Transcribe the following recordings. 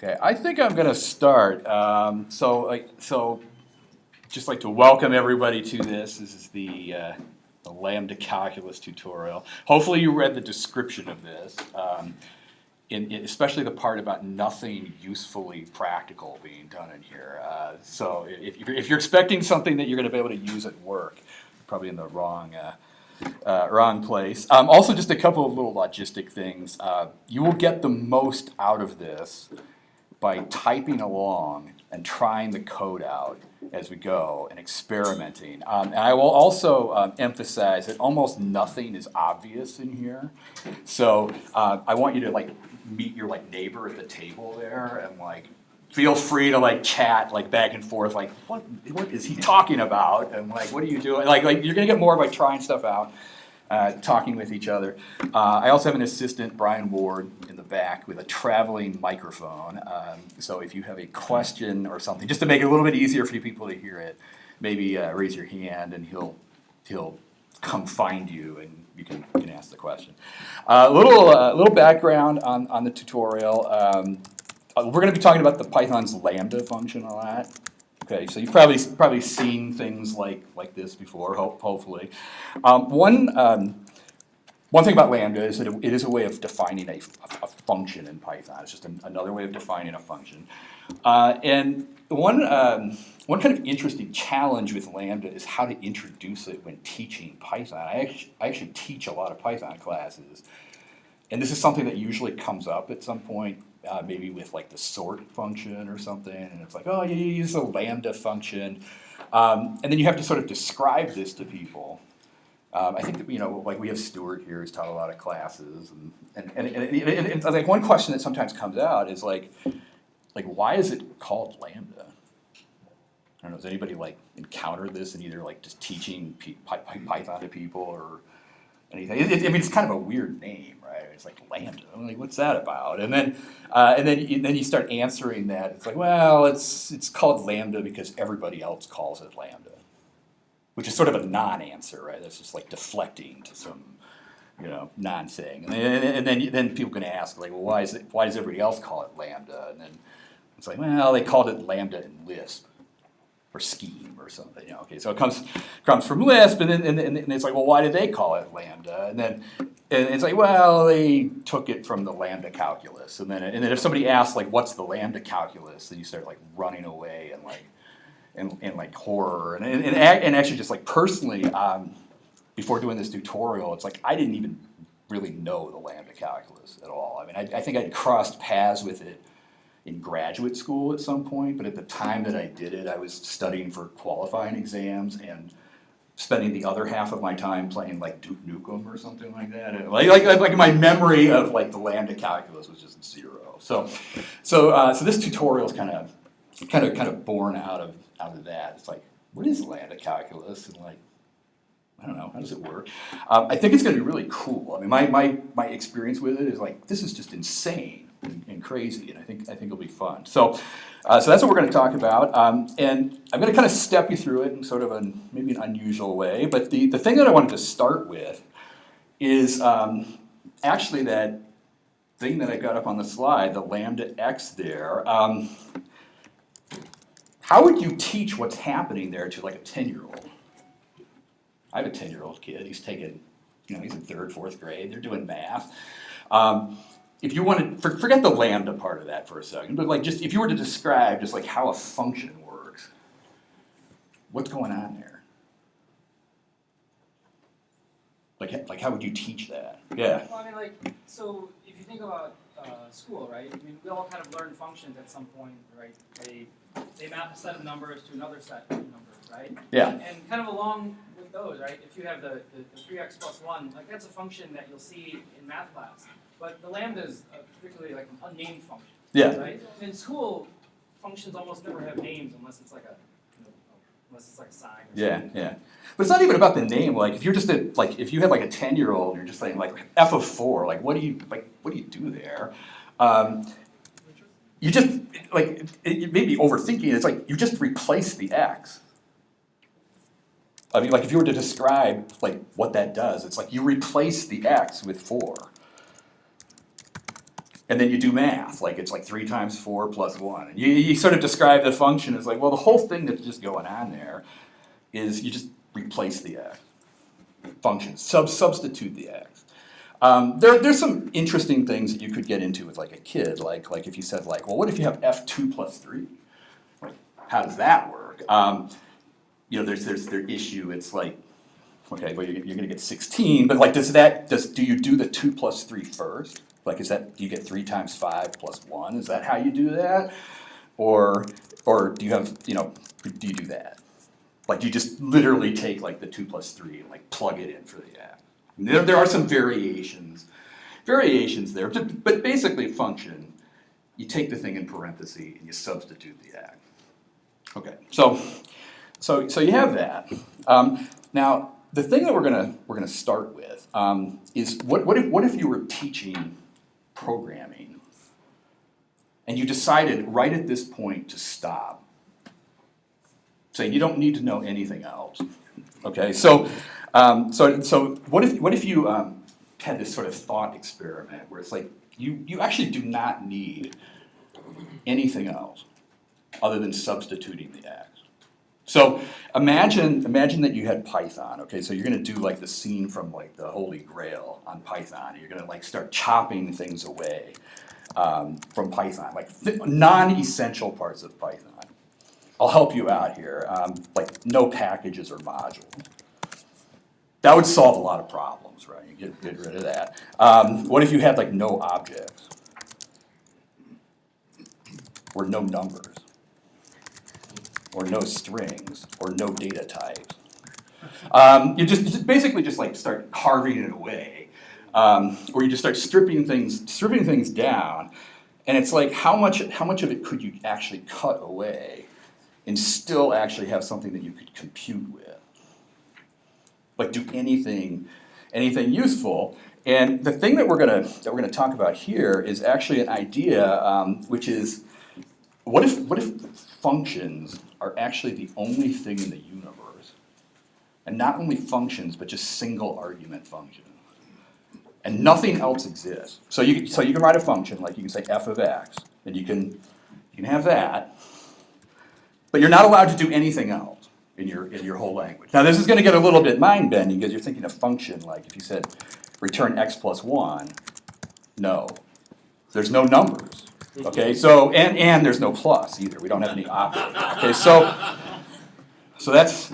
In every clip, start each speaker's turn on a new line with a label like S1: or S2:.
S1: Okay, I think I'm going to start. Just like to welcome everybody to this. This is the Lambda calculus tutorial. Hopefully you read the description of this, especially the part about nothing usefully practical being done in here. So if you're expecting something that you're going to be able to use at work, you're probably in the wrong place. Also, just a couple of little logistic things. You will get the most out of this by typing along and trying the code out as we go and experimenting. And I will also emphasize that almost nothing is obvious in here. So I want you to meet your neighbor at the table there and feel free to chat back and forth, what is he talking about, and what are you doing? You're gonna get more by trying stuff out. Talking with each other. I also have an assistant, Brian Ward, in the back with a traveling microphone. So if you have a question or something, just to make it a little bit easier for you people to hear it, maybe raise your hand and he'll come find you and you can ask the question. A little background on the tutorial. We're going to be talking about the Python's Lambda function a lot. Okay, so you've probably seen things like this before, hopefully. One thing about Lambda is that it is a way of defining a function in Python. It's just another way of defining a function. And one kind of interesting challenge with Lambda is how to introduce it when teaching Python. I actually teach a lot of Python classes, and this is something that usually comes up at some point. Maybe with the sort function or something, and it's oh, you use the Lambda function, and then you have to sort of describe this to people. I think that we have Stuart here who's taught a lot of classes, and one question that sometimes comes out is why is it called Lambda? I don't know. Does anybody encounter this in either just teaching Python to people or anything? It's kind of a weird name, right? It's Lambda. What's that about? And then you start answering that. It's well, it's called Lambda because everybody else calls it Lambda, which is sort of a non-answer, right? That's just deflecting to some non-thing. And then people can ask well, why does everybody else call it Lambda? And then it's well, they called it Lambda in Lisp. Or scheme or something, okay. So it comes from Lisp, and it's well, why did they call it Lambda? And it's well, they took it from the Lambda calculus. And then if somebody asks what's the Lambda calculus, then you start running away and horror. And actually just personally, before doing this tutorial, it's I didn't even really know the Lambda calculus at all. I think I'd crossed paths with it in graduate school at some point, but at the time that I did it, I was studying for qualifying exams and spending the other half of my time playing Duke Nukem or something like that. And my memory of the Lambda calculus was just zero. So this tutorial is kind of born out of that. It's what is Lambda calculus, and I don't know, how does it work? I think it's going to be really cool. My experience with it is this is just insane and crazy, and I think it'll be fun. So that's what we're going to talk about, and I'm going to kind of step you through it in sort of maybe an unusual way. But the thing that I wanted to start with is actually that thing that I got up on the slide, the Lambda x there. How would you teach what's happening there to a 10-year-old? I have a 10-year-old kid. He's taking, he's in 3rd, 4th grade. They're doing math. If you want to forget the Lambda part of that for a second, but just if you were to describe just how a function works, what's going on there? How would you teach that? Yeah.
S2: Well, so if you think about school, right? We all kind of learn functions at some point, right? They map a set of numbers to another set of numbers, right?
S1: Yeah.
S2: And kind of along with those, right? If you have the 3x plus 1, that's a function that you'll see in math class. But the Lambda is particularly an unnamed function.
S1: Yeah.
S2: Right? In school, functions almost never have names unless it's a sign.
S1: Yeah, yeah. But it's not even about the name. If you're just if you have a 10-year-old, you're just saying f of 4. What do you do there? You just it may be overthinking it. It's you just replace the x. If you were to describe what that does, it's you replace the x with 4. And then you do math, like it's like 3 times 4 plus 1. And you sort of describe the function as like, well, the whole thing that's just going on there is you just replace the x. Function, substitute the x. There's some interesting things that you could get into with like a kid, like if you said like, well, what if you have f2 plus 3? Like, how does that work? There's their issue, it's like, okay, well, you're gonna get 16, but like, do you do the 2 plus 3 first? Like, do you get 3 times 5 plus 1? Is that how you do that? Or do you have, do you do that? Like, you just literally take like the 2 plus 3 and like plug it in for the x. There are some variations there, but basically function, you take the thing in parentheses and you substitute the x. Okay, so you have that. Now, the thing that we're gonna start with is what if you were teaching programming and you decided right at this point to stop, saying you don't need to know anything else. Okay, so what if you had this sort of thought experiment where it's like you actually do not need anything else other than substituting the x. So imagine that you had Python. Okay, so you're going to do like the scene from like the Holy Grail on Python. You're going to like start chopping things away from Python, like non-essential parts of Python. I'll help you out here, like no packages or modules. That would solve a lot of problems, right? You get rid of that. What if you had like no objects? Or no numbers? Or no strings? Or no data types? You just basically just like start carving it away. Or you just start stripping things down, and it's like how much of it could you actually cut away and still actually have something that you could compute with? Like do anything useful. And the thing that we're gonna talk about here is actually an idea, which is what if functions are actually the only thing in the universe, and not only functions but just single argument functions, and nothing else exists. So you can write a function like you can say f of x, and you can have that, but you're not allowed to do anything else in your whole language. Now this is going to get a little bit mind-bending because you're thinking of function, like if you said return x plus 1, no. There's no numbers. Okay, so and there's no plus either. We don't have any operator. Okay, so that's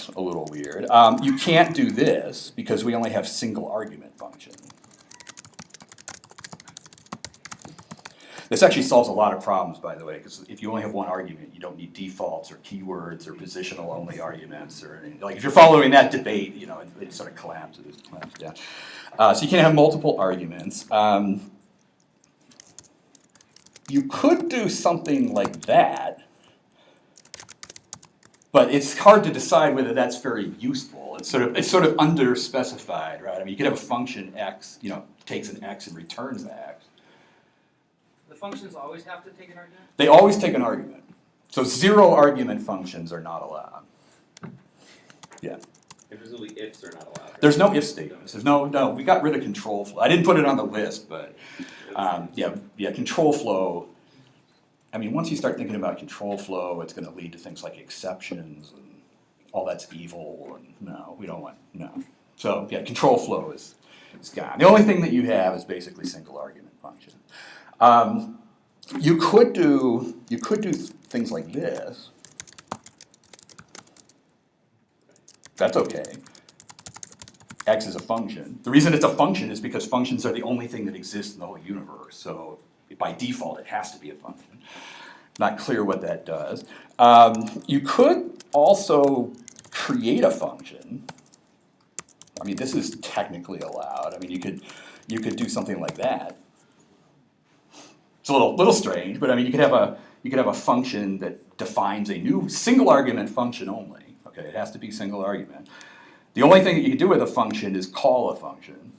S1: a little weird. You can't do this because we only have single argument functions. This actually solves a lot of problems, by the way, because if you only have one argument, you don't need defaults or keywords or positional only arguments or anything. Like if you're following that debate, it sort of collapses down. So you can't have multiple arguments. You could do something like that, but it's hard to decide whether that's very useful. It's sort of under-specified, right? I mean, you could have a function x, takes an x and returns x.
S2: The functions always have to take an argument?
S1: They always take an argument. So zero argument functions are not allowed. Yeah.
S3: And presumably ifs are not allowed. Right?
S1: There's no if statements. There's no, we got rid of control flow. I didn't put it on the list, but control flow. I mean, once you start thinking about control flow, it's going to lead to things like exceptions and all that's evil, and no, we don't want, no. So yeah, control flow is gone. The only thing that you have is basically single argument function. You could do things like this. That's okay. X is a function. The reason it's a function is because functions are the only thing that exists in the whole universe. So by default, it has to be a function. Not clear what that does. You could also create a function. I mean, this is technically allowed. I mean, you could do something like that. It's a little strange, but I mean, you could have a function that defines a new single argument function only. Okay, it has to be single argument. The only thing that you can do with a function is call a function.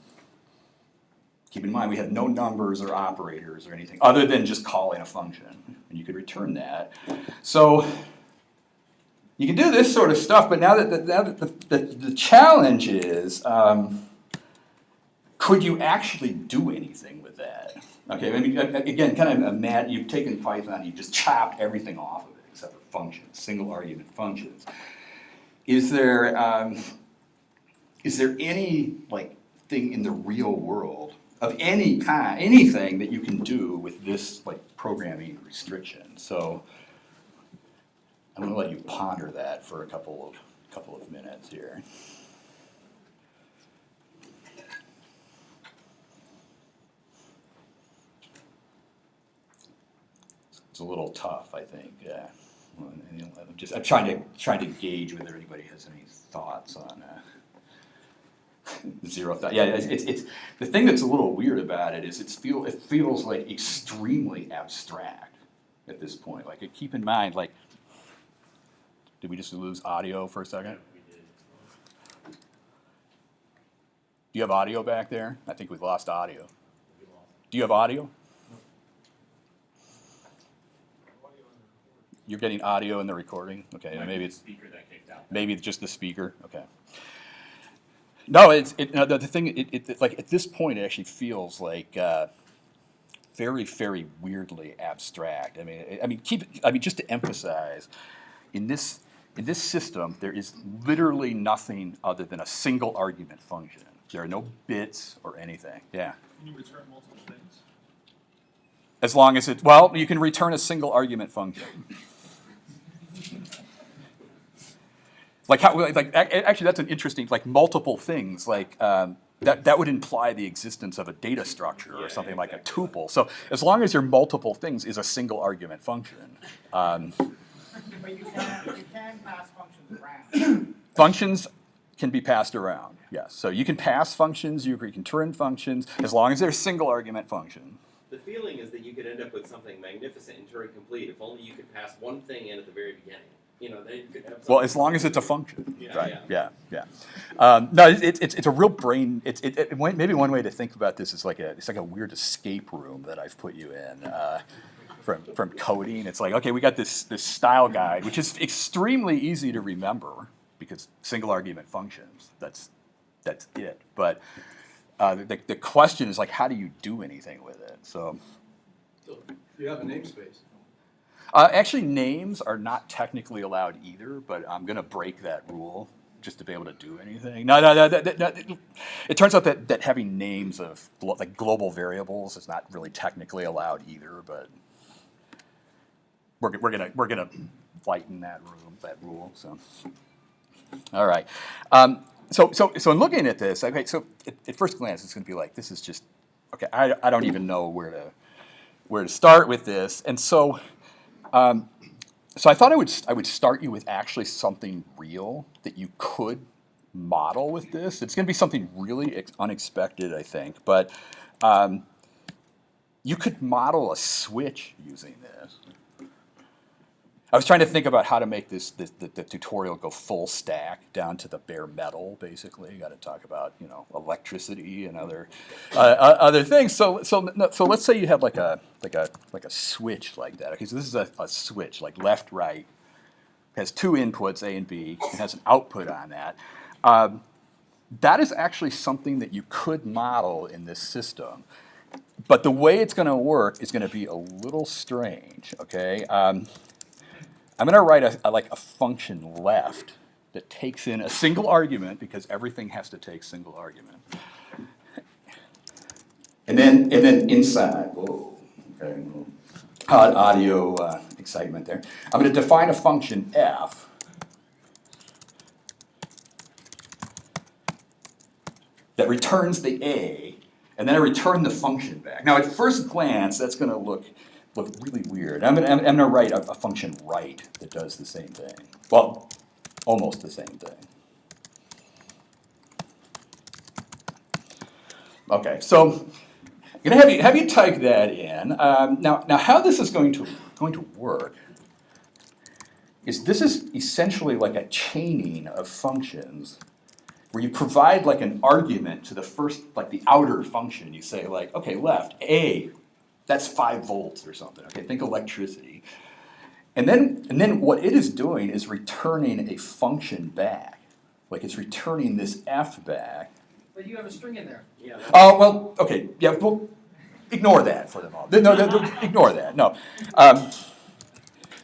S1: Keep in mind, we have no numbers or operators or anything other than just calling a function, and you could return that. So you can do this sort of stuff, but now that the challenge is, could you actually do anything with that? Okay, I mean, again, kind of mad, you've taken Python, you've just chopped everything off of it, except for functions, single argument functions. Is there any, like, thing in the real world of any kind, anything that you can do with this, like, programming restriction? So I'm gonna let you ponder that for a couple of minutes here. It's a little tough, I think. I'm trying to gauge whether anybody has any thoughts on zero thought. Yeah, it's the thing that's a little weird about it is it feels like extremely abstract at this point. Like, keep in mind, like, did we just lose audio for a second? Do you have audio back there? I think we've lost audio. Do you have audio? You're getting audio in the recording? Okay, maybe it's
S4: speaker that kicked out.
S1: Maybe it's just the speaker. Okay. No, the thing. It like at this point, it actually feels like very, very weirdly abstract. I mean, just to emphasize, in this system, there is literally nothing other than a single argument function. There are no bits or anything. Yeah.
S4: Can you return multiple things?
S1: As long as you can return a single argument function. Actually, that's an interesting, like, multiple things, like, that would imply the existence of a data structure or something like a tuple. So as long as your multiple things is a single argument function.
S2: But you can pass functions around.
S1: Functions can be passed around, yes. So you can pass functions, you can turn functions, as long as they're single argument function.
S3: The feeling is that you could end up with something magnificent and Turing complete if only you could pass one thing in at the very beginning. You know, then you could have
S1: Well, as long as it's a function,
S3: Yeah,
S1: right?
S3: yeah.
S1: No, it's a real brain. Maybe one way to think about this is it's like a weird escape room that I've put you in from coding. It's like, okay, we got this style guide, which is extremely easy to remember because single argument functions. That's it. But the question is, like, how do you do anything with it? So
S5: you have a namespace.
S1: Actually, names are not technically allowed either, but I'm going to break that rule just to be able to do anything. No. It turns out that having names of like global variables is not really technically allowed either, but we're gonna lighten that rule. So, all right. So in looking at this, okay. So at first glance, it's going to be like, this is just okay. I don't even know where to start with this, and so. So I thought I would start you with actually something real that you could model with this. It's going to be something really unexpected, I think, but you could model a switch using this. I was trying to think about how to make the tutorial go full stack down to the bare metal. Basically, you got to talk about electricity and other things. So let's say you have like a switch like that. Okay, so this is a switch like left right. It has two inputs A and B. It has an output on that. That is actually something that you could model in this system. But the way it's going to work is going to be a little strange. Okay. I'm going to write a function left that takes in a single argument because everything has to take single argument. And then inside, whoa, okay, audio excitement there. I'm going to define a function f that returns the A, and then I return the function back. Now, at first glance, that's going to look really weird. I'm going to write a function right that does the same thing. Well, almost the same thing. Okay, so I'm going to have you type that in. Now, how this is going to work is this is essentially like a chaining of functions where you provide like an argument to the first, like the outer function. You say like, okay, left, A. That's 5 volts or something. Okay, think electricity. And then what it is doing is returning a function back. Like it's returning this f back.
S2: But you have a string in there.
S3: Yeah.
S1: Oh, well, okay. Yeah, well, ignore that for the moment. No, ignore that. No.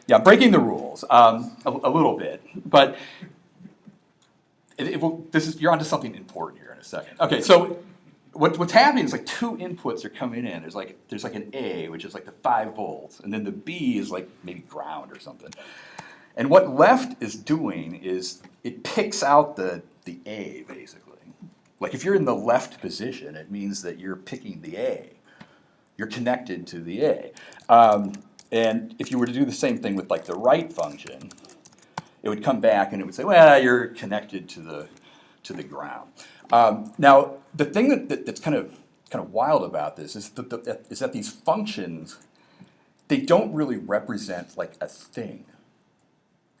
S1: Yeah, breaking the rules a little bit, but you're onto something important here in a second. Okay, so what's happening is like two inputs are coming in. There's like an A, which is like the 5 volts, and then the B is like maybe ground or something. And what left is doing is it picks out the A, basically. Like if you're in the left position, it means that you're picking the A. You're connected to the A. And if you were to do the same thing with like the right function, it would come back and it would say, well, you're connected to the ground. Now, the thing that's kind of wild about this is that these functions, they don't really represent like a thing.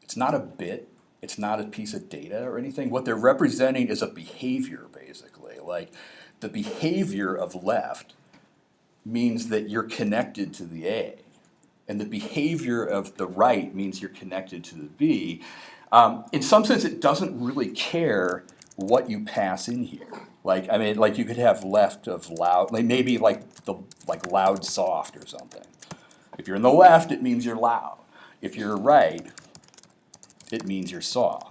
S1: It's not a bit. It's not a piece of data or anything. What they're representing is a behavior, basically. Like the behavior of left means that you're connected to the A. And the behavior of the right means you're connected to the B. In some sense, it doesn't really care what you pass in here. Like, I mean, like you could have left of loud, like maybe like loud soft or something. If you're in the left, it means you're loud. If you're right, it means you're soft.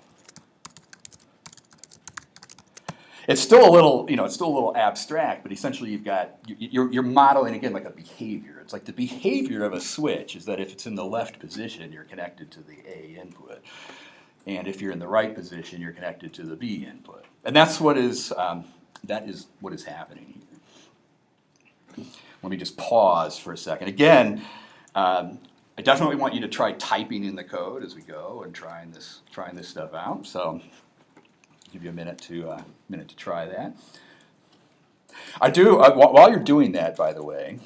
S1: It's still a little abstract, but essentially you're modeling again like a behavior. It's like the behavior of a switch is that if it's in the left position, you're connected to the A input, and if you're in the right position, you're connected to the B input, and that is what is happening here. Let me just pause for a second. Again, I definitely want you to try typing in the code as we go and trying this stuff out. So. Give you a minute to try that. I do while you're doing that, by the way,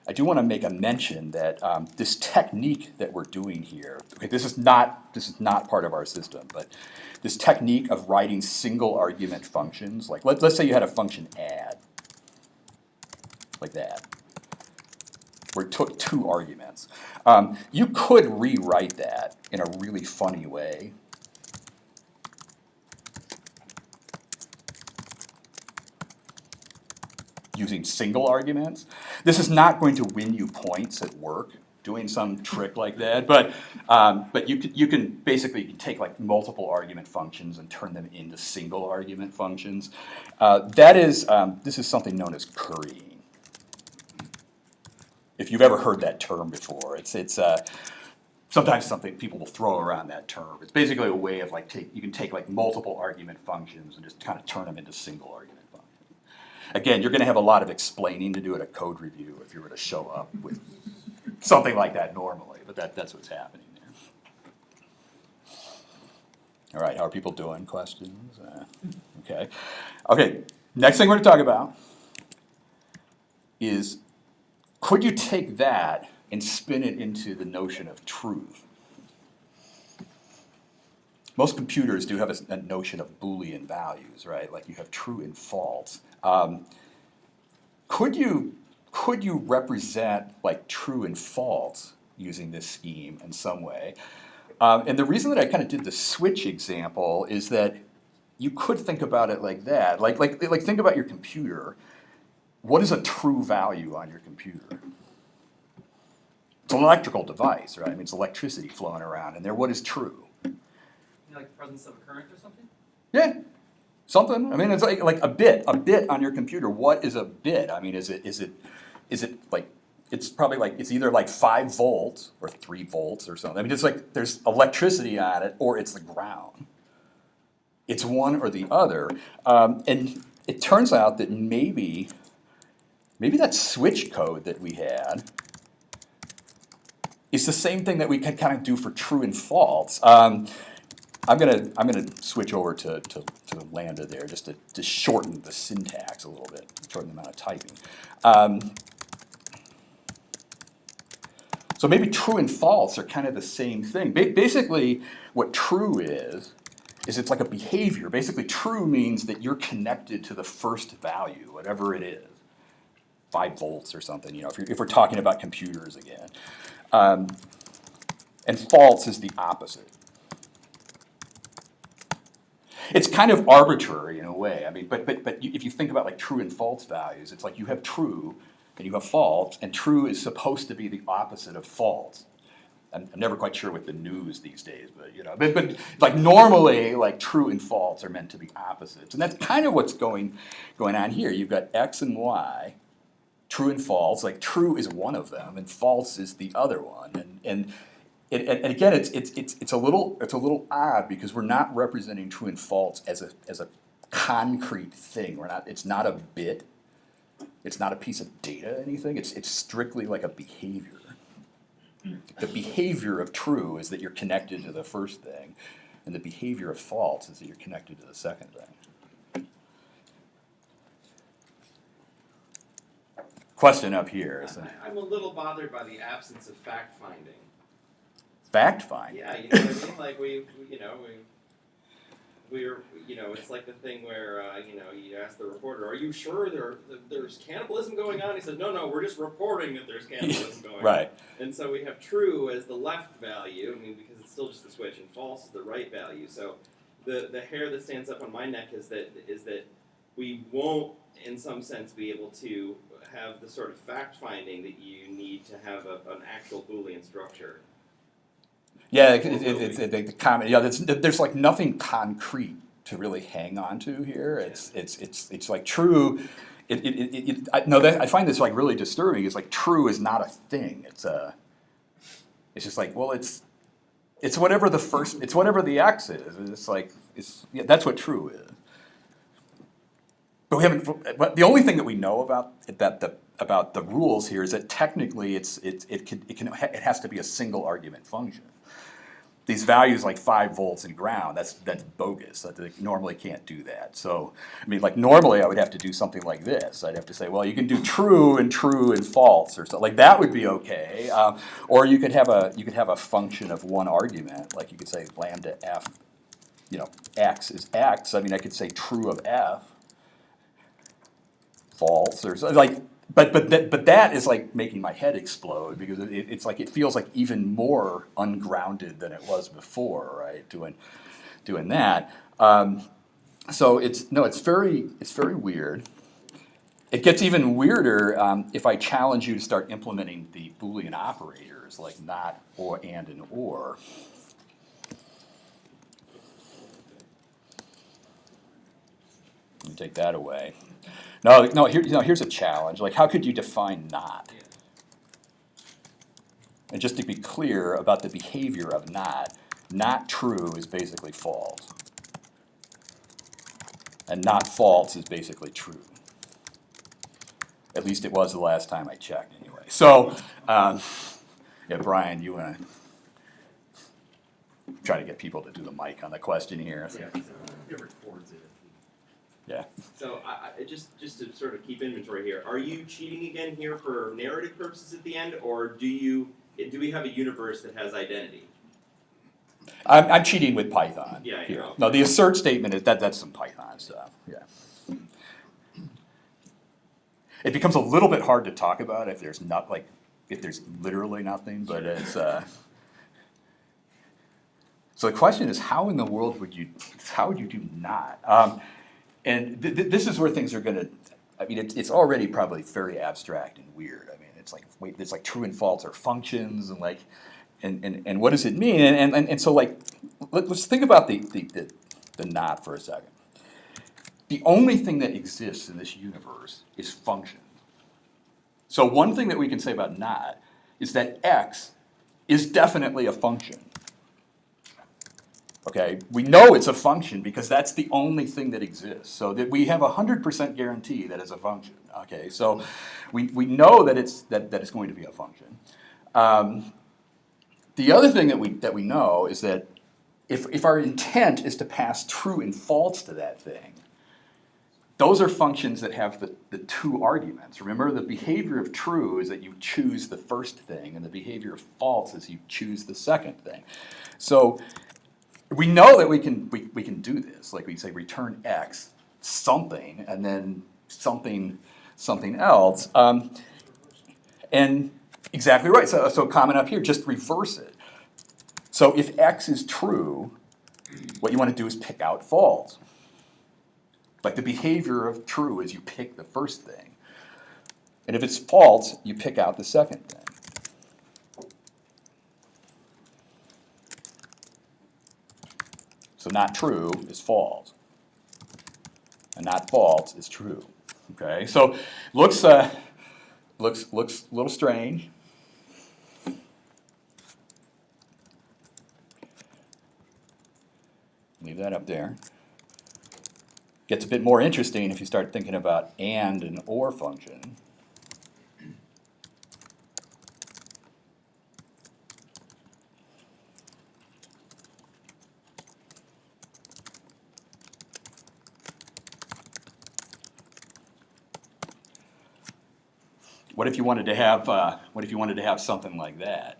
S1: I do want to make a mention that this technique that we're doing here. Okay, this is not part of our system, but this technique of writing single argument functions, like let's say you had a function add, like that, where it took 2 arguments. You could rewrite that in a really funny way. Using single arguments. This is not going to win you points at work doing some trick like that, but you can basically take like multiple argument functions and turn them into single argument functions. This is something known as currying. If you've ever heard that term before, it's sometimes something people will throw around that term. It's basically a way of like you can take like multiple argument functions and just kind of turn them into single argument. Again, you're going to have a lot of explaining to do at a code review if you were to show up with something like that normally, but that's what's happening there. All right, how are people doing? Questions? Okay, next thing we're going to talk about is, could you take that and spin it into the notion of truth? Most computers do have a notion of Boolean values, right? Like you have true and false. Could you represent like true and false using this scheme in some way? And the reason that I kind of did the switch example is that you could think about it like that. Like think about your computer. What is a true value on your computer? It's an electrical device, right? I mean, it's electricity flowing around in there. What is true?
S2: Like the presence of a current or something?
S1: Yeah, something. I mean, it's like a bit on your computer. What is a bit? I mean, is it like, it's probably like, it's either like 5 volts or 3 volts or something. I mean, it's like there's electricity on it or it's the ground. It's one or the other. And it turns out that maybe that switch code that we had is the same thing that we can kind of do for true and false. I'm gonna switch over to Lambda there just to shorten the syntax a little bit, shorten the amount of typing. So maybe true and false are kind of the same thing. Basically, what true is it's like a behavior. Basically, true means that you're connected to the first value, whatever it is, 5 volts or something. You know, if we're talking about computers again, and false is the opposite. It's kind of arbitrary in a way. I mean, but if you think about like true and false values, it's like you have true, and you have false, and true is supposed to be the opposite of false. I'm never quite sure with the news these days, but you know, but like normally, like true and false are meant to be opposites, and that's kind of what's going on here. You've got X and Y, true and false. Like true is one of them, and false is the other one, and again, it's a little odd because we're not representing true and false as a concrete thing. It's not a bit. It's not a piece of data, anything. It's strictly like a behavior. The behavior of true is that you're connected to the first thing, and the behavior of false is that you're connected to the second thing. Question up here.
S3: I'm a little bothered by the absence of fact finding.
S1: Fact find.
S3: Yeah, you know what I mean? Like we're, it's like the thing where, you ask the reporter, are you sure there's cannibalism going on? He says, no, we're just reporting that there's cannibalism going on.
S1: Right.
S3: And so we have true as the left value, because it's still just a switch, and false is the right value. So the hair that stands up on my neck is that we won't, in some sense, be able to have the sort of fact-finding that you need to have an actual Boolean structure.
S1: Yeah, the comment. Yeah, there's like nothing concrete to really hang on to here. It's like true. I find this like really disturbing. It's like true is not a thing. It's just like, well, it's whatever it's whatever the X is. It's like that's what true is. But we haven't. But the only thing that we know about the rules here is that technically it has to be a single argument function. These values like 5 volts and ground, that's bogus. That normally can't do that. So, I mean, like normally I would have to do something like this. I'd have to say, well, you can do true and false or something. Like that would be okay. Or you could have a function of one argument. Like you could say lambda f, x is x. I mean, I could say true of f, false or something like. But that is like making my head explode because it's like it feels like even more ungrounded than it was before, right? Doing that. So it's very weird. It gets even weirder if I challenge you to start implementing the Boolean operators like not, or, and or. Let me take that away. No. Here's a challenge. Like, how could you define not? And just to be clear about the behavior of not true is basically false, and not false is basically true. At least it was the last time I checked, anyway. So, Brian, you want to try to get people to do the mic on the question here? So.
S4: Yeah, it records it.
S1: Yeah.
S3: So just to sort of keep inventory here, are you cheating again here for narrative purposes at the end, or do we have a universe that has identity?
S1: I'm cheating with Python.
S3: Yeah,
S1: here.
S3: know.
S1: No, the assert statement is that's some Python stuff. Yeah. It becomes a little bit hard to talk about if there's literally nothing, but it's. So the question is, how in the world would you do not? And this is where things are going to, I mean, it's already probably very abstract and weird. I mean, it's like true and false are functions and like, and what does it mean? And so like, let's think about the not for a second. The only thing that exists in this universe is functions. So one thing that we can say about not is that x is definitely a function. Okay, we know it's a function because that's the only thing that exists. So that we have 100% guarantee that it's a function. Okay, so we know that it's going to be a function. The other thing that we know is that if our intent is to pass true and false to that thing, those are functions that have the 2 arguments. Remember, the behavior of true is that you choose the first thing, and the behavior of false is you choose the second thing. So we know that we can do this. Like we say, return x something, and then something else. And exactly right. So comment up here, just reverse it. So if x is true, what you want to do is pick out false. Like the behavior of true is you pick the first thing. And if it's false, you pick out the second thing. So not true is false. And not false is true. Okay, so looks a little strange. Leave that up there. Gets a bit more interesting if you start thinking about and an or function. What if you wanted to have something like that?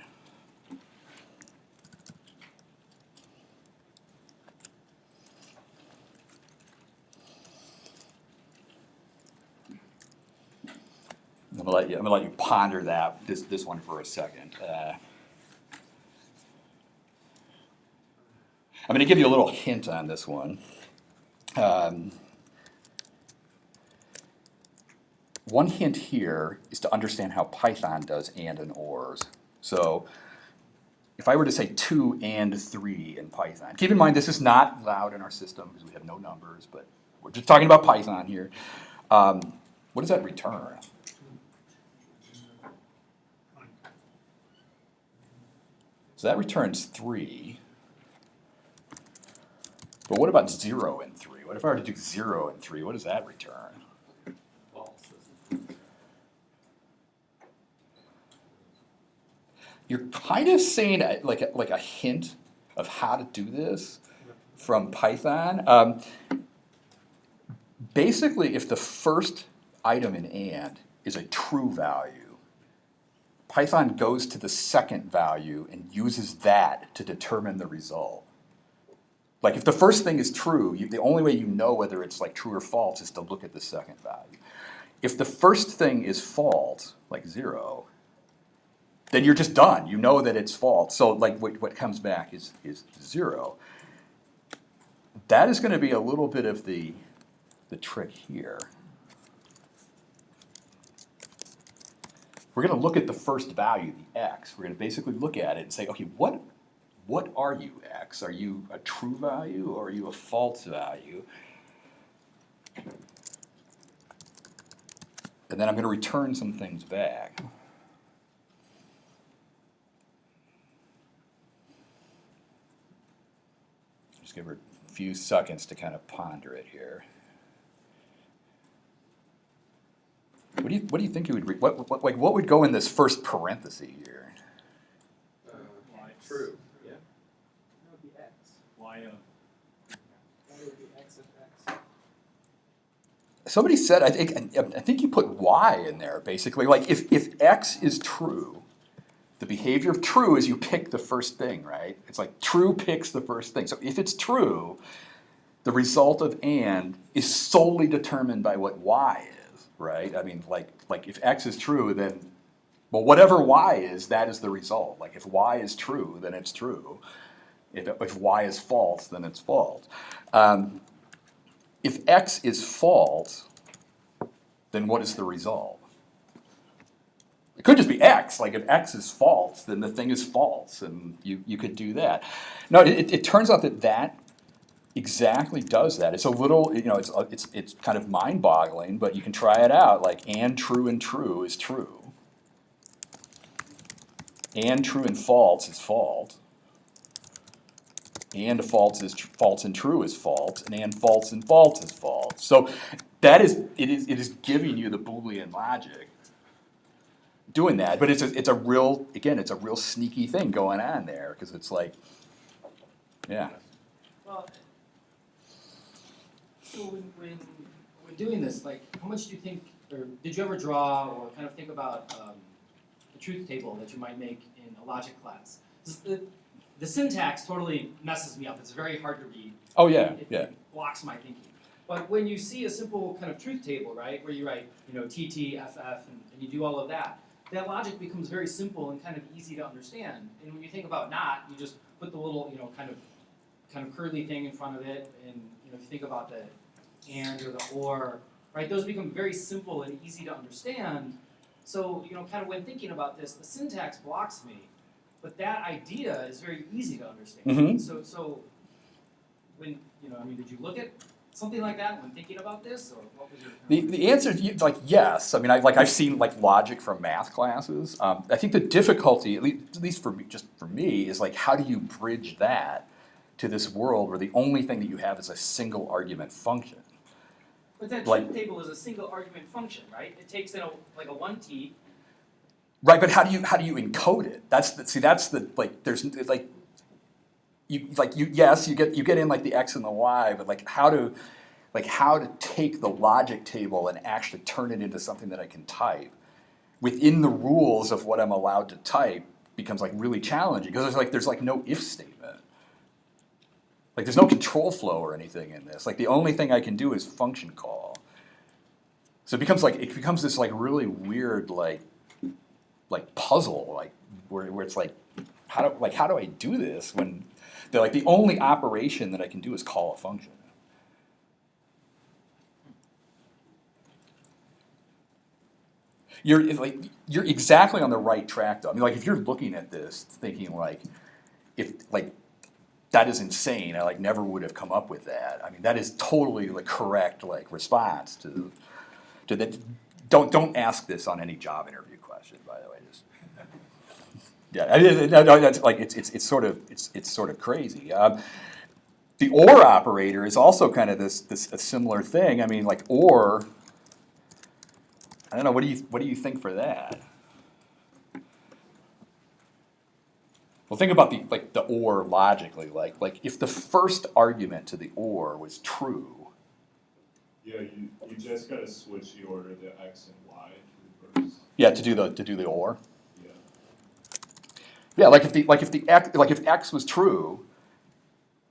S1: I'm gonna let you ponder this one for a second. I'm gonna give you a little hint on this one. One hint here is to understand how Python does and ors. So if I were to say 2 and 3 in Python, keep in mind this is not allowed in our system because we have no numbers, but we're just talking about Python here. What does that return? So that returns 3. But what about 0 and 3? What if I were to do 0 and 3? What does that return?
S3: False.
S1: You're kind of saying like a hint of how to do this from Python. Basically, if the first item in AND is a true value, Python goes to the second value and uses that to determine the result. Like if the first thing is true, the only way you know whether it's like true or false is to look at the second value. If the first thing is false, like 0, then you're just done. You know that it's false. So like what comes back is 0. That is going to be a little bit of the trick here. We're going to look at the first value, the x. We're going to basically look at it and say, okay, what are you, x? Are you a true value or are you a false value? And then I'm going to return some things back. Just give her a few seconds to kind of ponder it here. What do you think you would what would go in this first parenthesis here?
S3: True. Yeah.
S2: That would be x.
S4: Why?
S2: That would be x of x.
S1: Somebody said I think you put y in there basically. Like if x is true, the behavior of true is you pick the first thing, right? It's like true picks the first thing. So if it's true, the result of and is solely determined by what y is, right? I mean, like if x is true, then, well, whatever y is, that is the result. Like if y is true, then it's true. If y is false, then it's false. If x is false, then what is the result? It could just be x. Like if x is false, then the thing is false, and you could do that. No, it turns out that exactly does that. It's a little, it's kind of mind-boggling, but you can try it out. Like and true is true. And true and false is false. And false and true is false, and false and false is false. So it is giving you the Boolean logic doing that, but it's a real sneaky thing going on there because it's like, yeah.
S2: Well, so when doing this, like, how much do you think, or did you ever draw or kind of think about the truth table that you might make in a logic class? The syntax totally messes me up. It's very hard to read.
S1: Oh yeah,
S2: It blocks my thinking. But when you see a simple kind of truth table, right, where you write, TT, FF, and you do all of that, that logic becomes very simple and kind of easy to understand. And when you think about not, you just put the little, kind of curly thing in front of it, and if you think about the and or the or, right, those become very simple and easy to understand. So, kind of when thinking about this, the syntax blocks me, but that idea is very easy to understand.
S1: Mhm.
S2: So when, did you look at something like that when thinking about this, or what was your?
S1: The answer is like yes. I mean, I've seen like logic from math classes. I think the difficulty, at least for me, just for me, is like how do you bridge that to this world where the only thing that you have is a single argument function.
S2: But that
S1: like-
S2: truth table is a single argument function, right? It takes in a 1t.
S1: Right, but how do you encode it? That's the like there's like you get in like the x and the y, but like how to take the logic table and actually turn it into something that I can type within the rules of what I'm allowed to type becomes like really challenging because there's like no if statement. Like there's no control flow or anything in this. Like the only thing I can do is function call. So it becomes this like really weird like puzzle like where it's like how do I do this when the only operation that I can do is call a function. You're exactly on the right track though. I mean like if you're looking at this thinking like if like that is insane. I like never would have come up with that. I mean, that is totally the correct like response to that. Don't ask this on any job interview question, by the way. Just yeah, no, that's like it's sort of crazy. The or operator is also kind of this a similar thing. I mean, like or. I don't know. What do you think for that? Well, think about the or logically, like if the first argument to the or was true.
S4: Yeah, you just gotta switch the order of the x and y to reverse.
S1: Yeah, to do the or.
S4: Yeah.
S1: Yeah, if x was true,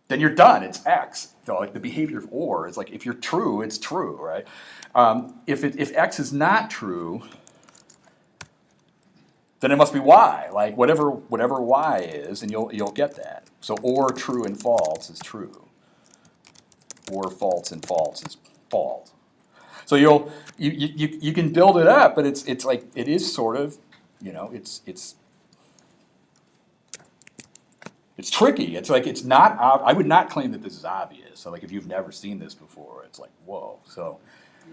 S1: then you're done. It's x. So like the behavior of or is like if you're true, it's true, right? If x is not true, then it must be y. Like whatever y is, and you'll get that. So or true and false is true. Or false and false is false. So you can build it up, but it's like it is sort of it's tricky. It's like it's not. I would not claim that this is obvious. So like if you've never seen this before, it's like whoa. So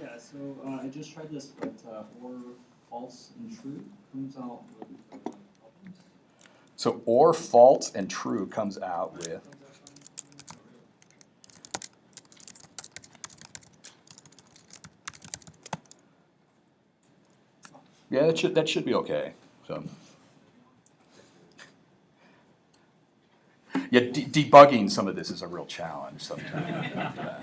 S6: yeah. So I just tried this, but or false and true comes out with problems.
S1: So or false and true comes out with. Yeah, that should be okay. So. Yeah, debugging some of this is a real challenge sometimes. Yeah.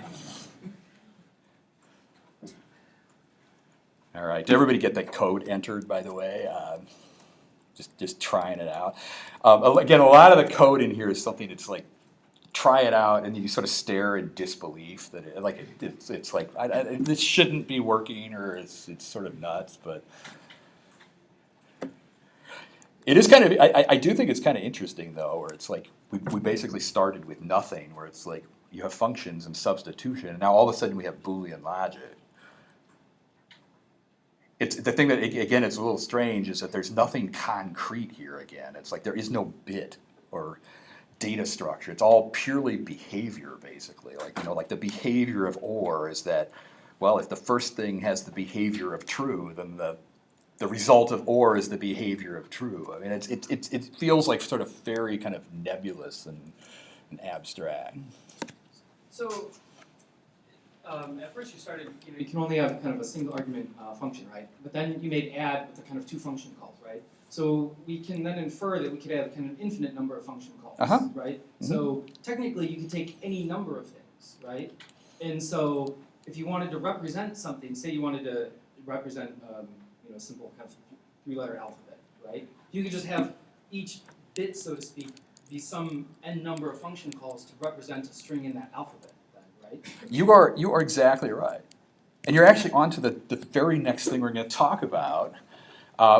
S1: All right, did everybody get that code entered, by the way? Just trying it out. Again, a lot of the code in here is something that's like, try it out, and you sort of stare in disbelief that it's like this shouldn't be working, or it's sort of nuts, but. It is kind of, I do think it's kind of interesting though, where it's like, we basically started with nothing, where it's like, you have functions and substitution, and now all of a sudden we have Boolean logic. It's the thing that, again, it's a little strange, is that there's nothing concrete here again. It's like there is no bit or data structure. It's all purely behavior, basically. Like the behavior of or is that, well, if the first thing has the behavior of true, then the result of or is the behavior of true. I mean, it feels like sort of very kind of nebulous and abstract.
S2: So, at first you started, you can only have kind of a single argument function, right? But then you made add with the kind of two function calls, right? So we can then infer that we could have kind of an infinite number of function calls, right? Mm-hmm. So technically you could take any number of things, right? And so if you wanted to represent something, say you wanted to represent a simple kind of three-letter alphabet, right? You could just have each bit, so to speak, be some n number of function calls to represent a string in that alphabet, then, right?
S1: You are exactly right, and you're actually on to the very next thing we're going to talk about,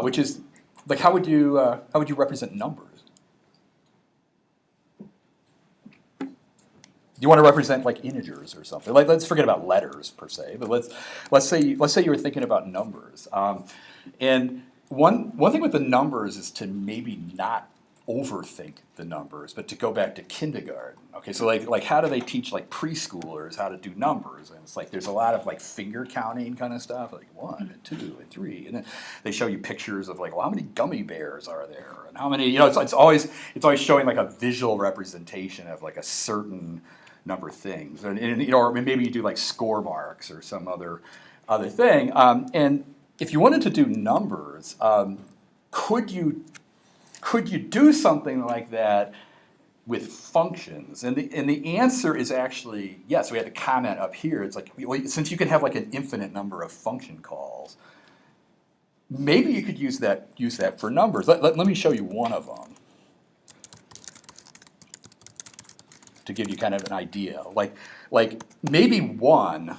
S1: which is like how would you represent numbers? you want to represent like integers or something. Like, let's forget about letters per se, but let's say you were thinking about numbers. And one thing with the numbers is to maybe not overthink the numbers, but to go back to kindergarten. Okay, so like how do they teach like preschoolers how to do numbers? And it's like there's a lot of like finger counting kind of stuff, like 1 and 2 and 3, and then they show you pictures of like, well, how many gummy bears are there, and how many, it's always showing like a visual representation of like a certain number of things, and or maybe you do like score marks or some other thing, and if you wanted to do numbers, could you do something like that with functions? And the answer is actually yes. We had a comment up here. It's like, since you can have like an infinite number of function calls, maybe you could use that for numbers. Let me show you one of them to give you kind of an idea. Like maybe 1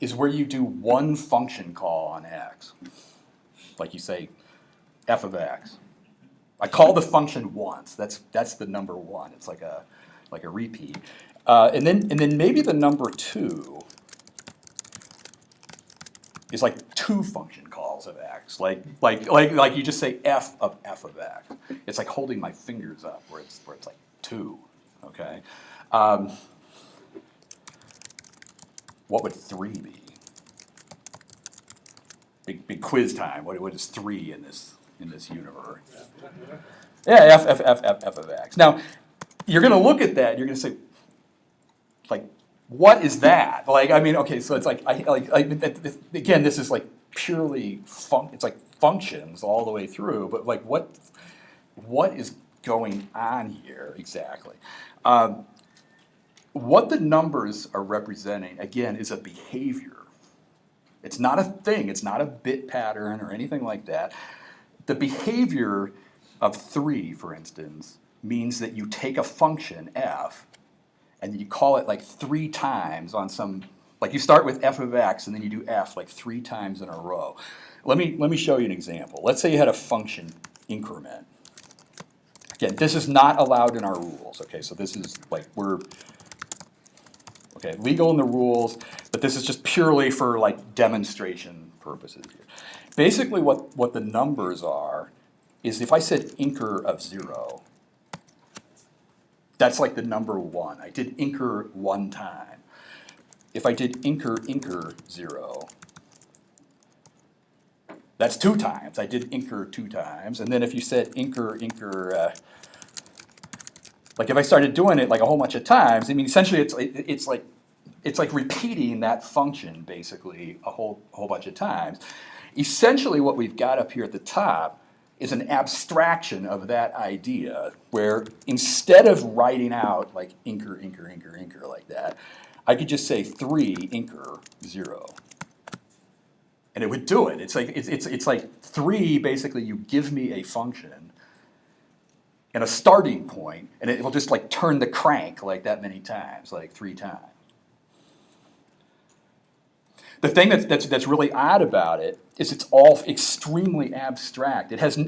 S1: is where you do one function call on x. Like you say f of x. I call the function once. That's the number 1. It's like a repeat. And then maybe the number 2 is like 2 function calls of x. Like you just say f of x. It's like holding my fingers up where it's like 2. Okay. What would 3 be? Big quiz time. What is 3 in this universe? Yeah, f of x. Now, you're going to look at that and you're going to say, like, what is that? Like, I mean, okay, so it's like, again, this is like purely it's like functions all the way through, but like what is going on here exactly? What the numbers are representing, again, is a behavior. It's not a thing. It's not a bit pattern or anything like that. The behavior of 3, for instance, means that you take a function, f, and you call it like 3 times on some, like you start with f of x and then you do f like 3 times in a row. Let me show you an example. Let's say you had a function increment. Again, this is not allowed in our rules, okay? So this is like legal in the rules, but this is just purely for like demonstration purposes here. Basically what the numbers are is if I said incr of 0, that's like the number 1. I did incr 1 time. If I did incr 0, that's 2 times. I did incr 2 times. And then if you said incr, like if I started doing it like a whole bunch of times, I mean, essentially it's like repeating that function basically a whole bunch of times. Essentially what we've got up here at the top is an abstraction of that idea where instead of writing out like incr like that, I could just say 3 incr 0. And it would do it. It's like 3, basically you give me a function and a starting point, and it will just like turn the crank like that many times, like 3 times. The thing that's really odd about it is it's all extremely abstract. It has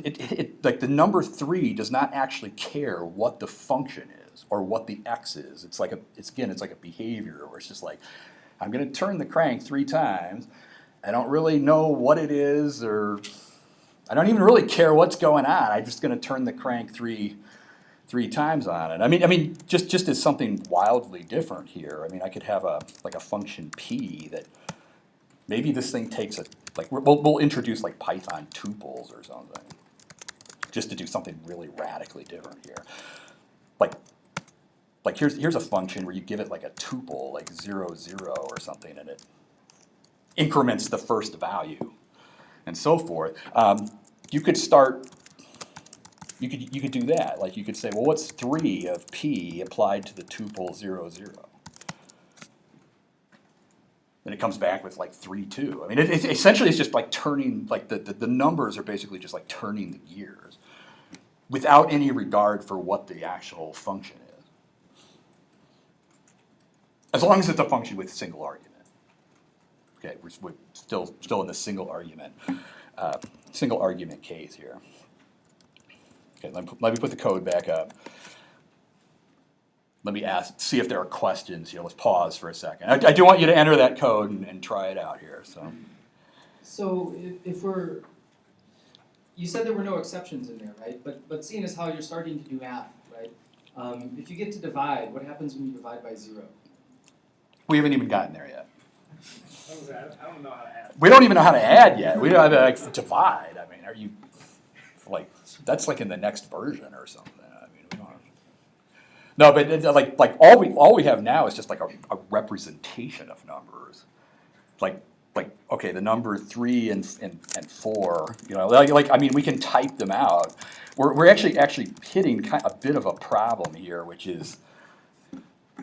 S1: like the number 3 does not actually care what the function is or what the x is. It's like a behavior where it's just like, I'm going to turn the crank 3 times. I don't really know what it is, or I don't even really care what's going on. I'm just going to turn the crank three times on it. I mean, just as something wildly different here. I mean, I could have a function p that maybe this thing takes we'll introduce like Python tuples or something, just to do something really radically different here. Like here's a function where you give it like a tuple, like 0, 0 or something, and it increments the first value, and so forth. You could do that. Like you could say, well, what's 3 of p applied to the tuple 0, 0? And it comes back with like 3, 2. I mean, essentially it's just like turning, like the numbers are basically just like turning the gears without any regard for what the actual function is. As long as it's a function with a single argument. Okay, we're still in the single argument case here. Okay, let me put the code back up. let me see if there are questions here. Let's pause for a second. I do want you to enter that code and try it out here.
S2: So if we're, you said there were no exceptions in there, right? But seeing as how you're starting to do math, right? If you get to divide, what happens when you divide by 0?
S1: We haven't even gotten there yet.
S7: What was that? I don't know how to add.
S1: We don't even know how to add yet. We don't have to divide. I mean, are you like that's like in the next version or something? I mean, we don't. No, but like all we have now is just like a representation of numbers, like okay, the number 3 and 4. You know, like I mean, we can type them out. We're actually hitting a bit of a problem here, which is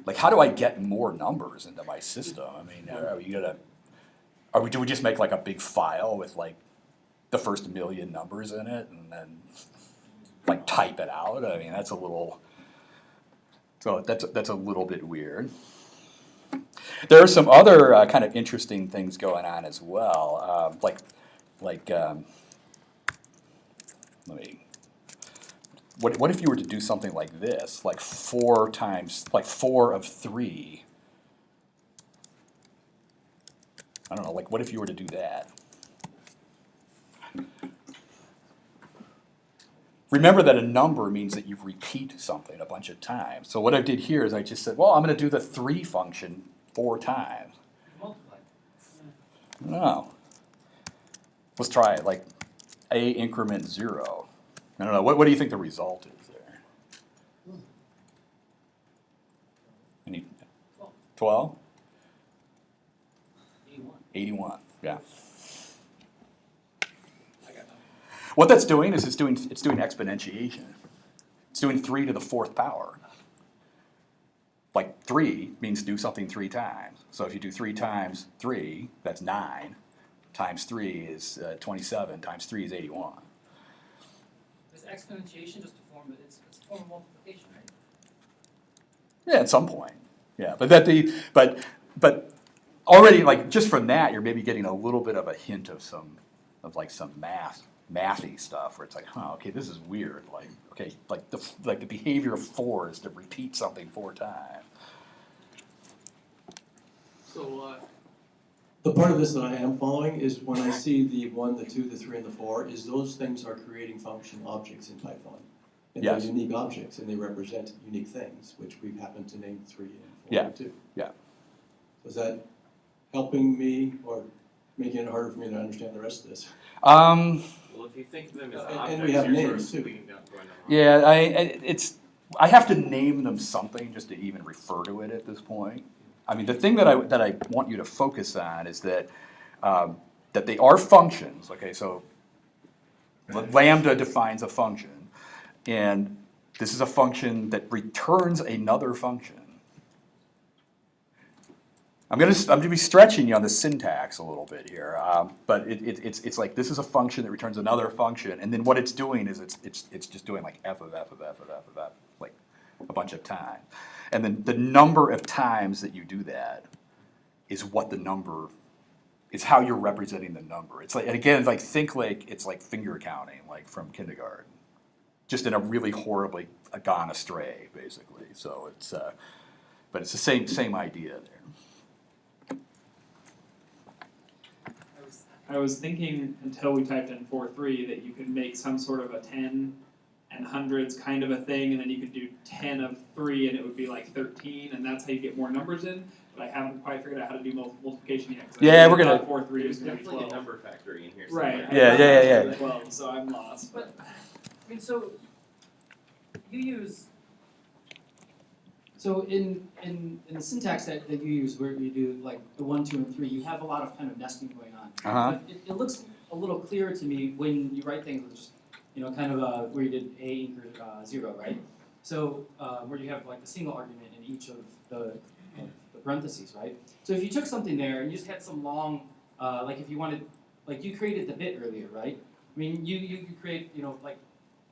S1: like, how do I get more numbers into my system? I mean, do we just make like a big file with like the first million numbers in it and then like type it out? I mean, that's a little bit weird. There are some other kind of interesting things going on as well. What if you were to do something like this, like 4 of 3? I don't know, like what if you were to do that? Remember that a number means that you repeat something a bunch of times. So what I did here is I just said, well, I'm going to do the 3 function 4 times.
S2: Multiply.
S1: No. Let's try it, like a increment 0. I don't know, what do you think the result is there? Any 12? 81, yeah. What that's doing is it's doing exponentiation. It's doing 3 to the 4th power. Like 3 means do something 3 times. So if you do 3 times 3, that's 9. Times 3 is 27. Times 3 is 81.
S2: Is exponentiation just a form? It's a form of multiplication, right?
S1: Yeah, at some point. Yeah, but already like just from that, you're maybe getting a little bit of a hint of some mathy stuff where it's like, okay, this is weird. Like, okay, like the behavior of 4 is to repeat something 4 times.
S5: So, the part of this that I am following is when I see the 1, the 2, the 3, and the 4, is those things are creating function objects in Python. And
S1: Yes.
S5: they're unique objects, and they represent unique things, which we happen to name 3 and 4
S1: Yeah.
S5: and 2.
S1: Yeah.
S5: So is that helping me or making it harder for me to understand the rest of this?
S3: Well, if you think of them as
S5: And
S3: objects,
S5: we have
S3: you're
S5: names,
S3: sort of
S5: too.
S3: going down the wrong.
S1: Yeah, I have to name them something just to even refer to it at this point. I mean, the thing that I want you to focus on is that they are functions. Okay, so Lambda defines a function, and this is a function that returns another function. I'm gonna be stretching you on the syntax a little bit here, but it's like this is a function that returns another function, and then what it's doing is it's just doing like f of f of f of f of f like a bunch of times, and then the number of times that you do that is what the number is, how you're representing the number. It's like, and again, like think like it's like finger counting, like from kindergarten, just in a really horribly gone astray, basically. So it's but it's the same idea there.
S7: I was thinking until we typed in 4-3 that you could make some sort of a 10 and hundreds kind of a thing, and then you could do 10 of 3 and it would be like 13, and that's how you get more numbers in. But I haven't quite figured out how to do multiplication yet.
S1: Yeah, we're gonna.
S7: 4-3
S3: There's
S7: is going to be
S3: definitely a
S7: 12.
S3: number factory in here somewhere.
S7: Right.
S1: Yeah.
S7: 12, so I'm lost.
S2: But I mean, so you use. So in the syntax that you use, where you do like the 1, 2, and 3, you have a lot of kind of nesting going on.
S1: Uh-huh.
S2: But it looks a little clearer to me when you write things with just, kind of where you did a equals 0, right? So where you have like a single argument in each of the parentheses, right? So if you took something there and you just had some long, like if you wanted, like you created the bit earlier, right? I mean, you could create, like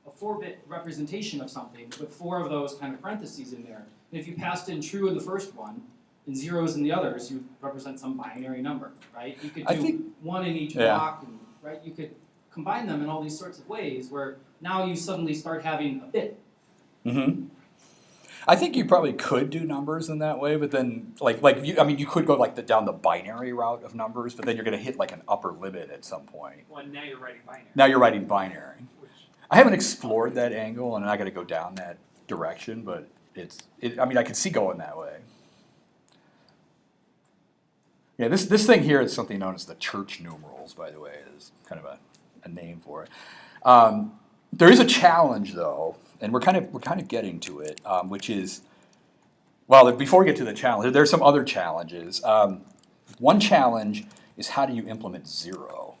S2: a 4-bit representation of something with 4 of those kind of parentheses in there. And if you passed in true in the first one and zeros in the others, you represent some binary number, right? You could do 1 in each block, and, right? You could combine them in all these sorts of ways where now you suddenly start having a bit.
S1: Mm-hmm. I think you probably could do numbers in that way, but then you could go like down the binary route of numbers, but then you're going to hit like an upper limit at some point.
S7: Well, now you're writing binary.
S1: Now you're writing binary.
S7: Which,
S1: I haven't explored that angle, and I got to go down that direction, but I could see going that way. Yeah, this thing here is something known as the church numerals, by the way. Is kind of a name for it. There is a challenge though, and we're kind of getting to it, which is, well, before we get to the challenge, there's some other challenges. One challenge is how do you implement 0?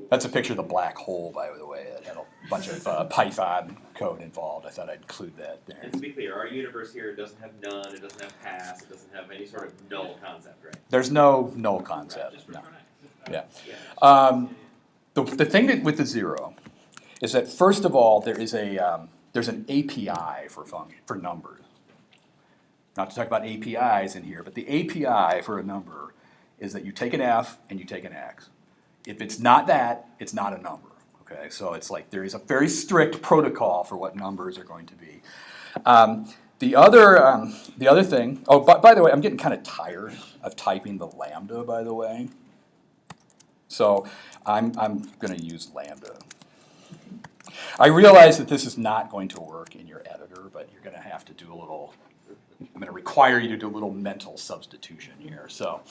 S1: That's a picture of the black hole, by the way. It had a bunch of Python code involved. I thought I'd include that there.
S3: And to be clear, our universe here doesn't have none, it doesn't have pass, it doesn't have any sort of null concept, right?
S1: There's no null concept.
S7: just
S1: No.
S7: return X.
S1: Yeah. The thing with the 0 is that first of all there's an API for numbers. Not to talk about APIs in here, but the API for a number is that you take an F and you take an X. If it's not that, it's not a number. Okay, so it's like there is a very strict protocol for what numbers are going to be. The other thing. Oh, by the way, I'm getting kind of tired of typing the Lambda. By the way, so I'm going to use Lambda. I realize that this is not going to work in your editor, but you're going to have to do a little. I'm going to require you to do a little mental substitution here. So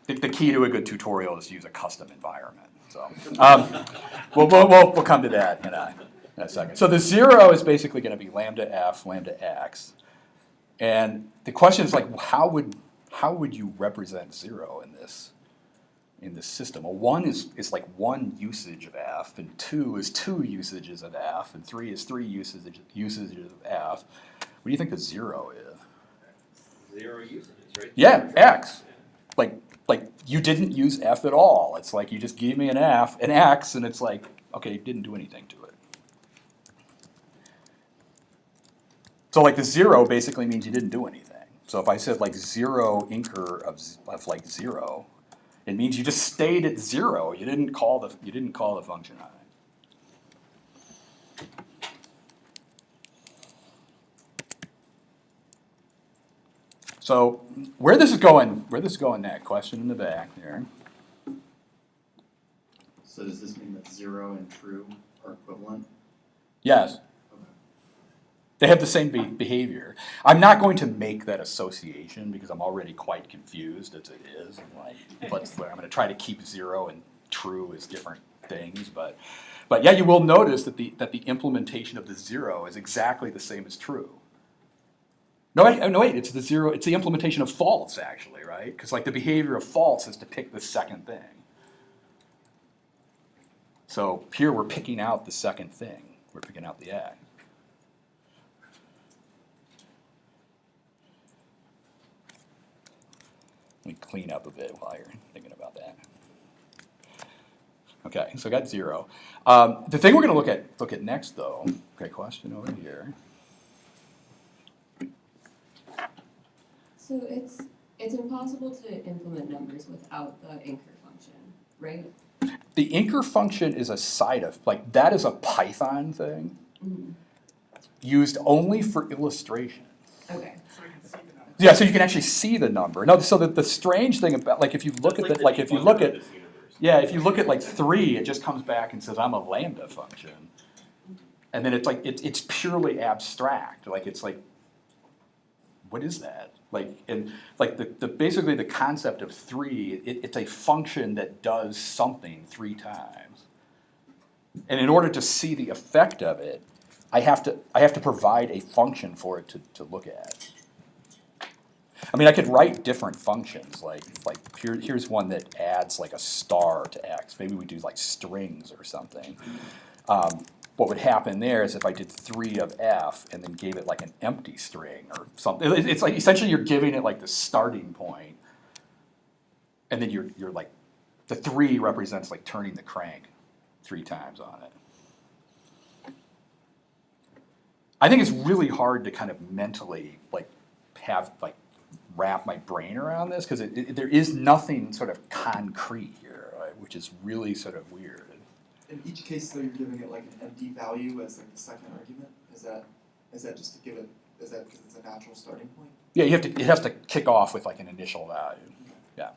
S1: the key to a good tutorial is to use a custom environment. So we'll come to that in a second. So the 0 is basically going to be lambda f, lambda x. And the question is like, how would you represent 0 in this system? Well, 1 is like 1 usage of f, and 2 is 2 usages of f, and 3 is 3 usages of f. What do you think the 0 is?
S3: 0 usages, right?
S1: Yeah, x. Like you didn't use f at all. It's like you just gave me an x, and it's like, okay, you didn't do anything to it. So like the 0 basically means you didn't do anything. So if I said like 0 incr of like 0, it means you just stayed at 0. You didn't call the function on it. So where this is going next? Question in the back there.
S8: So does this mean that 0 and true are equivalent?
S1: Yes.
S8: Okay.
S1: They have the same behavior. I'm not going to make that association because I'm already quite confused as it is. I'm going to try to keep 0 and true as different things, but yeah, you will notice that the implementation of the 0 is exactly the same as true. No, wait, it's the 0. It's the implementation of false, actually, right? Because like the behavior of false is to pick the second thing. So here we're picking out the second thing. We're picking out the x. Let me clean up a bit while you're thinking about that. Okay, so I got 0. The thing we're going to look at next, though. Okay, question over here.
S9: So it's impossible to implement numbers without the incr function, right?
S1: The incr function is a side of, like, that is a Python thing used only for illustration.
S9: Okay.
S1: Yeah, so you can actually see the number. No, so the strange thing about, like, if you look at if you look at like 3, it just comes back and says I'm a lambda function, and then it's like it's purely abstract. Like it's like, what is that? Like, and like basically the concept of 3, it's a function that does something 3 times. And in order to see the effect of it, I have to provide a function for it to look at. I mean, I could write different functions. Like here's one that adds like a star to x. Maybe we do like strings or something. What would happen there is if I did 3 of f and then gave it like an empty string or something, it's like essentially you're giving it like the starting point, and then you're like, the 3 represents like turning the crank 3 times on it. I think it's really hard to kind of mentally like wrap my brain around this because there is nothing sort of concrete here, right, which is really sort of weird.
S10: in each case, though, you're giving it like an empty value as like the second argument? Is that just to give it, is that because it's a natural starting point?
S1: Yeah, it has to kick off with like an initial value. Yeah.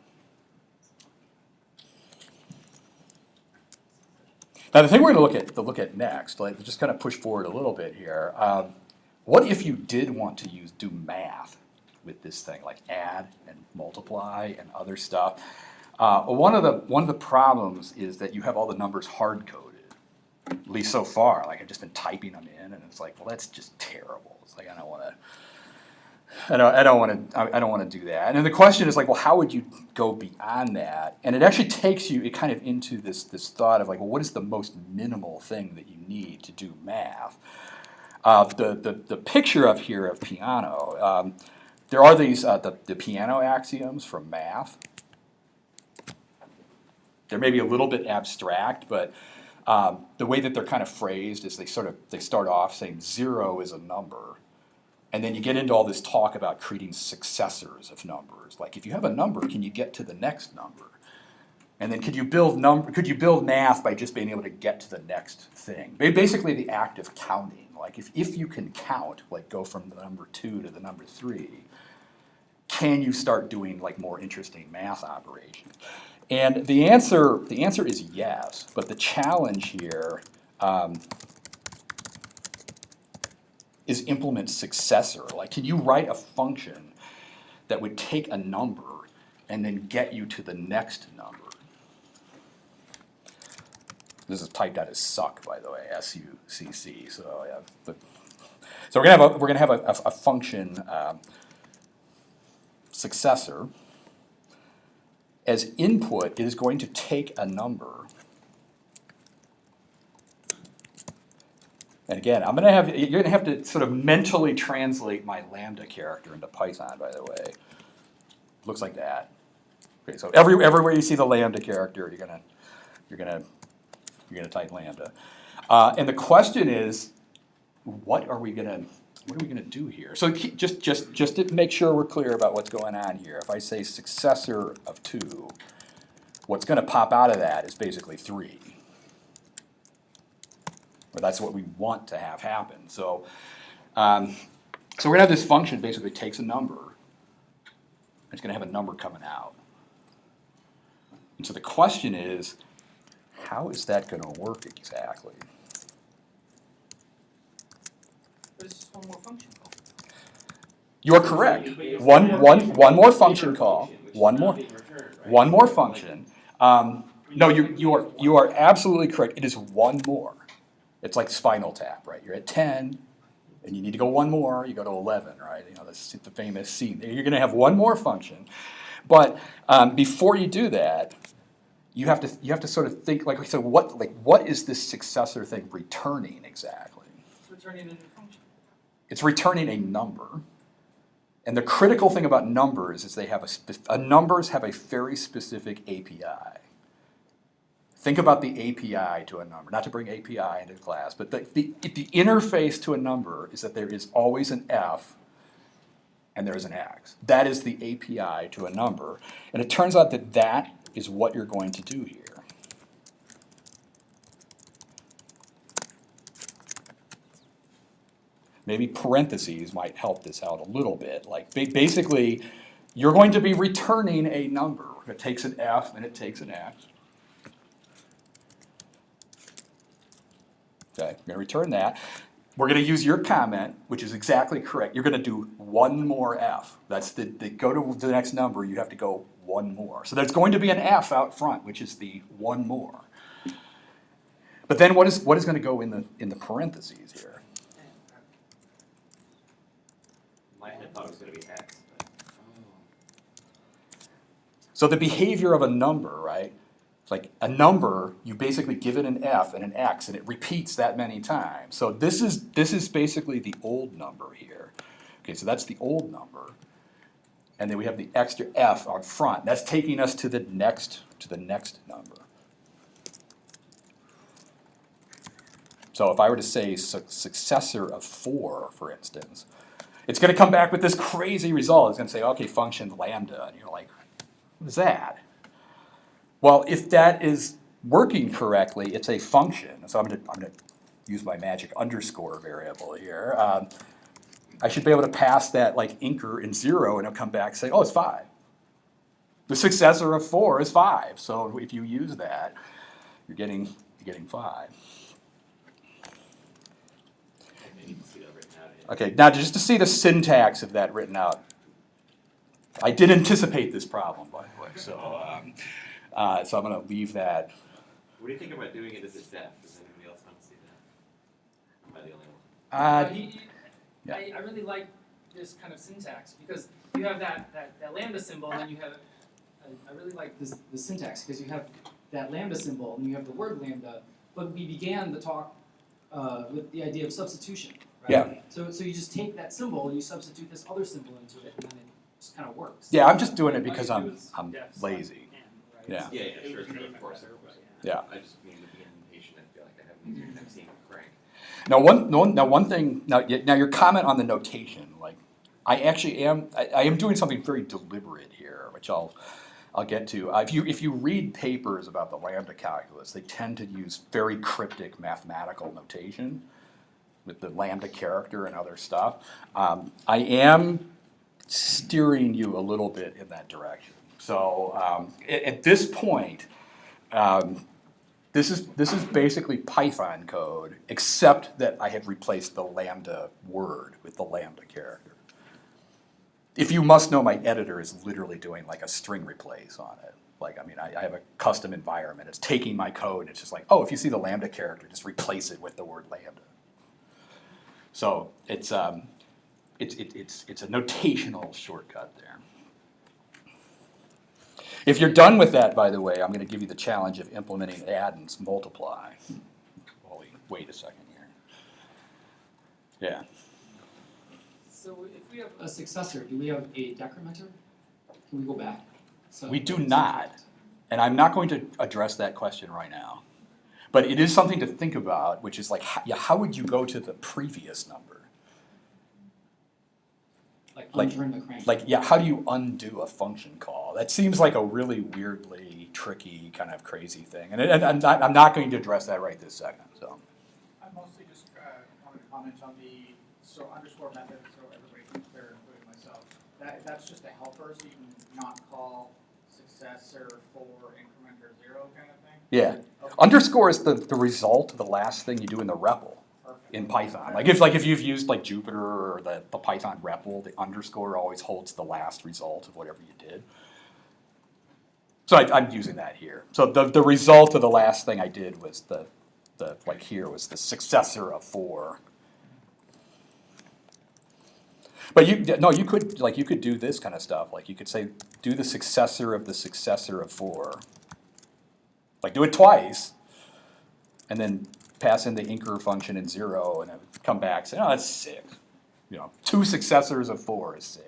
S1: Now the thing we're going to look at next, like just kind of push forward a little bit here. What if you did want to do math with this thing, like add and multiply and other stuff? One of the problems is that you have all the numbers hard coded, at least so far. Like I've just been typing them in, and it's like, well, that's just terrible. It's like I don't want to do that. And then the question is like, well, how would you go beyond that? And it actually takes you kind of into this thought of like, well, what is the most minimal thing that you need to do math? The picture up here of piano, there are these the piano axioms from math. They're maybe a little bit abstract, but the way that they're kind of phrased is they start off saying 0 is a number. And then you get into all this talk about creating successors of numbers. Like if you have a number, can you get to the next number? And then could you build math by just being able to get to the next thing? Basically the act of counting. Like if you can count, like go from the number 2 to the number 3, can you start doing like more interesting math operations? And the answer is yes, but the challenge here is implement successor. Like, can you write a function that would take a number and then get you to the next number? This is typed out as suck, by the way, S-U-C-C. So yeah, so we're gonna have a function successor. As input, it is going to take a number. And again, you're gonna have to sort of mentally translate my Lambda character into Python, by the way. Looks like that. Okay, so everywhere you see the Lambda character, you're gonna type Lambda. And the question is, what are we gonna do here? So just to make sure we're clear about what's going on here, if I say successor of 2, what's gonna pop out of that is basically 3. Or that's what we want to have happen. So, so we're gonna have this function basically takes a number. It's gonna have a number coming out. And so the question is, how is that gonna work exactly?
S2: There's just one more function call.
S1: You're correct. One more function call. One more function. No, you are absolutely correct. It is one more. It's like Spinal Tap, right? You're at 10, and you need to go one more. You go to 11, right? You know, that's the famous scene. You're going to have one more function, but before you do that, you have to sort of think like, so what is this successor thing returning exactly?
S2: It's returning a new function.
S1: It's returning a number. And the critical thing about numbers is they have numbers have a very specific API. Think about the API to a number, not to bring API into class, but the interface to a number is that there is always an F and there is an X. That is the API to a number. And it turns out that that is what you're going to do here. Maybe parentheses might help this out a little bit. Like basically, you're going to be returning a number. It takes an F and it takes an X. Okay, we're going to return that. We're going to use your comment, which is exactly correct. You're going to do one more F. That's go to the next number, you have to go one more. So there's going to be an F out front, which is the one more. But then what is going to go in the parentheses here?
S3: My head thought it was going to be X. But...
S1: So the behavior of a number, right? Like a number, you basically give it an F and an X, and it repeats that many times. So this is basically the old number here. Okay, so that's the old number, and then we have the extra F on front. That's taking us to the next number. So if I were to say successor of 4, for instance, it's going to come back with this crazy result. It's going to say, okay, function lambda, and you're like, what is that? Well, if that is working correctly, it's a function. So I'm gonna use my magic underscore variable here. I should be able to pass that like inker in 0 and it'll come back and say, oh, it's 5. The successor of 4 is 5. So if you use that, you're getting 5. Okay, now just to see the syntax of that written out. I did anticipate this problem, by the way, so I'm going to leave that.
S3: What do you think about doing it as a def? Does anybody else want to see that? Am I the only one?
S1: Yeah.
S2: I really like this kind of syntax because you have that lambda symbol and then you have, I really like the syntax because you have that lambda symbol and you have the word lambda, but we began the talk with the idea of substitution, right?
S1: Yeah.
S2: So you just take that symbol and you substitute this other symbol into it and then it just kind of works.
S1: Yeah, I'm just doing it because
S7: All you
S1: I'm
S7: do is
S1: I'm
S7: def
S1: lazy.
S7: n, right?
S1: Yeah.
S3: Yeah,
S7: It
S3: sure,
S7: would
S3: sure,
S7: be
S3: of course.
S7: forever, but
S1: Yeah.
S3: I just mean the indentation. I feel like I have an easier time seeing a crank.
S1: Now one thing. Now your comment on the notation, like I actually am. I am doing something very deliberate here, which I'll get to. If you read papers about the lambda calculus, they tend to use very cryptic mathematical notation with the lambda character and other stuff. I am steering you a little bit in that direction. So at this point, this is basically Python code, except that I have replaced the lambda word with the lambda character. If you must know, my editor is literally doing like a string replace on it. Like, I mean, I have a custom environment. It's taking my code. It's just like, oh, if you see the lambda character, just replace it with the word lambda. So it's a notational shortcut there. If you're done with that, by the way, I'm going to give you the challenge of implementing add and multiply. Well, wait a second here. Yeah.
S2: So if we have a successor, do we have a decrementer? Can we go back? So
S1: We do not, and I'm not going to address that question right now. But it is something to think about, which is like, how would you go to the previous number?
S2: Like unturn the crank.
S1: Like, yeah, how do you undo a function call? That seems like a really weirdly tricky, kind of crazy thing. And I'm not going to address that right this second, so.
S11: I mostly just wanted to comment on the underscore method, so everybody can clear, including myself. That's just a helper, so you can not call successor for incrementer 0 kind of thing.
S1: Yeah.
S11: Okay.
S1: Underscore is the result of the last thing you do in the REPL
S11: Perfect.
S1: in Python. Like if you've used like Jupyter or the Python REPL, the underscore always holds the last result of whatever you did. So I'm using that here. So the result of the last thing I did was the like here was the successor of 4. But you could do this kind of stuff. Like you could say do the successor of 4. Like do it twice, and then pass in the inker function in 0, and it would come back and say, oh, that's 6. 2 successors of 4 is 6.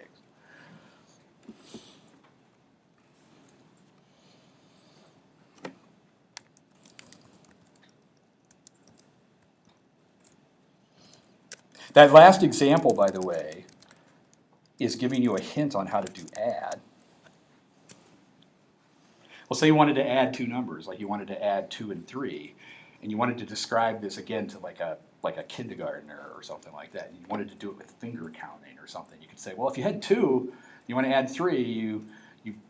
S1: That last example, by the way, is giving you a hint on how to do add. Well, say you wanted to add 2 numbers, like you wanted to add 2 and 3, and you wanted to describe this again to like a kindergartner or something like that, and you wanted to do it with finger counting or something. You could say, well, if you had 2, you want to add 3, you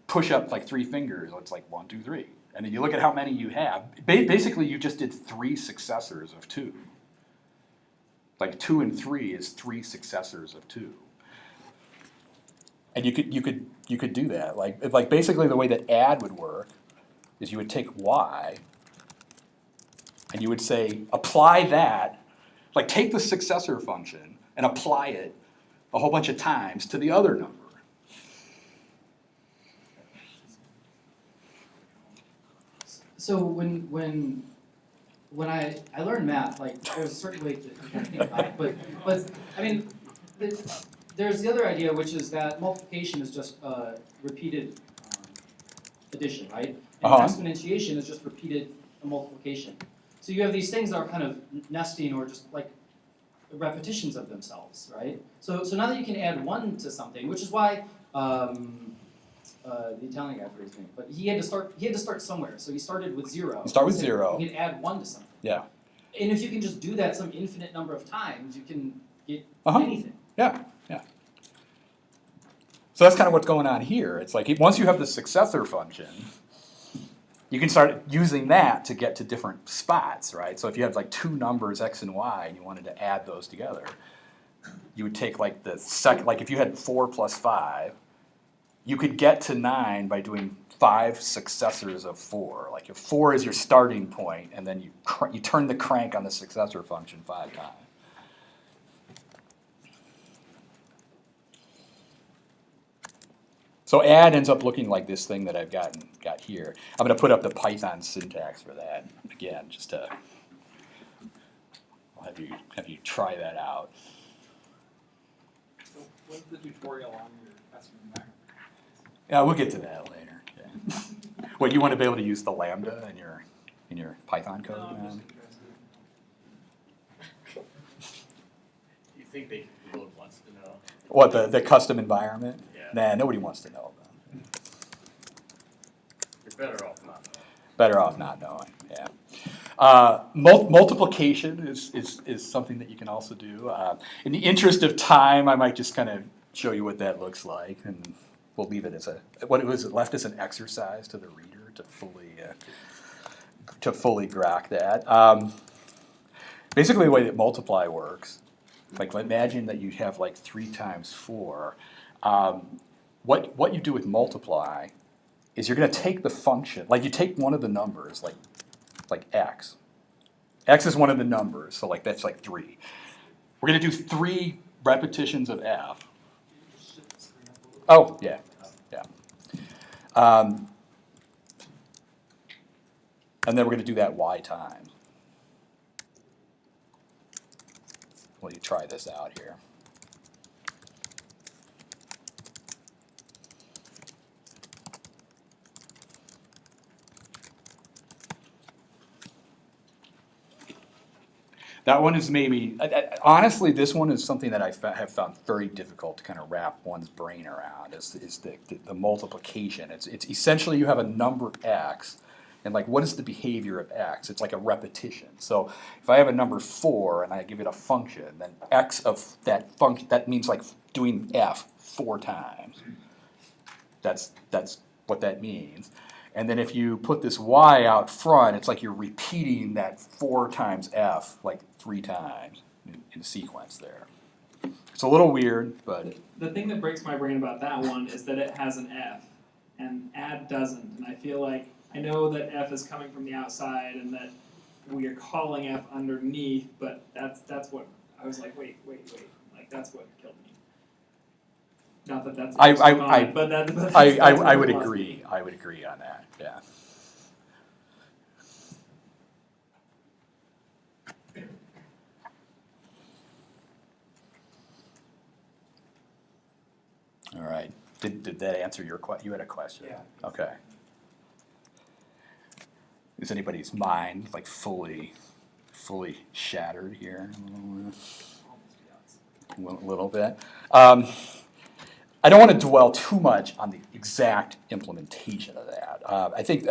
S1: push up like 3 fingers, so it's like 1, 2, 3. And then you look at how many you have. Basically, you just did 3 successors of 2. Like 2 and 3 is 3 successors of 2. And you could do that. Like basically the way that add would work is you would take y and you would say apply that, like take the successor function and apply it a whole bunch of times to the other number.
S2: So when I learned math, like there's a certain way to kind of think about it, but I mean, there's the other idea, which is that multiplication is just repeated addition, right? And exponentiation is just repeated multiplication. So you have these things that are kind of nesting or just like repetitions of themselves, right? So now that you can add 1 to something, which is why the Italian guy for his name, but he had to start somewhere. So he started with 0.
S1: You start with
S2: He said
S1: 0.
S2: You can add 1 to something.
S1: Yeah.
S2: And if you can just do that some infinite number of times, you can get
S1: Uh-huh.
S2: anything.
S1: Yeah, yeah. So that's kind of what's going on here. It's like once you have the successor function, you can start using that to get to different spots, right? So if you have like 2 numbers, x and y, and you wanted to add those together, you would take like the second, like if you had 4 plus 5, you could get to 9 by doing 5 successors of 4. Like if 4 is your starting point, and then you turn the crank on the successor function 5 times. So add ends up looking like this thing that I've got here. I'm going to put up the Python syntax for that again, just to I'll have you try that out.
S7: So what's the tutorial on your custom environment?
S1: Yeah, we'll get to that later. Yeah. What, you want to be able to use the Lambda in your Python code?
S7: No, I'm just interested.
S8: You think they really wants to know?
S1: What, the custom environment?
S8: Yeah.
S1: Nah, nobody wants to know about it.
S8: You're better off not knowing.
S1: Better off not knowing, yeah. Multiplication is something that you can also do. In the interest of time, I might just kind of show you what that looks like, and we'll leave it as left as an exercise to the reader to fully grok that. Basically, the way that multiply works, like imagine that you have like 3 times 4. What you do with multiply is you're going to take the function, like you take one of the numbers, like x. X is one of the numbers, so like that's like 3. We're going to do 3 repetitions of f. Oh, yeah, yeah. And then we're going to do that y times. Well, you try this out here. That one is maybe, honestly, this one is something that I have found very difficult to kind of wrap one's brain around, is the multiplication. It's essentially you have a number x, and like what is the behavior of x? It's like a repetition. So if I have a number 4 and I give it a function, then x of that function, that means like doing f 4 times. That's what that means. And then if you put this y out front, it's like you're repeating that 4 times f like 3 times in sequence there. It's a little weird, but
S7: The thing that breaks my brain about that one is that it has an f, and add doesn't. And I feel like I know that f is coming from the outside, and that we are calling f underneath. But that's what I was like. Wait. Like that's what killed me. Not that that's
S1: I would agree. I would agree on that. Yeah. All right. Did that answer your question? You had a question.
S11: Yeah.
S1: Okay. Is anybody's mind like fully shattered here? A little bit. I don't want to dwell too much on the exact implementation of that. I think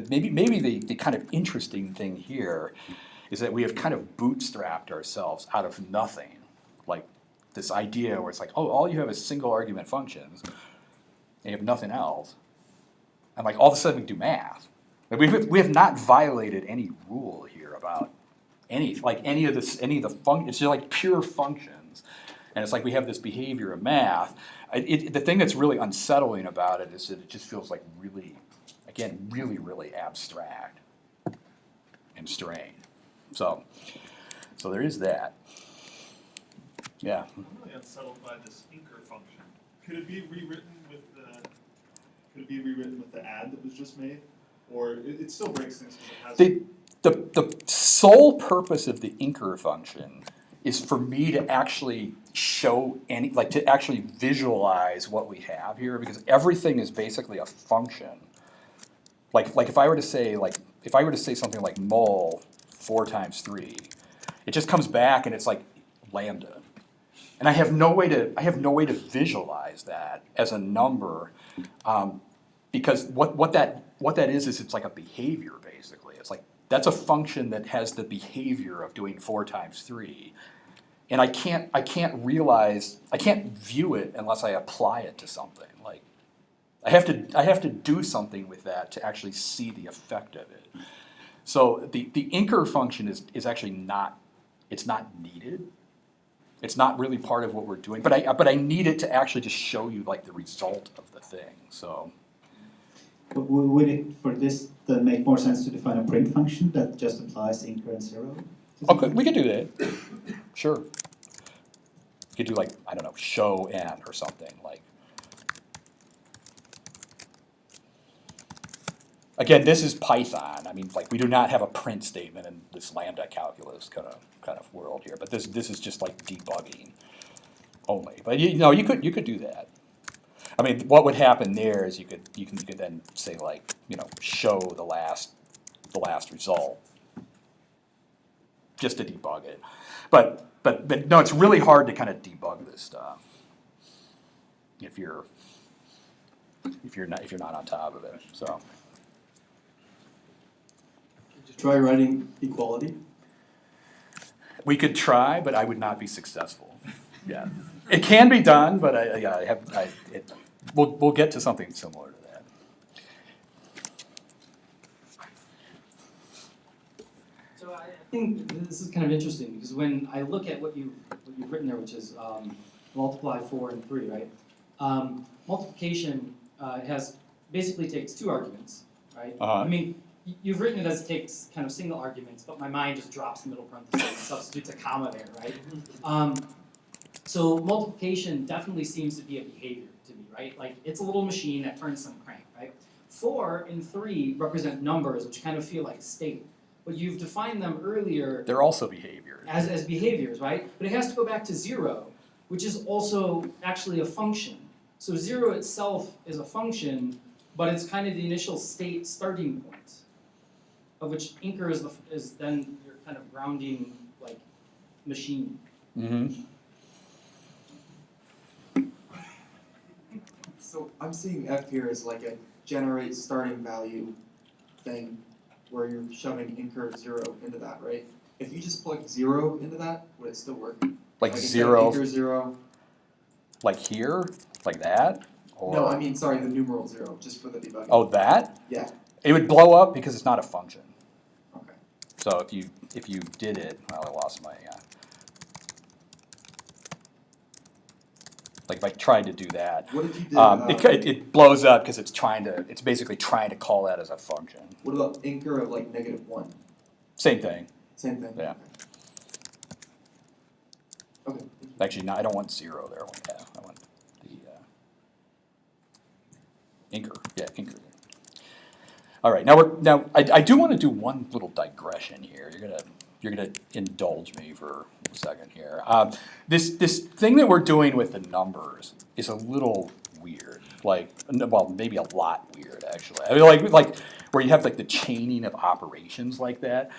S1: maybe the kind of interesting thing here is that we have kind of bootstrapped ourselves out of nothing, like this idea where it's like, oh, all you have is single argument functions, and you have nothing else, and like all of a sudden we do math. Like, we have not violated any rule here about any of the functions. It's just like pure functions. And it's like we have this behavior of math. The thing that's really unsettling about it is that it just feels like really abstract and strange. So there is that. Yeah.
S4: I'm really unsettled by this inker function. Could it be rewritten with the add that was just made? Or it still breaks things because it has
S1: The sole purpose of the inker function is for me to actually show to actually visualize what we have here, because everything is basically a function. Like if I were to say something like mul 4 times 3, it just comes back and it's like lambda. And I have no way to visualize that as a number, because what that is it's like a behavior basically. It's like that's a function that has the behavior of doing 4 times 3, and I can't view it unless I apply it to something. Like I have to do something with that to actually see the effect of it. So the inker function is actually not needed. It's not really part of what we're doing, but I need it to actually just show you like the result of the thing. So
S12: Would it, for this, then make more sense to define a print function that just applies inker and 0?
S1: okay, we could do that. Sure. You could do like, I don't know, show n or something like. Again, this is Python. I mean, like we do not have a print statement in this Lambda calculus kind of world here. But this is just like debugging only. But you could do that. I mean, what would happen there is you could then say like show the last result just to debug it. But no, it's really hard to kind of debug this stuff if you're not on top of it. So.
S5: Try writing equality.
S1: We could try, but I would not be successful. Yeah, it can be done, but we'll get to something similar to that.
S2: So I think this is kind of interesting because when I look at what you've written there, which is multiply 4 and 3, right? Multiplication basically takes 2 arguments, right?
S1: Uh-huh.
S2: I mean, you've written it as it takes kind of single arguments, but my mind just drops the middle parenthesis and substitutes a comma there, right? So multiplication definitely seems to be a behavior to me, right? Like it's a little machine that turns some crank, right? 4 and 3 represent numbers, which kind of feel like state. But you've defined them earlier.
S1: They're also behaviors.
S2: As behaviors, right? But it has to go back to 0, which is also actually a function. So 0 itself is a function, but it's kind of the initial state starting point, of which inker is then your kind of grounding like machine.
S1: Mm-hmm.
S10: So I'm seeing F here as like a generate starting value thing where you're shoving inker 0 into that, right? If you just plug 0 into that, would it still work?
S1: Like
S10: instead of
S1: 0.
S10: Inker 0.
S1: Like here, like that. Or,
S10: No, I mean sorry, the numeral 0, just for the debugging.
S1: Oh, that?
S10: Yeah.
S1: It would blow up because it's not a function.
S10: Okay.
S1: So if you did it, well, I lost my. Like if I tried to do that,
S10: What if you did?
S1: it blows up because it's basically trying to call that as a function.
S10: What about inker of like -1?
S1: Same thing.
S10: Same thing.
S1: Yeah.
S10: Okay.
S1: Actually, no, I don't want 0 there. I want the inker. Yeah, inker. All right. Now I do want to do one little digression here. You're gonna indulge me for a second here. This thing that we're doing with the numbers is a little weird. Like, well, maybe a lot weird actually. I mean, like where you have like the chaining of operations like that.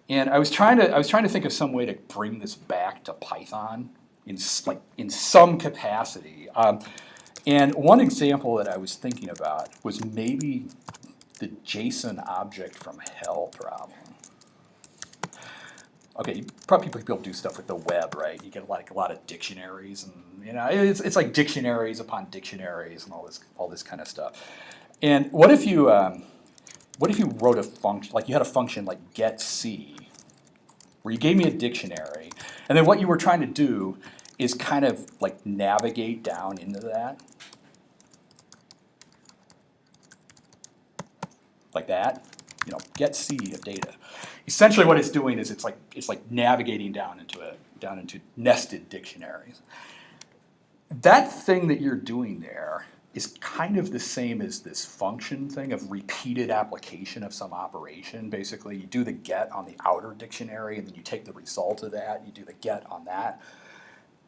S1: And I was trying to think of some way to bring this back to Python in some capacity. And one example that I was thinking about was maybe the JSON object from hell problem. Okay, probably people do stuff with the web, right? You get like a lot of dictionaries, and it's like dictionaries upon dictionaries and all this kind of stuff. And what if you wrote a function, like you had a function like get C, where you gave me a dictionary, and then what you were trying to do is kind of like navigate down into that, like that, get C of data. Essentially, what it's doing is it's like navigating down into nested dictionaries. That thing that you're doing there is kind of the same as this function thing of repeated application of some operation. Basically, you do the get on the outer dictionary, and then you take the result of that. You do the get on that,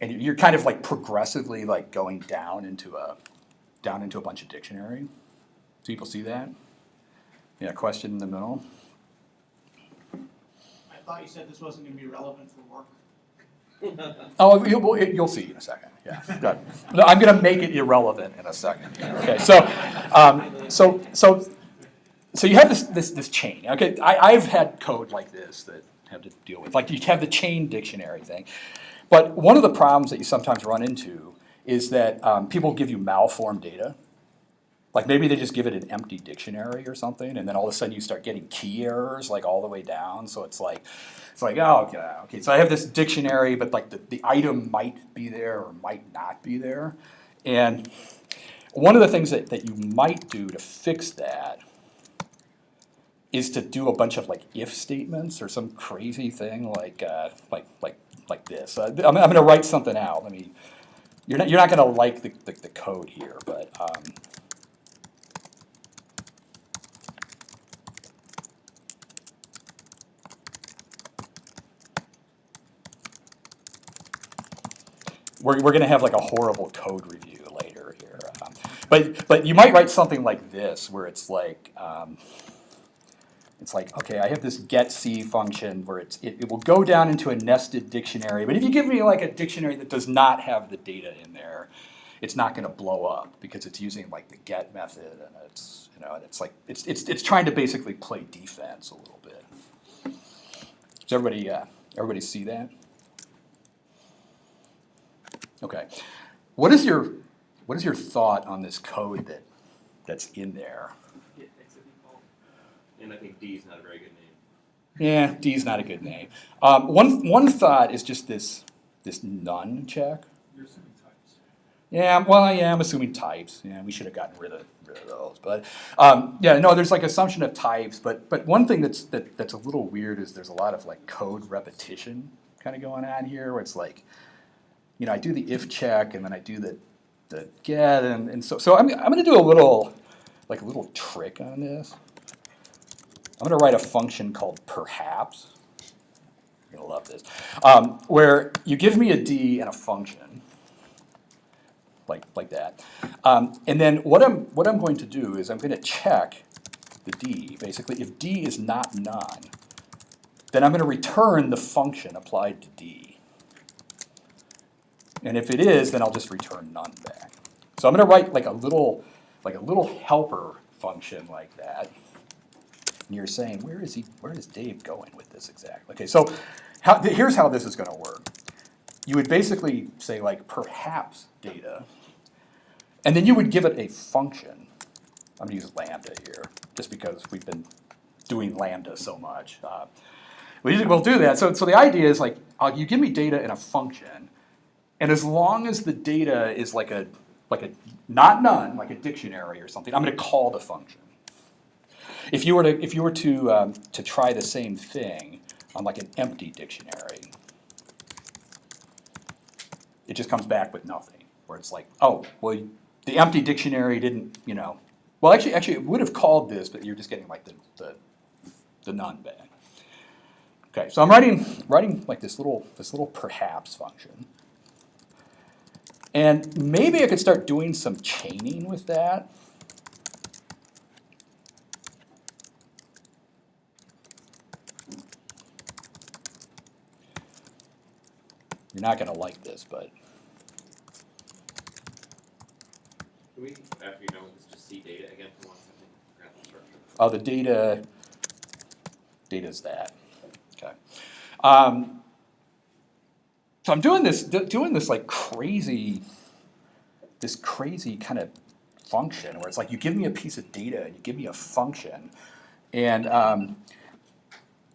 S1: and you're kind of like progressively like going down into a bunch of dictionary. Do people see that? Yeah, question in the middle.
S11: I thought you said this wasn't going to be relevant for work.
S1: Oh, you'll see in a second. Yeah. Good. No, I'm going to make it irrelevant in a second. Okay. So you have this chain. Okay. I've had code like this that I have to deal with. Like you have the chain dictionary thing. But one of the problems that you sometimes run into is that people give you malformed data. Like maybe they just give it an empty dictionary or something, and then all of a sudden you start getting key errors like all the way down. So it's like, oh, okay. So I have this dictionary, but like the item might be there or might not be there. And one of the things that you might do to fix that is to do a bunch of like if statements or some crazy thing like this. I'm going to write something out. You're not going to like the code here, but. We're going to have like a horrible code review later here. But you might write something like this, where it's like, okay, I have this getC function where it will go down into a nested dictionary. But if you give me like a dictionary that does not have the data in there, it's not going to blow up because it's using like the get method, and it's it's trying to basically play defense a little bit. Does everybody see that? Okay, what is your thought on this code that's in there?
S3: And I think D is not a very good name.
S1: Yeah, D is not a good name. One thought is just this none check.
S6: You're assuming types.
S1: Yeah, well, yeah, I'm assuming types. Yeah, we should have gotten rid of those. But yeah, no, there's like assumption of types. But one thing that's a little weird is there's a lot of like code repetition kind of going on here, where it's like, I do the if check and then I do the get, and so I'm going to do a little trick on this. I'm going to write a function called perhaps. You're going to love this, where you give me a D and a function like that, and then what I'm going to do is I'm going to check the D. Basically, if D is not none, then I'm going to return the function applied to D. And if it is, then I'll just return none back. So I'm going to write like a little helper function like that. And you're saying, where is Dave going with this exactly? Okay, so here's how this is going to work. You would basically say like perhaps data, and then you would give it a function. I'm going to use Lambda here, just because we've been doing Lambda so much. We'll do that. So the idea is like, you give me data in a function, and as long as the data is like a not none, like a dictionary or something, I'm going to call the function. If you were to try the same thing on like an empty dictionary, it just comes back with nothing. Where it's like, oh, well, the empty dictionary didn't, well, actually, it would have called this, but you're just getting like the none back. Okay, so I'm writing like this little perhaps function. And maybe I could start doing some chaining with that. You're not going to like this, but...
S3: Can we, after you know this, just see data again for 1 second? Grab the structure.
S1: Oh, the data's that. Okay. So I'm doing this like crazy kind of function where it's like you give me a piece of data and you give me a function, and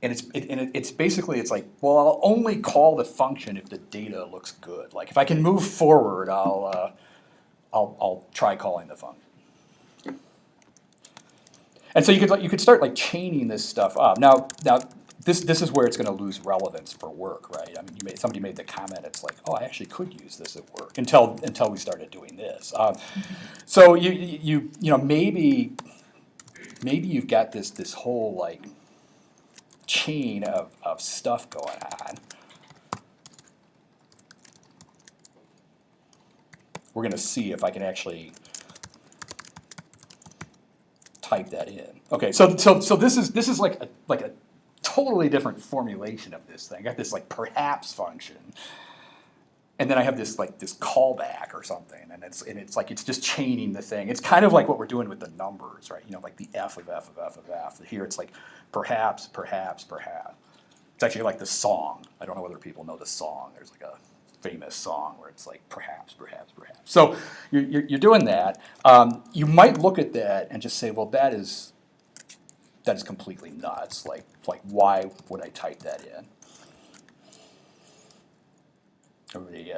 S1: it's basically it's like, well, I'll only call the function if the data looks good. Like if I can move forward, I'll try calling the function. And so you could start like chaining this stuff up. Now this is where it's going to lose relevance for work, right? I mean, somebody made the comment. It's like, oh, I actually could use this at work until we started doing this. So you maybe you've got this whole like chain of stuff going on. We're going to see if I can actually type that in. Okay, so this is like a totally different formulation of this thing. I got this like perhaps function, and then I have this like this callback or something, and it's like it's just chaining the thing. It's kind of like what we're doing with the numbers, right? You know, like the f of f of f of f. Here it's like perhaps, perhaps, perhaps. It's actually like the song. I don't know whether people know the song. There's like a famous song where it's like perhaps, perhaps, perhaps. So you're doing that. You might look at that and just say, well, that is completely nuts. Like why would I type that in? Everybody,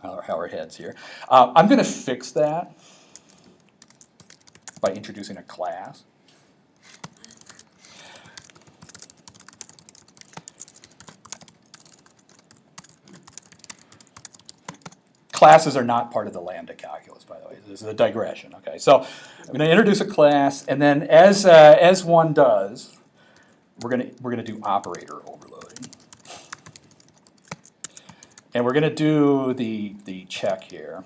S1: how our heads here. I'm going to fix that by introducing a class. Classes are not part of the Lambda calculus, by the way. This is a digression. Okay, so I'm going to introduce a class, and then as one does, we're going to do operator overloading, and we're going to do the check here.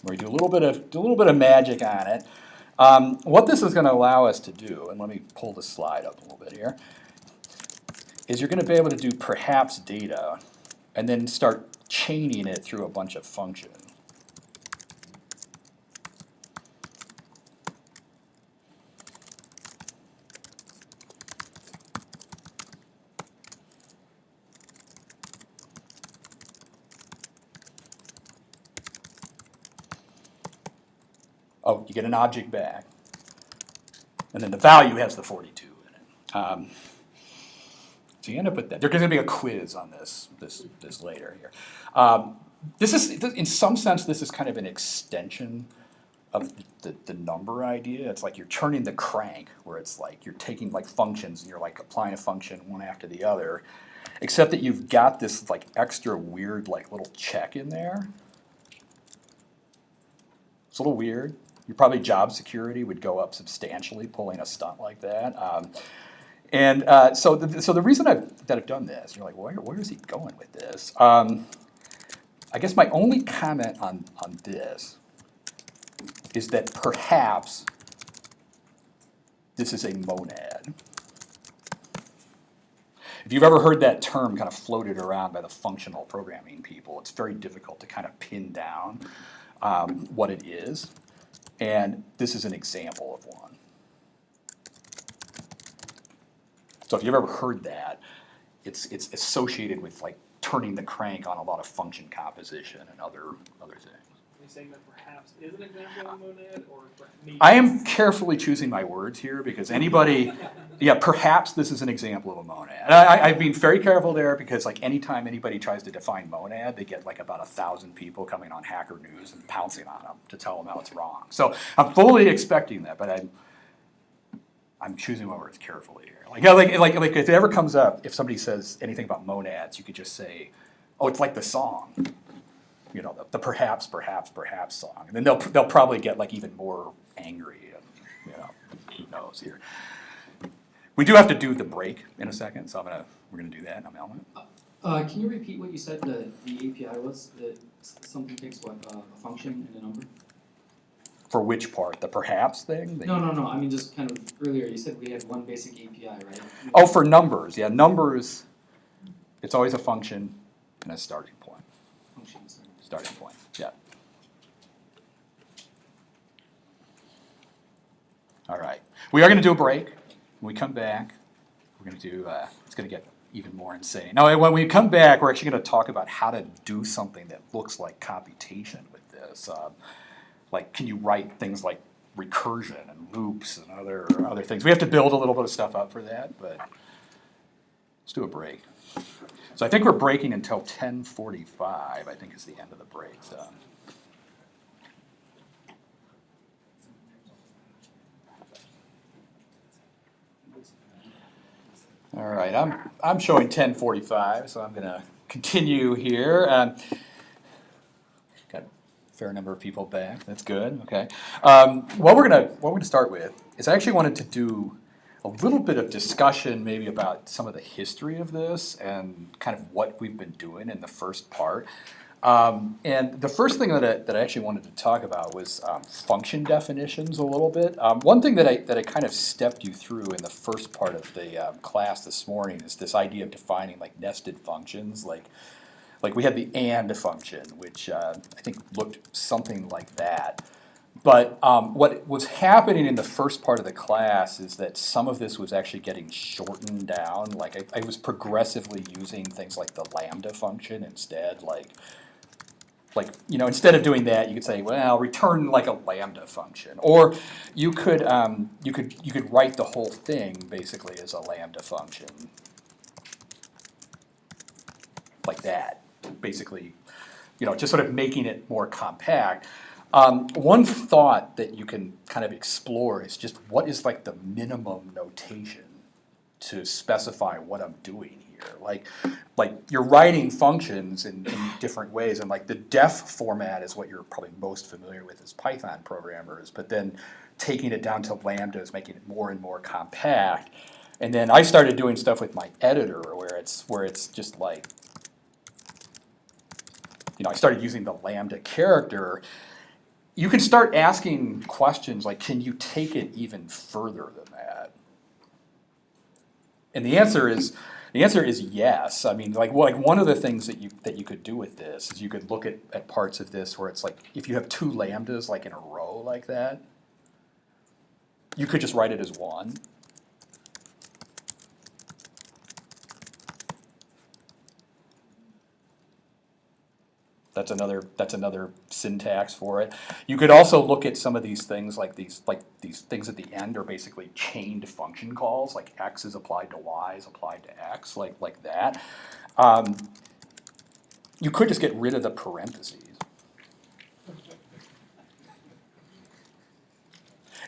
S1: Where we do a little bit of magic on it. What this is going to allow us to do, and let me pull the slide up a little bit here, is you're going to be able to do perhaps data, and then start chaining it through a bunch of functions. Oh, you get an object back, and then the value has the 42 in it. So you end up with that. There's going to be a quiz on this later here. This is, in some sense, this is kind of an extension of the number idea. It's like you're turning the crank, where it's like you're taking like functions and you're like applying a function one after the other, except that you've got this like extra weird like little check in there. It's a little weird. Your probably job security would go up substantially pulling a stunt like that. So the reason that I've done this, you're like, where is he going with this? I guess my only comment on this is that perhaps this is a monad. If you've ever heard that term kind of floated around by the functional programming people, it's very difficult to kind of pin down what it is. And this is an example of one. So if you've ever heard that, it's associated with like turning the crank on a lot of function composition and other things.
S7: Are you saying that perhaps is an example of a monad, or maybe?
S1: I am carefully choosing my words here because anybody, yeah, perhaps this is an example of a monad. And I've been very careful there because like anytime anybody tries to define monad, they get like about 1,000 people coming on Hacker News and pouncing on them to tell them how it's wrong. So I'm fully expecting that, but I'm choosing my words carefully here. Like if it ever comes up, if somebody says anything about monads, you could just say, oh, it's like the song. You know, the perhaps song. And then they'll probably get like even more angry and, you know, who knows here. We do have to do the break in a second, so we're gonna do that in a moment.
S6: Can you repeat what you said the API was? That something takes what, a function and a number?
S1: For which part? The perhaps thing?
S6: No. I mean, just kind of earlier, you said we had one basic API, right?
S1: Oh, for numbers. Yeah, numbers, it's always a function and a starting point.
S6: Function,
S1: Starting point, yeah. All right. We are going to do a break. When we come back, we're going to do, it's going to get even more insane. Now, when we come back, we're actually going to talk about how to do something that looks like computation with this. Like, can you write things like recursion and loops and other things? We have to build a little bit of stuff up for that, but let's do a break. So I think we're breaking until 10:45, I think is the end of the break. So. All right, I'm showing 10:45, so I'm going to continue here. Got a fair number of people back. That's good. Okay. What we're gonna start with is I actually wanted to do a little bit of discussion maybe about some of the history of this and kind of what we've been doing in the first part. And the first thing that I actually wanted to talk about was function definitions a little bit. One thing that I kind of stepped you through in the first part of the class this morning is this idea of defining like nested functions. Like we had the AND function, which I think looked something like that. But what was happening in the first part of the class is that some of this was actually getting shortened down. Like I was progressively using things like the Lambda function instead. Like instead of doing that, you could say, well, return like a Lambda function, or you could write the whole thing basically as a Lambda function, like that. Basically, just sort of making it more compact. One thought that you can kind of explore is just what is like the minimum notation to specify what I'm doing here. Like you're writing functions in different ways, and like the def format is what you're probably most familiar with as Python programmers, but then taking it down to lambdas, making it more and more compact. And then I started doing stuff with my editor where it's just like, I started using the lambda character. You can start asking questions like, can you take it even further than that? And the answer is yes. I mean, like one of the things that you could do with this is you could look at parts of this where it's like, if you have two lambdas like in a row like that, you could just write it as one. That's another syntax for it. You could also look at some of these things like these things at the end are basically chained function calls, like x is applied to y is applied to x, like that. You could just get rid of the parentheses.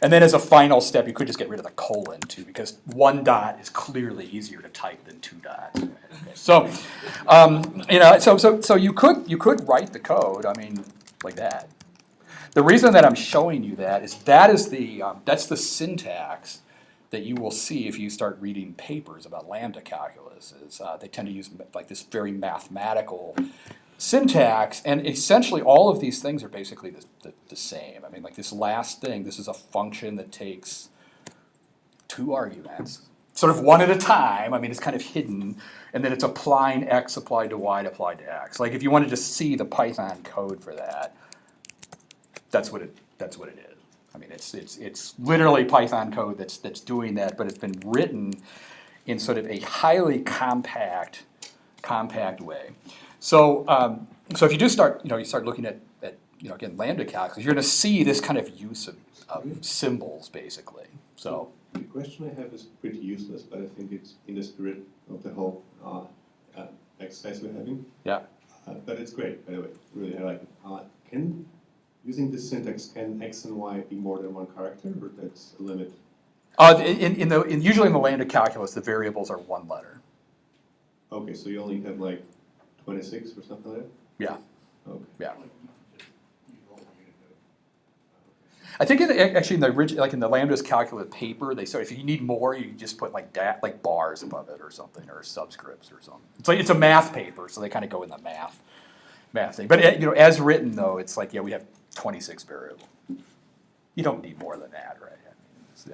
S1: And then as a final step, you could just get rid of the colon too, because one dot is clearly easier to type than two dots. So, so you could write the code. I mean, like that. The reason that I'm showing you that is that's the syntax that you will see if you start reading papers about lambda calculus. They tend to use like this very mathematical syntax, and essentially all of these things are basically the same. I mean, like this last thing, this is a function that takes two arguments, sort of one at a time. I mean, it's kind of hidden, and then it's applying x applied to y applied to x. Like if you wanted to see the Python code for that, that's what it is. I mean, it's literally Python code that's doing that, but it's been written in sort of a highly compact way. So, so if you do start, you start looking at again, lambda calculus, you're going to see this kind of use of symbols, basically. So
S13: the question I have is pretty useless, but I think it's in the spirit of the whole exercise we're having.
S1: Yeah.
S13: But it's great, by the way. Really, I like it. Using this syntax, can x and y be more than one character, or that's a limit?
S1: Usually in the lambda calculus, the variables are one letter.
S13: Okay, so you only have like 26 or something like that?
S1: Yeah.
S13: Okay.
S1: Yeah. I think actually in the original, like in the lambdas calculus paper, they say if you need more, you just put like bars above it or something, or subscripts or something. It's a math paper, so they kind of go in the math thing. But as written though, it's like we have 26 variables. You don't need more than that, right? I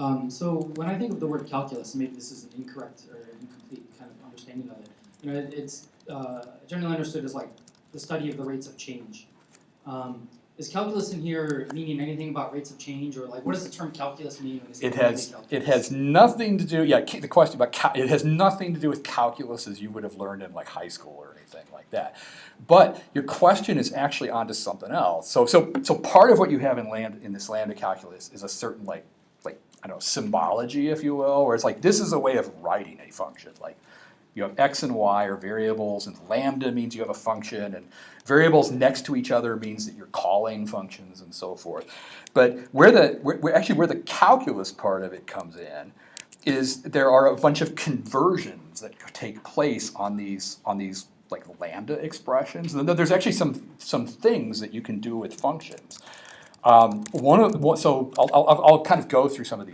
S1: mean, yeah.
S2: So when I think of the word calculus, maybe this is an incorrect or incomplete kind of understanding of it. It's generally understood as like the study of the rates of change. Is calculus in here meaning anything about rates of change, or like what does the term calculus mean? When
S1: it has nothing to do. Yeah, the question about it has nothing to do with calculus as you would have learned in like high school or anything like that. But your question is actually onto something else. So part of what you have in this lambda calculus is a certain like I don't know, symbology, if you will, where it's like this is a way of writing a function. Like you have x and y are variables, and lambda means you have a function, and variables next to each other means that you're calling functions and so forth. But where the calculus part of it comes in is there are a bunch of conversions that take place on these like lambda expressions. And there's actually some things that you can do with functions. So I'll kind of go through some of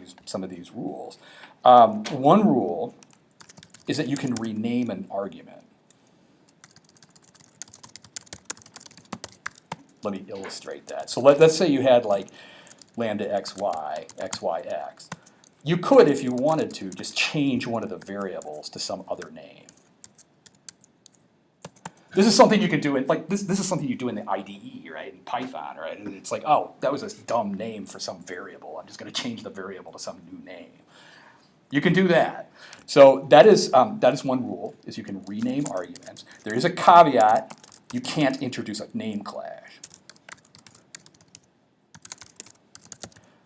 S1: these rules. One rule is that you can rename an argument. illustrate that. So let's say you had like lambda xy, xyx. You could, if you wanted to, just change one of the variables to some other name. This is something you can do in, like, this is something you do in the IDE, right, in Python, right? And it's like, oh, that was a dumb name for some variable. I'm just going to change the variable to some new name. You can do that. So that is one rule, is you can rename arguments. There is a caveat. You can't introduce a name clash.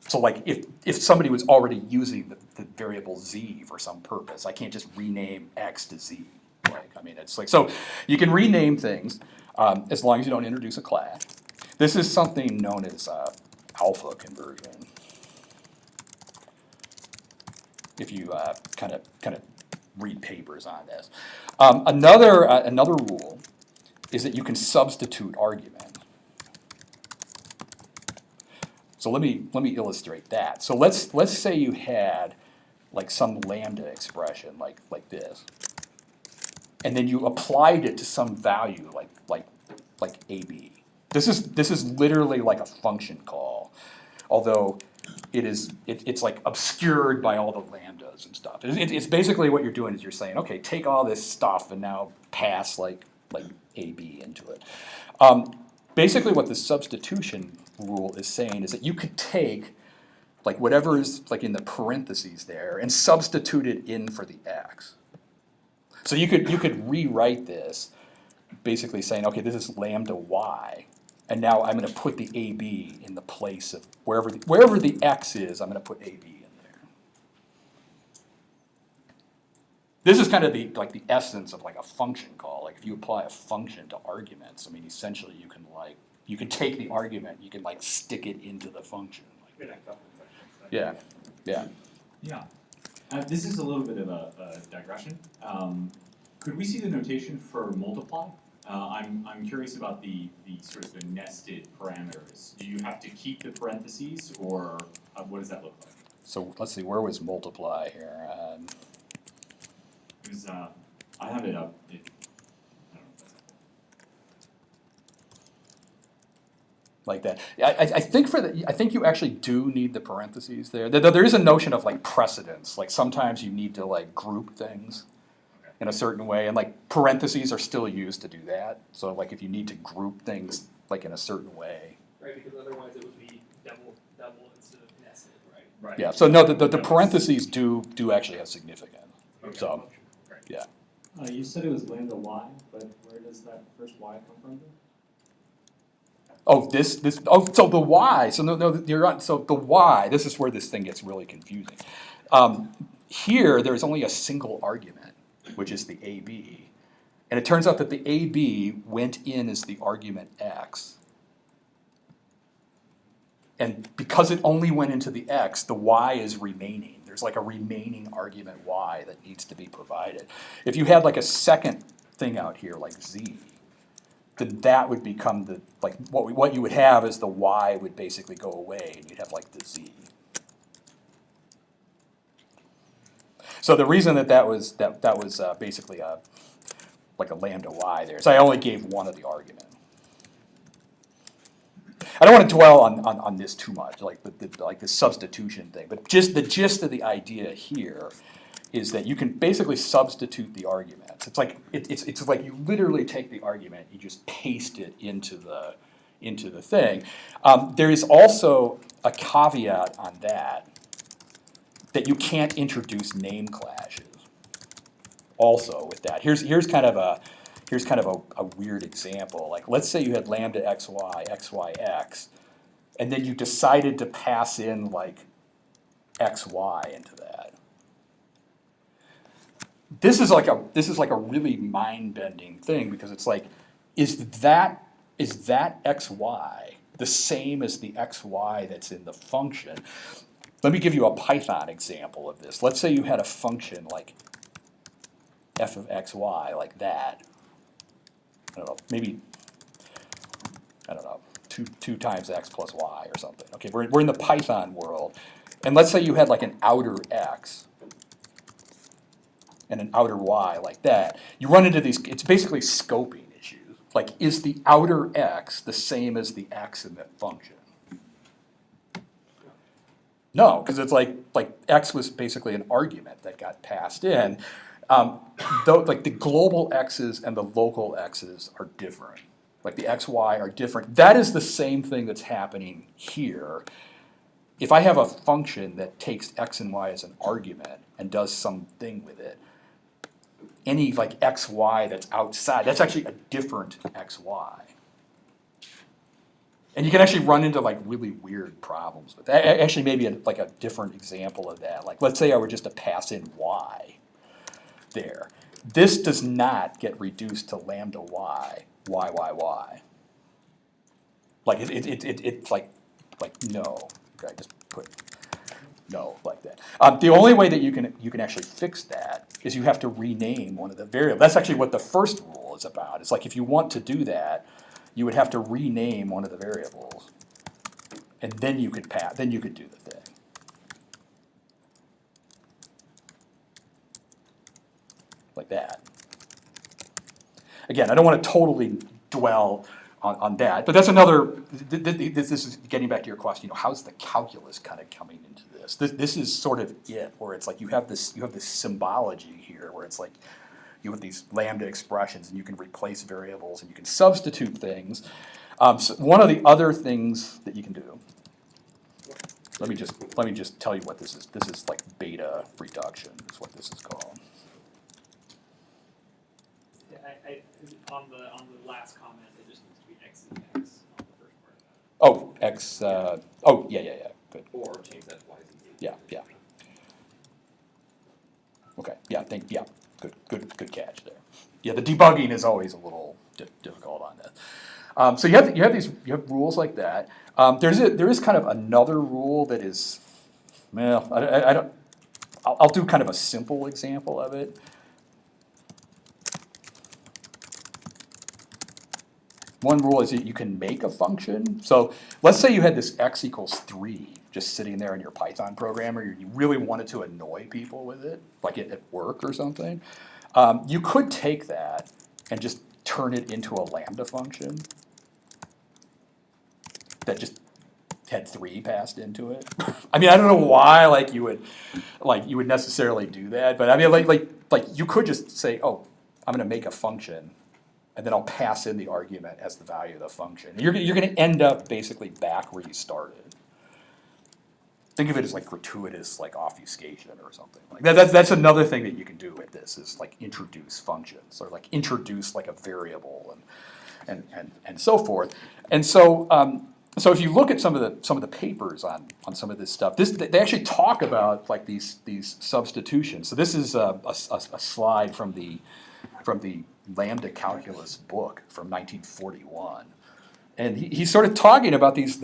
S1: So like if somebody was already using the variable z for some purpose, I can't just rename x to z. Like, I mean, it's like, so you can rename things as long as you don't introduce a class. This is something known as alpha conversion. If you kind of read papers on this. Another rule is that you can substitute argument. So let me illustrate that. So let's say you had like some lambda expression like this, and then you applied it to some value like AB. This is literally like a function call, although it's like obscured by all the lambdas and stuff. It's basically what you're doing is you're saying, okay, take all this stuff and now pass like AB into it. Basically what the substitution rule is saying is that you could take like whatever is like in the parentheses there and substitute it in for the x. So you could rewrite this basically saying, okay, this is lambda y, and now I'm going to put the AB in the place of wherever the x is, I'm going to put AB in there. This is kind of the essence of like a function call. Like if you apply a function to arguments, I mean, essentially you can take the argument, you can like stick it into the function. Yeah.
S8: Yeah. This is a little bit of a digression. Could we see the notation for multiply? I'm curious about the sort of the nested parameters. Do you have to keep the parentheses, or what does that look like?
S1: So let's see, where was multiply here?
S8: It was, I have it up. I don't know if that's
S1: like that. I think you actually do need the parentheses there. There is a notion of like precedence. Like sometimes you need to like group things in a certain way, and like parentheses are still used to do that. So like if you need to group things like in a certain way.
S7: Right, because otherwise it would be double instead of nested, right?
S8: Right.
S1: Yeah. So no, the parentheses do actually have significance.
S8: Okay.
S1: So yeah.
S6: You said it was lambda y, but where does that first y come from?
S1: Oh, so the y. So no, you're right. So the y. This is where this thing gets really confusing. Here, there's only a single argument, which is the AB, and it turns out that the AB went in as the argument x, and because it only went into the x, the y is remaining. There's like a remaining argument y that needs to be provided. If you had like a second thing out here like z, then that would become the, like, what you would have is the y would basically go away, and you'd have like the z. So the reason that was basically like a lambda y there, so I only gave one of the argument. I don't want to dwell on this too much, like the substitution thing, but just the gist of the idea here is that you can basically substitute the arguments. It's like you literally take the argument, you just paste it into the thing. There is also a caveat on that you can't introduce name clashes. Also with that, here's kind of a weird example. Like let's say you had lambda xy, xyx, and then you decided to pass in like xy into that. This is like a really mind-bending thing, because it's like, is that xy the same as the xy that's in the function? Let me give you a Python example of this. Let's say you had a function like f of xy like that. I don't know, maybe, I don't know, 2 times x plus y or something. Okay, we're in the Python world, and let's say you had like an outer x and an outer y like that. You run into these, it's basically scoping issues. Like, is the outer x the same as the x in the function? No, because it's like x was basically an argument that got passed in. Though, like the global x's and the local x's are different. Like the xy are different. That is the same thing that's happening here. If I have a function that takes x and y as an argument and does something with it, any like xy that's outside, that's actually a different xy. And you can actually run into like really weird problems with that. Actually, maybe like a different example of that. Like let's say I were just to pass in y there. This does not get reduced to lambda y, y. Like it's like no. Okay, just put no like that. The only way that you can actually fix that is you have to rename one of the variables. That's actually what the first rule is about. It's like if you want to do that, you would have to rename one of the variables, and then you could then you could do the thing. Like that. Again, I don't want to totally dwell on that, but that's another. This is getting back to your question. How's the calculus kind of coming into this? This is sort of it, where it's like you have this symbology here, where it's like you have these lambda expressions, and you can replace variables, and you can substitute things. So one of the other things that you can do. Let me just tell you what this is. This is like beta reduction. Is what this is called.
S7: On the last comment, it just needs to be x and x on the first part of that.
S1: Oh, x. Yeah. Good.
S3: Or change that to y is easy.
S1: Yeah. Okay. Yeah. Good catch there. Yeah, the debugging is always a little difficult on this. So you have rules like that. There is kind of another rule that is, well, I don't. I'll do kind of a simple example of it. One rule is that you can make a function. So let's say you had this x equals 3 just sitting there in your Python program, or you really wanted to annoy people with it, like at work or something. You could take that and just turn it into a Lambda function that just had 3 passed into it. I mean, I don't know why you would necessarily do that, but I mean like you could just say, oh, I'm going to make a function, and then I'll pass in the argument as the value of the function. You're going to end up basically back where you started. Think of it as like gratuitous obfuscation or something like that. That's another thing that you can do with this is like introduce functions or like introduce like a variable and so forth. And so so if you look at some of the papers on some of this stuff, they actually talk about like these substitutions. So this is a slide from the Lambda calculus book from 1941. And he's sort of talking about these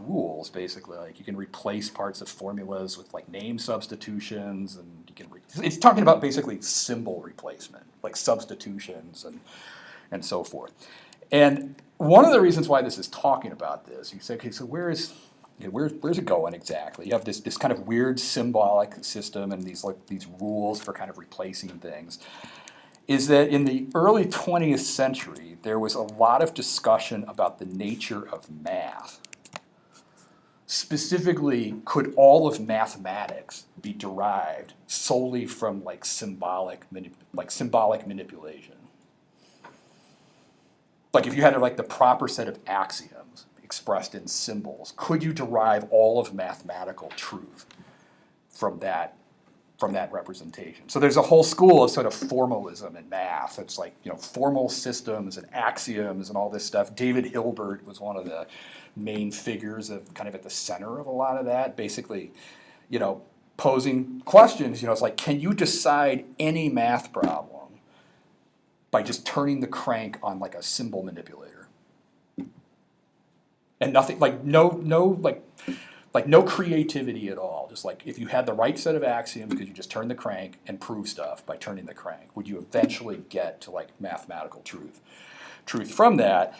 S1: rules, basically. Like you can replace parts of formulas with like name substitutions, and you can. It's talking about basically symbol replacement, like substitutions and so forth. And one of the reasons why this is talking about this, you say, okay, so where's it going exactly? You have this kind of weird symbolic system and these rules for kind of replacing things. Is that in the early 20th century, there was a lot of discussion about the nature of math. Specifically, could all of mathematics be derived solely from symbolic manipulation? Like if you had the proper set of axioms expressed in symbols, could you derive all of mathematical truth from that representation? So there's a whole school of sort of formalism in math. It's like, formal systems and axioms and all this stuff. David Hilbert was one of the main figures of kind of at the center of a lot of that, basically, posing questions. It's like, can you decide any math problem by just turning the crank on a symbol manipulator? And nothing, no creativity at all. Just if you had the right set of axioms, could you just turn the crank and prove stuff by turning the crank? Would you eventually get to mathematical truth from that?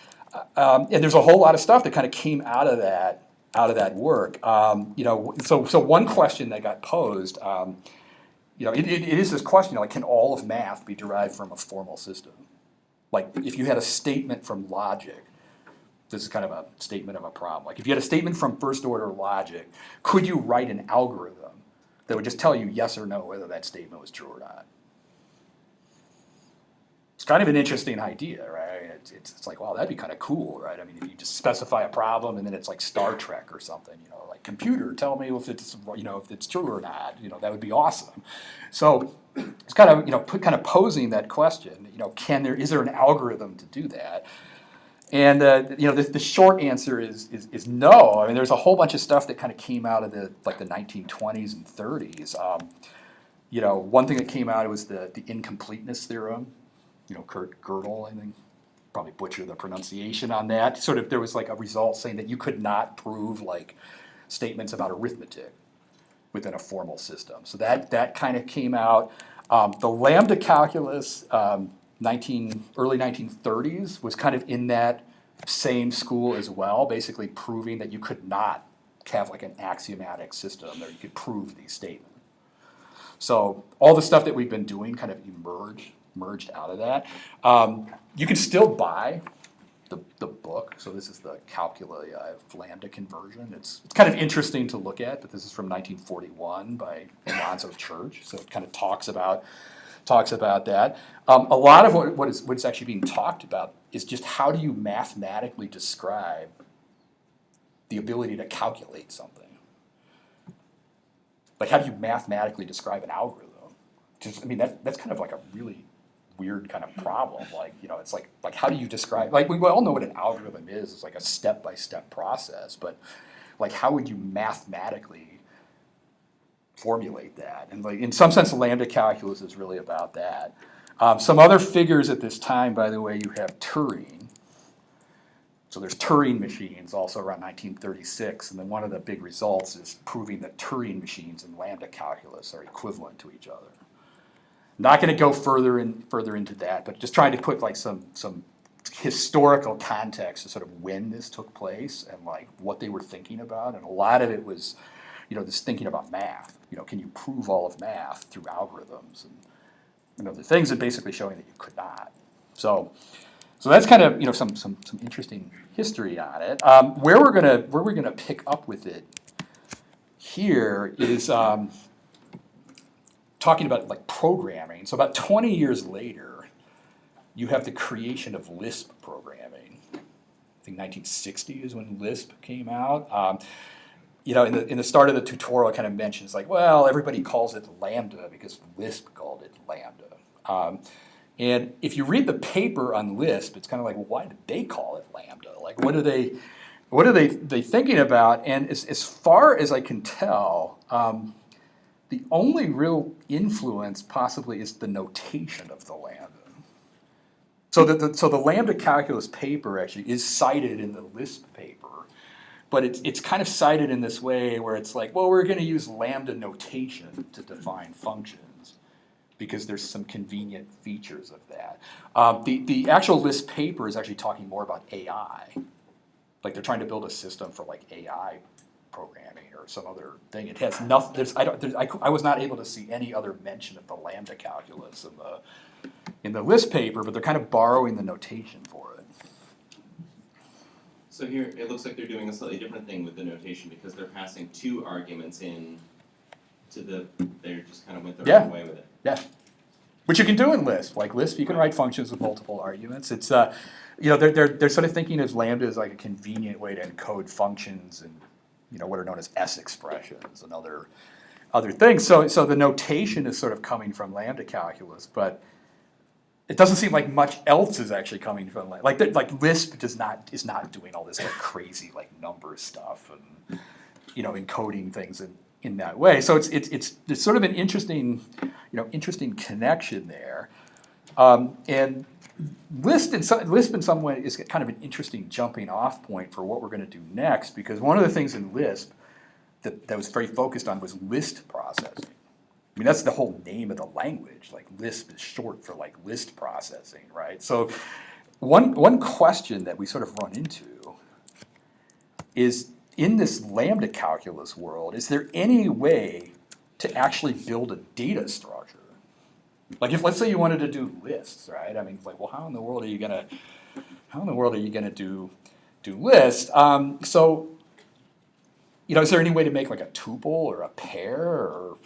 S1: And there's a whole lot of stuff that kind of came out of that work. So one question that got posed, it is this question, can all of math be derived from a formal system? Like if you had a statement from logic, this is kind of a statement of a problem. Like if you had a statement from first order logic, could you write an algorithm that would just tell you yes or no whether that statement was true or not? It's kind of an interesting idea, right? It's like, wow, that'd be kind of cool, right? I mean, if you just specify a problem and then it's like Star Trek or something, you know, like computer, tell me if it's, you know, if it's true or not, you know, that would be awesome. So it's kind of, you know, kind of posing that question, you know, is there an algorithm to do that? And you know, the short answer is no. I mean, there's a whole bunch of stuff that kind of came out of the 1920s and 30s. You know, one thing that came out was the incompleteness theorem. You know, Kurt Gödel, I think, probably butcher the pronunciation on that. Sort of, there was like a result saying that you could not prove like statements about arithmetic within a formal system. So that kind of came out. The Lambda calculus, early 1930s, was kind of in that same school as well, basically proving that you could not have like an axiomatic system that you could prove these statements. So all the stuff that we've been doing kind of emerged out of that. You can still buy the book. So this is the Calculi of Lambda conversion. It's kind of interesting to look at, but this is from 1941 by Alonzo Church. So it kind of talks about that. A lot of what's actually being talked about is just how do you mathematically describe the ability to calculate something? Like, how do you mathematically describe an algorithm? Just, I mean, that's kind of like a really weird kind of problem. Like, you know, it's like how do you describe, like, we all know what an algorithm is. It's like a step-by-step process, but like, how would you mathematically formulate that? And like, in some sense, lambda calculus is really about that. Some other figures at this time, by the way, you have Turing. So there's Turing machines also around 1936, and then one of the big results is proving that Turing machines and lambda calculus are equivalent to each other. Not going to go further into that, but just trying to put like some historical context to sort of when this took place and like what they were thinking about, and a lot of it was, you know, this thinking about math. You know, can you prove all of math through algorithms and, you know, the things that basically showing that you could not. So that's kind of, you know, some interesting history on it. Where we're gonna pick up with it here is talking about like programming. So about 20 years later, you have the creation of Lisp programming. I think 1960 is when Lisp came out. You know, in the start of the tutorial, it kind of mentions like, well, everybody calls it Lambda because Lisp called it Lambda. And if you read the paper on Lisp, it's kind of like, well, why did they call it Lambda? Like, what are they thinking about? And as far as I can tell, the only real influence possibly is the notation of the lambda. So the lambda calculus paper actually is cited in the Lisp paper, but it's kind of cited in this way where it's like, well, we're going to use lambda notation to define functions because there's some convenient features of that. The actual Lisp paper is actually talking more about AI. Like they're trying to build a system for like AI programming or some other thing. It has nothing. I was not able to see any other mention of the lambda calculus in the Lisp paper, but they're kind of borrowing the notation for it.
S14: So here it looks like they're doing a slightly different thing with the notation because they're passing two arguments in to they just kind of went their own way with it.
S1: Yeah, which you can do in Lisp. Like Lisp, you can write functions with multiple arguments. It's you know, they're sort of thinking of lambda as like a convenient way to encode functions and, you know, what are known as S expressions and other things. So the notation is sort of coming from lambda calculus, but it doesn't seem like much else is actually coming from like Lisp is not doing all this like crazy like number stuff and, you know, encoding things in that way. So it's sort of an interesting connection there, and Lisp in some way is kind of an interesting jumping off point for what we're going to do next, because one of the things in Lisp that was very focused on was list processing. I mean, that's the whole name of the language. Like Lisp is short for like list processing, right? So one question that we sort of run into is, in this lambda calculus world, is there any way to actually build a data structure Like if, let's say you wanted to do lists, right? I mean, it's like, well, how in the world are you gonna do lists? So, you know, is there any way to make like a tuple or a pair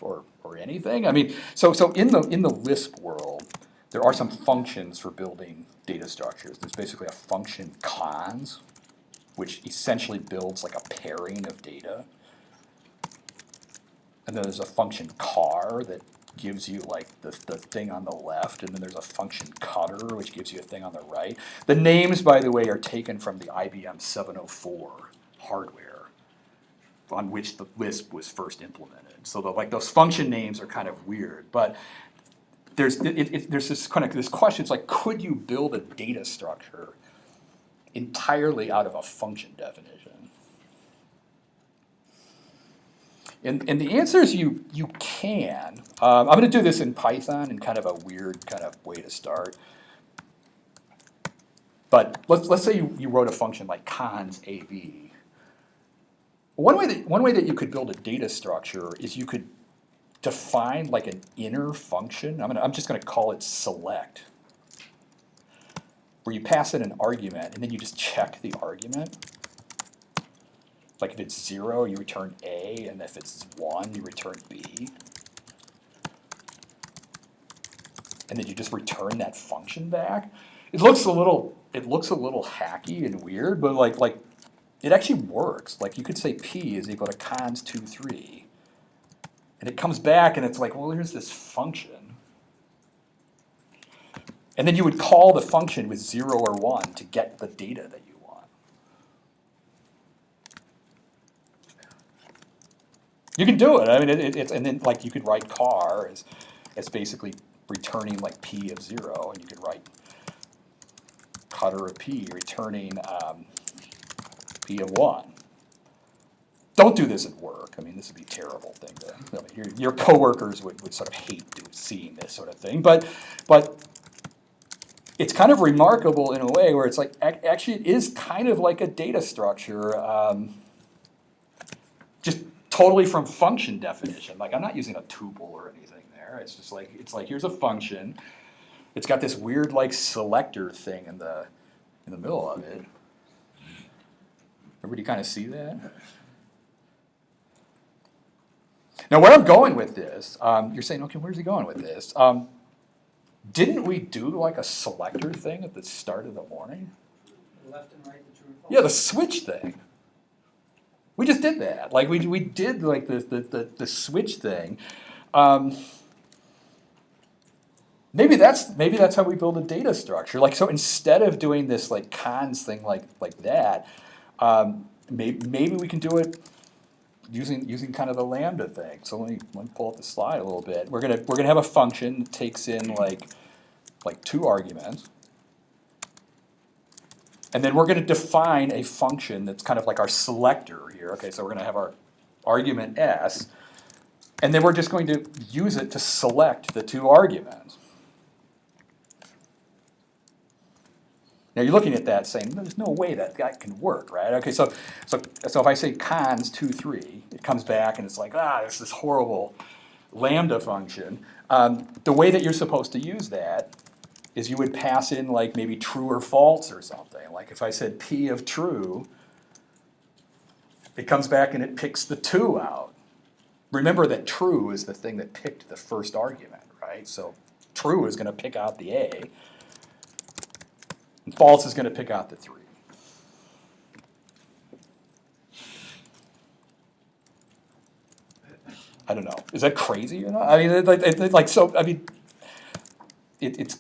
S1: or anything? I mean, so in the Lisp world, there are some functions for building data structures. There's basically a function cons, which essentially builds like a pairing of data. And then there's a function car that gives you like the thing on the left, and then there's a function cutter, which gives you a thing on the right. The names, by the way, are taken from the IBM 704 hardware on which the Lisp was first implemented. So like those function names are kind of weird, but there's this kind of this question. It's like, could you build a data structure entirely out of a function definition? And the answer is you can. I'm going to do this in Python in kind of a weird kind of way to start. But let's say you wrote a function like cons AB. One way that you could build a data structure is you could define like an inner function. I'm just going to call it select, where you pass in an argument and then you just check the argument. Like if it's 0, you return A, and if it's 1, you return B. And then you just return that function back. It looks a little hacky and weird, but like it actually works. Like you could say P is equal to cons 2, 3. And it comes back and it's like, well, here's this function. And then you would call the function with 0 or 1 to get the data that you want. You can do it. I mean, it's and then like you could write car as basically returning like P of 0, and you could write cutter of P returning P of 1. Don't do this at work. I mean, this would be a terrible thing to. I mean, your coworkers would sort of hate seeing this sort of thing. But it's kind of remarkable in a way where it's like actually it is kind of like a data structure, just totally from function definition. Like I'm not using a tuple or anything there. It's just like here's a function. It's got this weird like selector thing in the middle of it. Everybody kind of see that? Now, where I'm going with this, you're saying, okay, where's he going with this? Didn't we do like a selector thing at the start of the morning?
S11: Left and right, the true and false.
S1: Yeah, the switch thing. We just did that. Like we did like the switch thing. Maybe that's how we build a data structure. Like so, instead of doing this like cons thing like that, maybe we can do it using kind of the Lambda thing. So let me pull up the slide a little bit. We're gonna have a function that takes in like 2 arguments, and then we're gonna define a function that's kind of like our selector here. Okay, so we're gonna have our argument s, and then we're just going to use it to select the 2 arguments. Now you're looking at that saying, there's no way that can work, right? Okay, so if I say cons 2, 3, it comes back and it's like, there's this horrible Lambda function. The way that you're supposed to use that is you would pass in like maybe true or false or something. Like if I said P of true, it comes back and it picks the 2 out. Remember that true is the thing that picked the first argument, right? So true is going to pick out the A. And false is going to pick out the 3. I don't know. Is that crazy or not? I mean, it's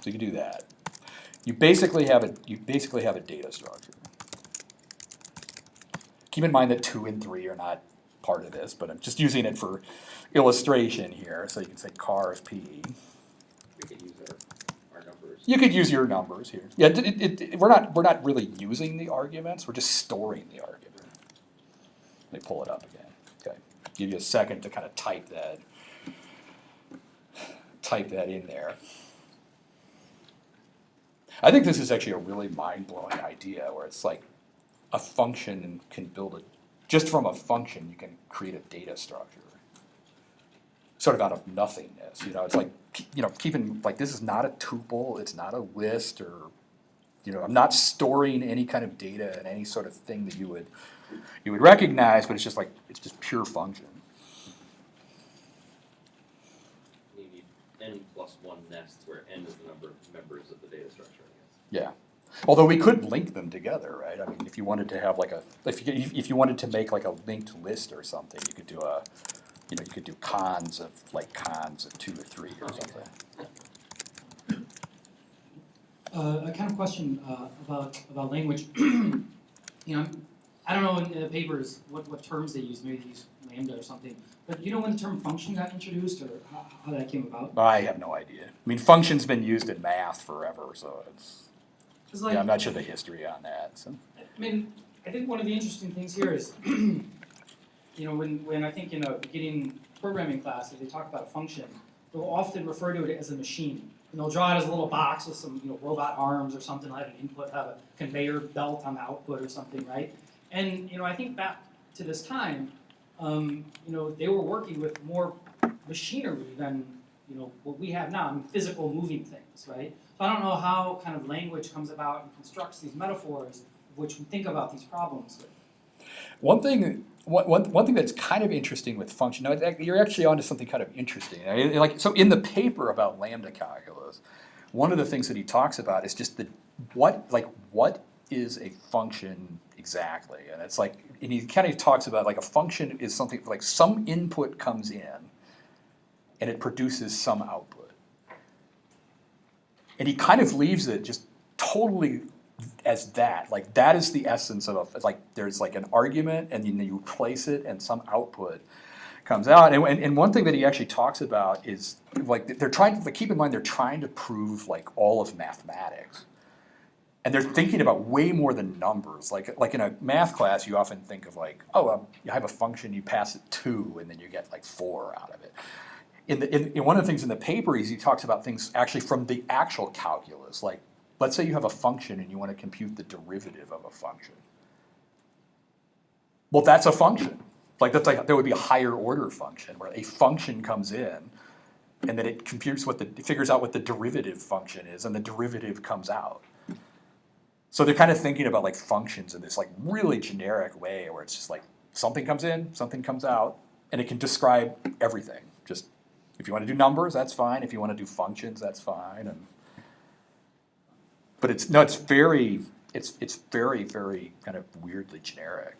S1: so you can do that. You basically have a data structure. Keep in mind that 2 and 3 are not part of this, but I'm just using it for illustration here. So you can say car is P.
S3: We could use our numbers.
S1: You could use your numbers here. Yeah, we're not really using the arguments. We're just storing the argument. Let me pull it up again. Okay, give you a second to kind of type that in there. I think this is actually a really mind-blowing idea where it's like a function can build just from a function, you can create a data structure. Sort of out of nothingness, you know, it's like, you know, keeping, like, this is not a tuple, it's not a list, or, you know, I'm not storing any kind of data in any sort of thing that you would recognize, but it's just like, it's just pure function.
S3: You need n plus one nests where n is the number of members of the data structure, I guess.
S1: Yeah. Although we could link them together, right? I mean, if you wanted to have like a, if you wanted to make like a linked list or something, you could do a, you know, you could do cons of 2 or 3 or something.
S2: A kind of question about language. You know, I don't know in the papers what terms they use. Maybe they use Lambda or something. But you know when the term function got introduced, or how that came about?
S1: I have no idea. I mean, function's been used in math forever, so it's,
S2: Like,
S1: yeah, I'm not sure the history on that. So.
S2: I mean, I think one of the interesting things here is, you know, when I think in a beginning programming class, if they talk about a function, they'll often refer to it as a machine. And they'll draw it as a little box with some, you know, robot arms or something, have an input, have a conveyor belt on the output or something, right? And, you know, I think back to this time, you know, they were working with more machinery than, you know, what we have now, I mean, physical moving things, right? So I don't know how kind of language comes about and constructs these metaphors, which we think about these problems with.
S1: One thing that's kind of interesting with function, now you're actually onto something kind of interesting. Like, so in the paper about lambda calculus, one of the things that he talks about is just what is a function exactly? And it's like, and he kind of talks about like a function is something like some input comes in and it produces some output. And he kind of leaves it just totally as that, like that is the essence of a, like there's like an argument and then you place it and some output comes out. And one thing that he actually talks about is like they're trying to, like, keep in mind they're trying to prove like all of mathematics. And they're thinking about way more than numbers. Like in a math class, you often think of like, oh, you have a function, you pass it 2, and then you get like 4 out of it. In one of the things in the paper is he talks about things actually from the actual calculus. Like, let's say you have a function and you want to compute the derivative of a function. Well, that's a function. Like that's like there would be a higher order function where a function comes in, and then it computes it figures out what the derivative function is, and the derivative comes out. So they're kind of thinking about like functions in this like really generic way where it's just like something comes in, something comes out, and it can describe everything. Just if you want to do numbers, that's fine. If you want to do functions, that's fine. But it's very kind of weirdly generic.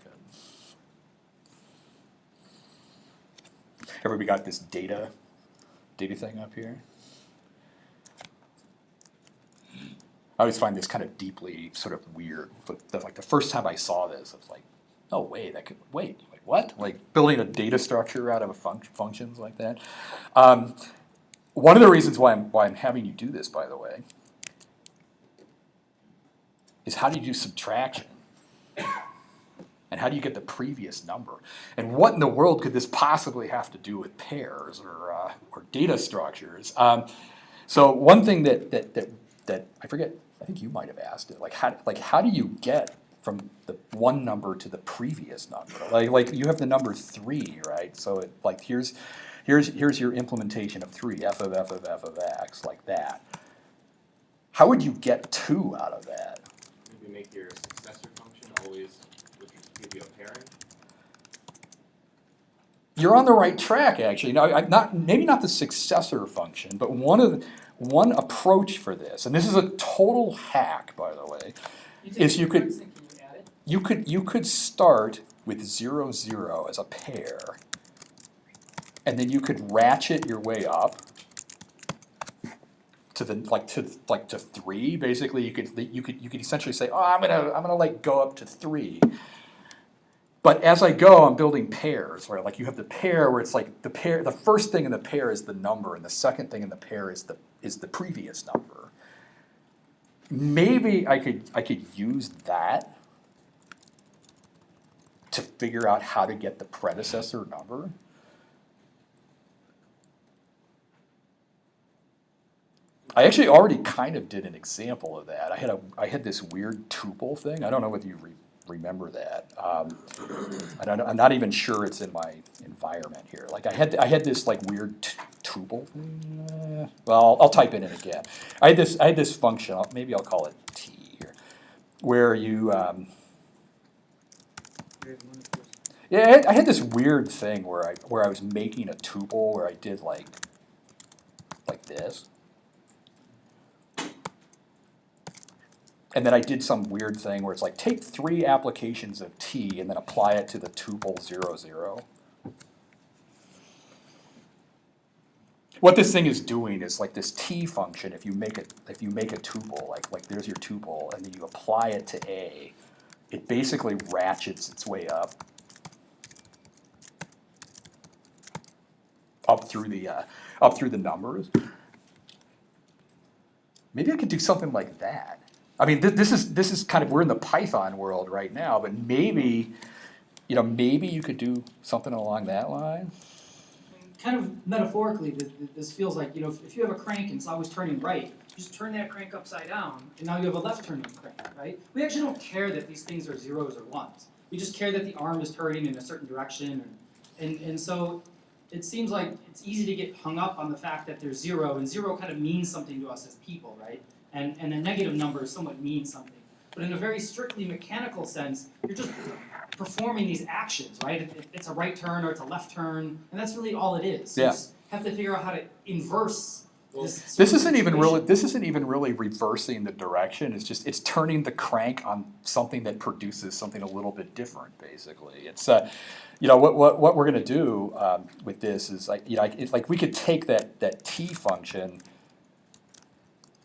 S1: Everybody got this data thing up here? I always find this kind of deeply sort of weird. But like the first time I saw this, I was like, oh wait, wait, what? Like building a data structure out of functions like that. One of the reasons why I'm having you do this, by the way, is how do you do subtraction? And how do you get the previous number? And what in the world could this possibly have to do with pairs or data structures? So one thing that I forget, I think you might have asked it, like how do you get from the one number to the previous number? Like you have the number 3, right? So it, like here's your implementation of 3, f of x, like that. How would you get 2 out of that?
S14: Maybe make your successor function always give you a pairing.
S1: You're on the right track, actually. Now, maybe not the successor function, but one approach for this, and this is a total hack, by the way, is you could start with 0, 0 as a pair, and then you could ratchet your way up to to 3. Basically, you could essentially say, oh, I'm gonna like go up to 3. But as I go, I'm building pairs where like you have the pair where it's like the first thing in the pair is the number, and the second thing in the pair is the previous number. Maybe I could use that to figure out how to get the predecessor number. I actually already kind of did an example of that. I had this weird tuple thing. I don't know whether you remember that. I'm not even sure it's in my environment here. Like I had this like weird tuple. Well, I'll type it in again. I had this function. Maybe I'll call it t here, where you. Yeah, I had this weird thing where I was making a tuple where I did like this. And then I did some weird thing where it's like, take 3 applications of t and then apply it to the tuple 0, 0. What this thing is doing is like this t function, if you make a tuple, like there's your tuple, and then you apply it to a, it basically ratchets its way up through the numbers. Maybe I could do something like that. I mean, this is kind of, we're in the Python world right now, but maybe you could do something along that line.
S2: Kind of metaphorically, this feels like, if you have a crank and it's always turning right, just turn that crank upside down, and now you have a left-turning crank, right? We actually don't care that these things are zeros or ones. We just care that the arm is turning in a certain direction, and so it seems like it's easy to get hung up on the fact that there's 0, and 0 kind of means something to us as people, right? And a negative number somewhat means something. But in a very strictly mechanical sense, you're just performing these actions, right? It's a right turn or it's a left turn, and that's really all it is. So
S1: Yeah.
S2: you just have to figure out how to inverse this.
S1: This isn't even really reversing the direction. It's turning the crank on something that produces something a little bit different. Basically, it's what we're gonna do with this is like we could take that t function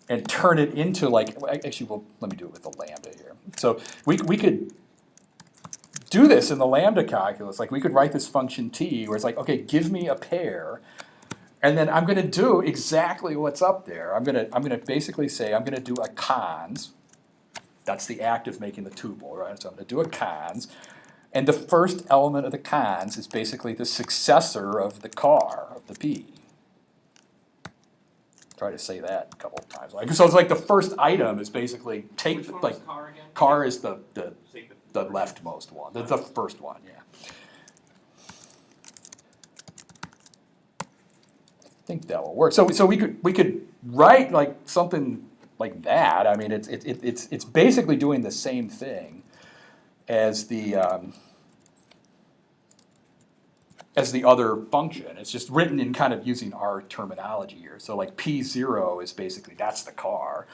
S1: and turn it into let me do it with the lambda here. So we could do this in the lambda calculus. Like we could write this function t where it's like, okay, give me a pair. And then I'm going to do exactly what's up there. I'm going to basically say I'm going to do a cons. That's the act of making the tuple, right? So I'm going to do a cons. And the first element of the cons is basically the successor of the car, of the p. Try to say that a couple of times. So it's like the first item is basically
S3: Which one was car again?
S1: Car is the leftmost one, the first one, yeah. I think that will work. So we could write like something like that. I mean, it's basically doing the same thing as the other function. It's just written in kind of using our terminology here. So like P0 is basically, that's the car.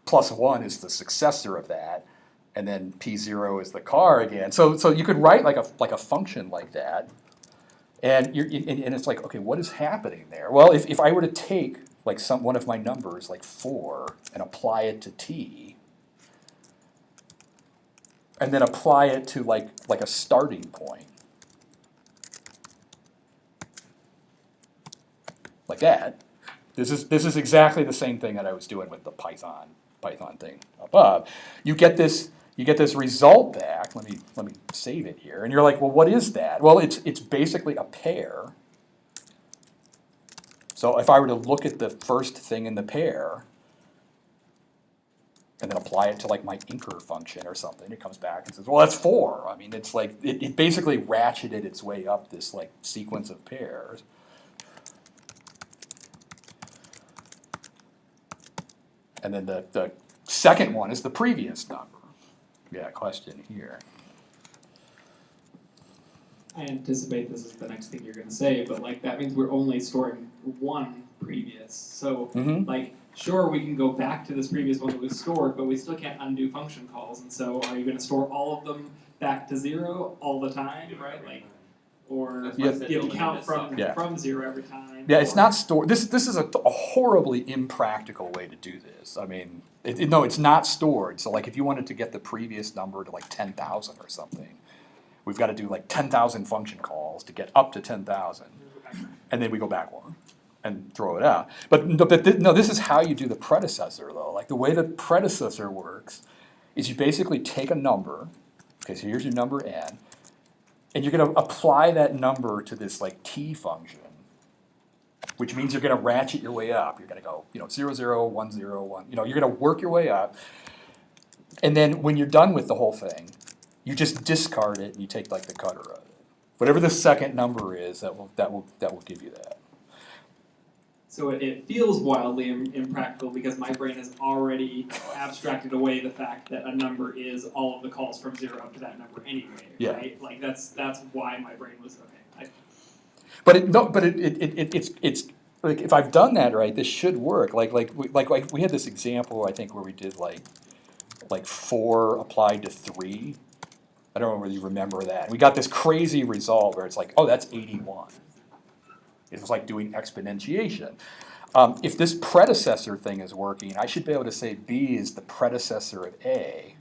S1: +1 is the successor of that. And then P0 is the car again. So you could write like a function like that. And it's like, okay, what is happening there? Well, if I were to take like one of my numbers, like 4, and apply it to t, and then apply it to like a starting point, like that, this is exactly the same thing that I was doing with the Python thing above. You get this result back. Let me save it here. And you're like, well, what is that? Well, it's basically a pair. So if I were to look at the first thing in the pair and then apply it to like my incr function or something, it comes back and says, well, that's 4. I mean, it's like it basically ratcheted its way up this like sequence of pairs. And then the second one is the previous number. Yeah, question here.
S7: I anticipate this is the next thing you're going to say, but like that means we're only storing one previous. So like, sure, we can go back to this previous one that was stored, but we still can't undo function calls. And so are you going to store all of them back to 0 all the time, right? Like, or you have to count from 0 every time?
S1: Yeah, it's not stored. This is a horribly impractical way to do this. I mean, no, it's not stored. So like if you wanted to get the previous number to like 10,000 or something, we've got to do like 10,000 function calls to get up to 10,000. And then we go back one and throw it out. But no, this is how you do the predecessor though. Like the way the predecessor works is you basically take a number, okay, so here's your number n, and you're going to apply that number to this like t function, which means you're going to ratchet your way up. You're going to go, 0, 0, 1, 0, 1. You're going to work your way up. And then when you're done with the whole thing, You just discard it and you take like the cutter out of it. Whatever the second number is, that will give you that.
S7: So it feels wildly impractical because my brain has already abstracted away the fact that a number is all of the calls from 0 up to that number anyway,
S1: Yeah.
S7: right? Like that's why my brain was okay.
S1: It's like if I've done that right, this should work. Like we had this example I think where we did like 4 applied to 3. I don't know whether you remember that. We got this crazy result where it's like, oh, that's 81. It was like doing exponentiation. If this predecessor thing is working, I should be able to say B is the predecessor of A.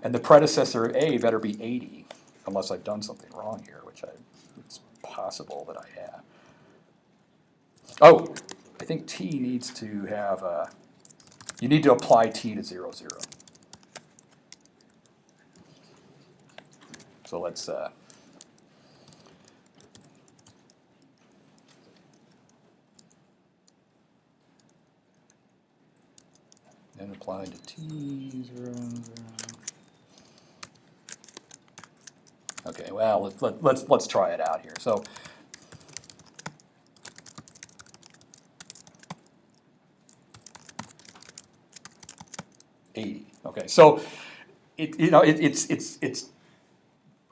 S1: And the predecessor of A better be 80, unless I've done something wrong here, which it's possible that I have. Oh, I think T needs to have you need to apply T to 0, 0. So let's and apply to T 0, 0. Okay, well let's try it out here. So $80. Okay, so it's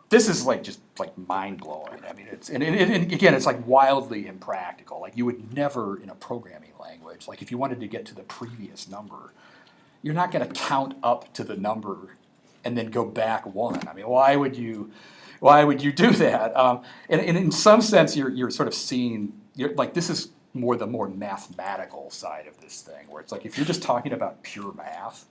S1: this is like just like mind blowing. I mean, and again, it's like wildly impractical. Like you would never in a programming language, like if you wanted to get to the previous number, you're not going to count up to the number and then go back 1. I mean, why would you do that? And in some sense, you're sort of seeing, like this is the more mathematical side of this thing, where it's like if you're just talking about pure math,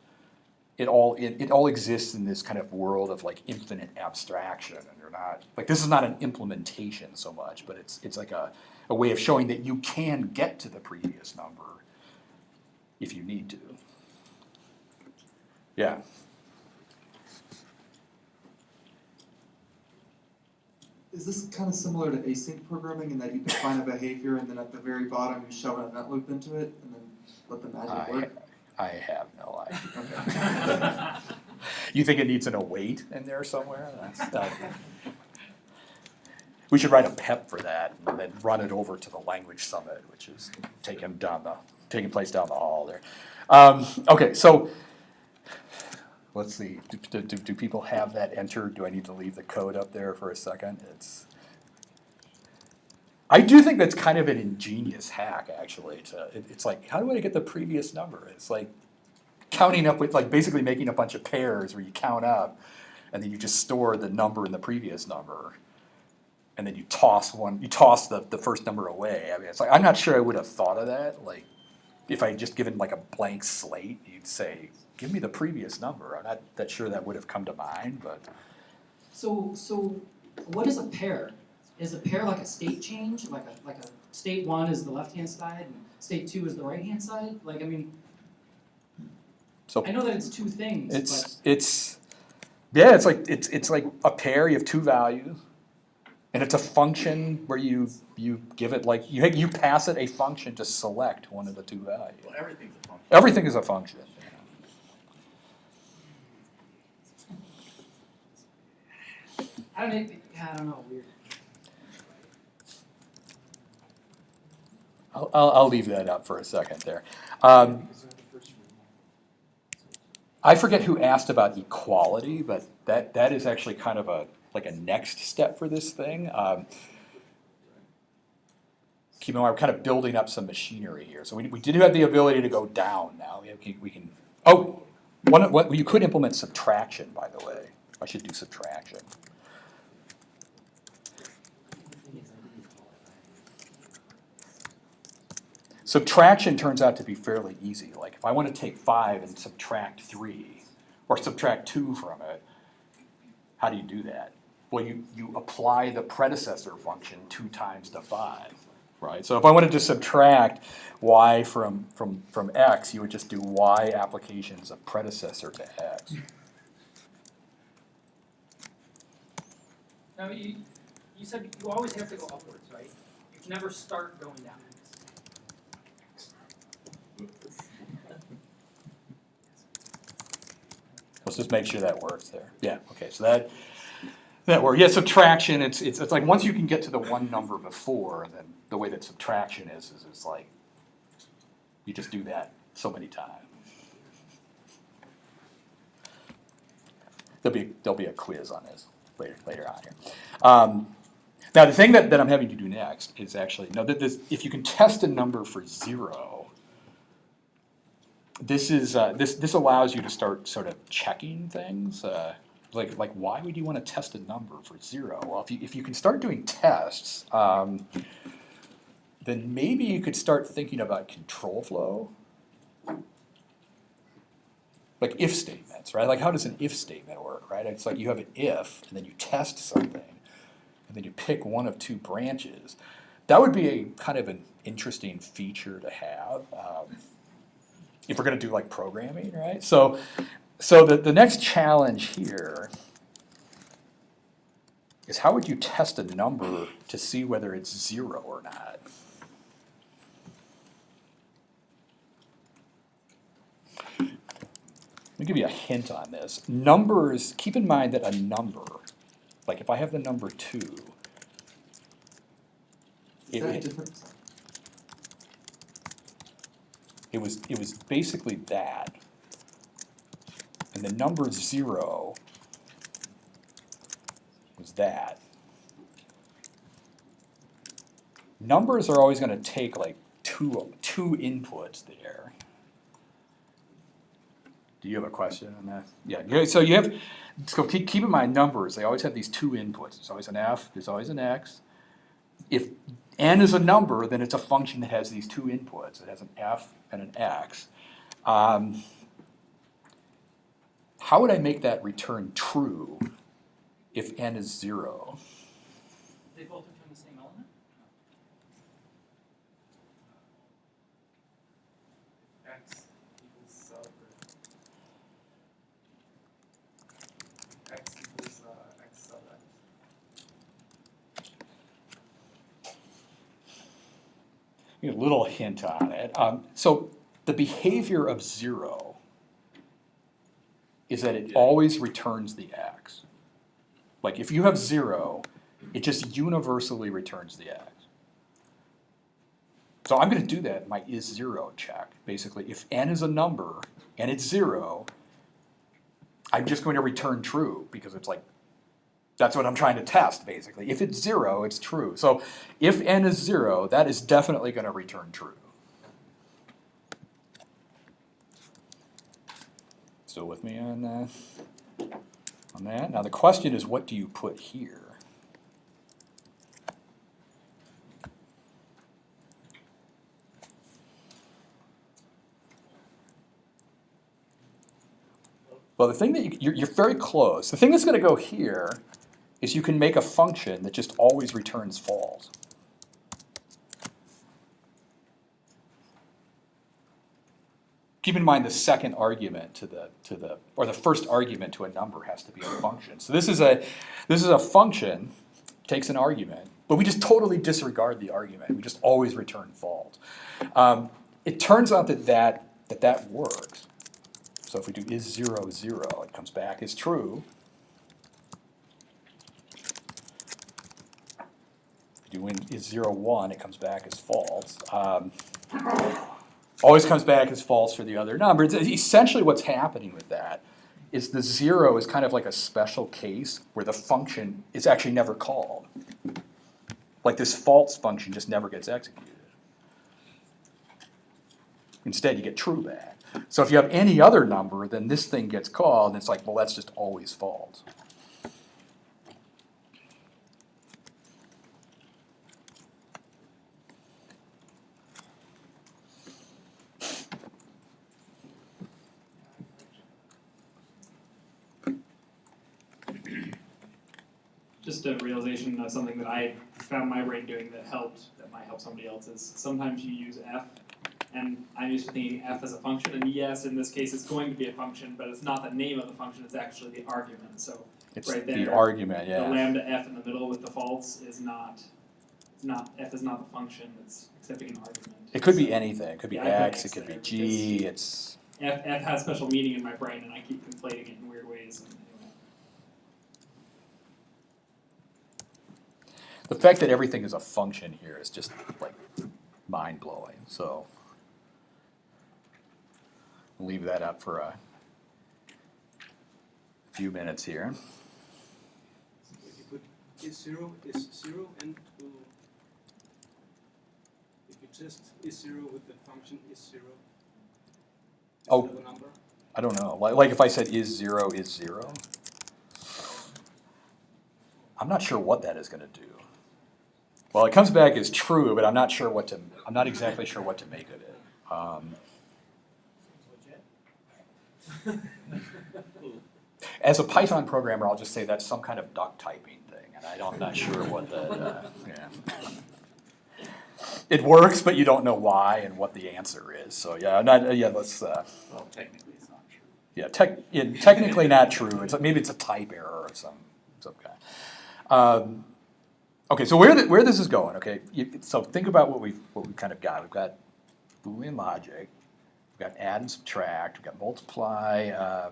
S1: it all exists in this kind of world of like infinite abstraction, and you're not like this is not an implementation so much, but it's like a way of showing that you can get to the previous number if you need to. Yeah.
S10: Is this kind of similar to async programming in that you define a behavior and then at the very bottom you shove an event loop into it and then let the magic work?
S1: I have no idea. You think it needs an await in there somewhere? We should write a PEP for that and then run it over to the language summit, which is taking place down the hall there. Okay, so let's see. Do people have that entered? Do I need to leave the code up there for a second? I do think that's kind of an ingenious hack, actually. It's like, how do I get the previous number? It's like counting up with, like basically making a bunch of pairs where you count up, and then you just store the number in the previous number, and then you toss the first number away. I mean, it's like, I'm not sure I would have thought of that. Like, if I had just given like a blank slate, you'd say, give me the previous number. I'm not that sure that would have come to mind, but.
S2: So what is a pair? Is a pair like a state change? Like a state 1 is the left-hand side and state 2 is the right-hand side? Like, I mean,
S1: So
S2: I know that it's 2 things,
S1: it's like a pair. You have 2 values, and it's a function where you give it like you pass it a function to select one of the 2 values.
S8: Well, everything's a function.
S1: Everything is a function.
S2: I don't know, weird.
S1: I'll leave that up for a second there. I forget who asked about equality, but that is actually kind of like a next step for this thing. Keep in mind, we're kind of building up some machinery here. So we did have the ability to go down now. We can you could implement subtraction, by the way. I should do subtraction. Subtraction turns out to be fairly easy. Like if I want to take 5 and subtract 3, or subtract 2 from it, how do you do that? Well, you apply the predecessor function 2 times the 5, right? So if I wanted to subtract y from x, you would just do y applications of predecessor to x.
S2: Now, you said you always have to go upwards, right? You can never start going down.
S1: So just make sure that works there. Yeah, okay, so that works. Yeah, subtraction, it's like once you can get to the one number before, then the way that subtraction is it's like, you just do that so many times. There'll be a quiz on this later on here. Now the thing that I'm having to do next is actually, if you can test a number for 0, this allows you to start sort of checking things. Like why would you want to test a number for 0? Well, if you can start doing tests, then maybe you could start thinking about control flow. Like if statements, right? Like how does an if statement work, right? It's like you have an if, and then you test something, and then you pick one of 2 branches. That would be a kind of an interesting feature to have if we're going to do like programming, right? So the next challenge here is how would you test a number to see whether it's 0 or not? Let me give you a hint on this. Numbers, keep in mind that a number, like if I have the number 2,
S10: Is that different?
S1: it was basically that. And the number 0 was that. Numbers are always going to take like two inputs there. Do you have a question on that? Yeah. So you have. So keep in mind numbers. They always have these 2 inputs. There's always an f. There's always an x. If n is a number, then it's a function that has these 2 inputs. It has an f and an x. How would I make that return true if n is 0?
S2: They both return the same element?
S7: X equals sub X equals X sub X.
S1: A little hint on it. So the behavior of 0 is that it always returns the x. Like if you have 0, it just universally returns the x. So I'm going to do that in my is 0 check. Basically, if n is a number and it's 0, I'm just going to return true because it's like, that's what I'm trying to test, basically. If it's 0, it's true. So if n is 0, that is definitely going to return true. Still with me on that? Now the question is, what do you put here? Well, the thing that you're very close. The thing that's going to go here is you can make a function that just always returns false. Keep in mind the second argument or the first argument to a number has to be a function. So this is a function, takes an argument, but we just totally disregard the argument. We just always return false. It turns out that works. So if we do is 0, 0, it comes back as true. If we do is 0, 1, it comes back as false. Always comes back as false for the other number. It's essentially what's happening with that is the 0 is kind of like a special case where the function is actually never called. Like this false function just never gets executed. Instead, you get true back. So if you have any other number, then this thing gets called, and it's like, well, that's just always false.
S7: Just a realization of something that I found my brain doing that might help somebody else's. Sometimes you use f, and I'm used to thinking f as a function, and yes, in this case it's going to be a function, but it's not the name of the function, it's actually the argument. So
S1: It's
S7: right there,
S1: the argument, yeah.
S7: the lambda f in the middle with the false is not, f is not the function, it's accepting an argument.
S1: It could be anything. It could be
S7: Yeah, I
S1: x, it
S7: think
S1: could be
S7: it's
S1: g, it's
S7: F has special meaning in my brain, and I keep conflating it in weird ways. And anyway.
S1: The fact that everything is a function here is just like mind-blowing, so leave that up for a few minutes here.
S15: If you put is zero, and if you just is zero with the function is zero,
S1: Oh,
S15: instead of a number.
S1: I don't know, like if I said is zero, I'm not sure what that is gonna do. Well, it comes back as true, but I'm not exactly sure what to make of it. As a Python programmer, I'll just say that's some kind of duck typing thing, and I'm not sure what that, yeah. It works, but you don't know why and what the answer is, so yeah, let's,
S8: Well, technically it's not true.
S1: yeah, technically not true, maybe it's a type error of some kind. Okay, so where this is going, okay, so think about what we've kind of got. We've got Boolean logic, we've got add and subtract, we've got multiply,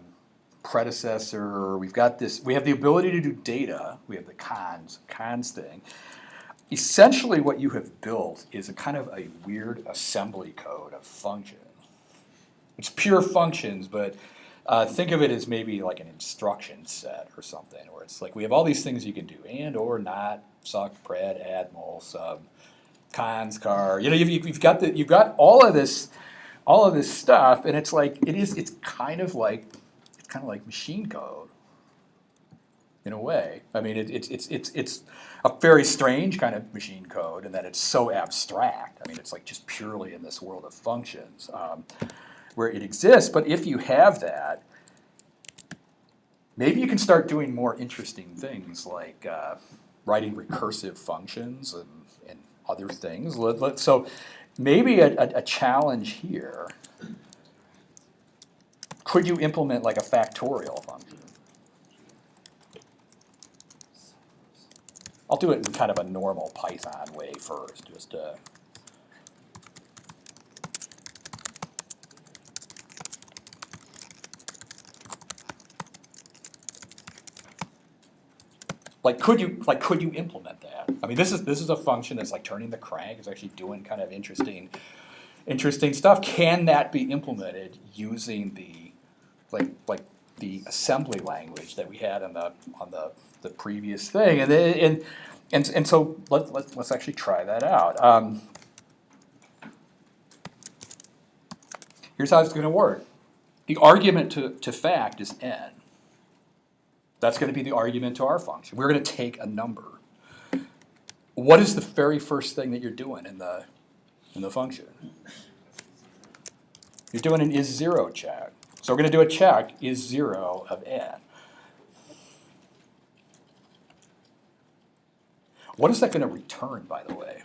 S1: predecessor, we have the ability to do data, we have the cons thing. Essentially what you have built is a kind of a weird assembly code of functions. It's pure functions, but think of it as maybe like an instruction set or something, where it's like we have all these things you can do, and, or, not, suck, pred, add, mul, sub, cons, car. You know, you've got all of this stuff, and it's kind of like machine code in a way. I mean, it's a very strange kind of machine code in that it's so abstract. I mean, it's like just purely in this world of functions. Where it exists, but if you have that, maybe you can start doing more interesting things like writing recursive functions and other things. So maybe a challenge here, could you implement like a factorial function? I'll do it in kind of a normal Python way first, just could you implement that? I mean, this is a function that's like turning the crank. It's actually doing kind of interesting stuff. Can that be implemented using the the assembly language that we had on the previous thing? And so let's actually try that out. Here's how it's going to work. The argument to fact is n. That's going to be the argument to our function. We're going to take a number. What is the very first thing that you're doing in the function? You're doing an is zero check. So we're going to do a check is zero of n. What is that going to return, by the way?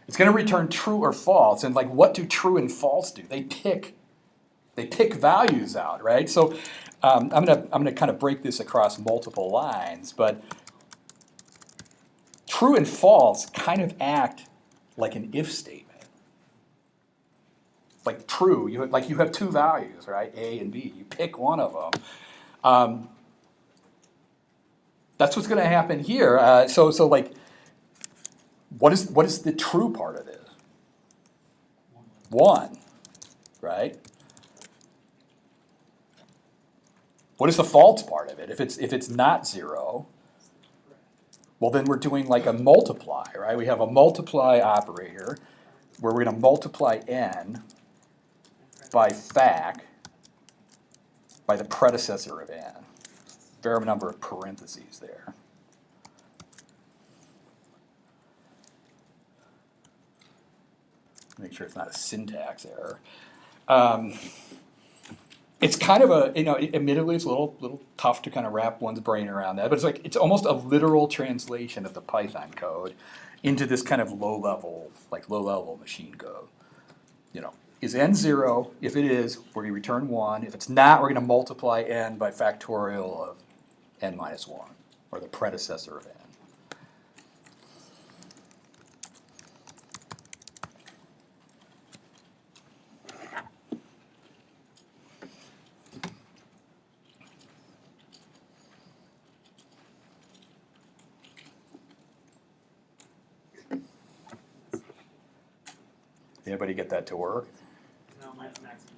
S1: It's going to return true or false. And like, what do true and false do? They pick values out, right? So I'm gonna kind of break this across multiple lines, but true and false kind of act like an if statement. Like true, you have two values, right? A and B. You pick one of them. That's what's going to happen here. So like, what is the true part of this? 1, right? What is the false part of it? If it's not 0, well then we're doing like a multiply, right? We have a multiply operator where we're going to multiply n by fac by the predecessor of n. Fair number of parentheses there. Make sure it's not a syntax error. It's kind of a, admittedly it's a little tough to kind of wrap one's brain around that, but it's almost a literal translation of the Python code into this kind of low level machine code. Is n 0? If it is, we're going to return 1. If it's not, we're going to multiply n by factorial of n minus 1, or the predecessor of n. Anybody get that to work?
S7: No, mine's maximum.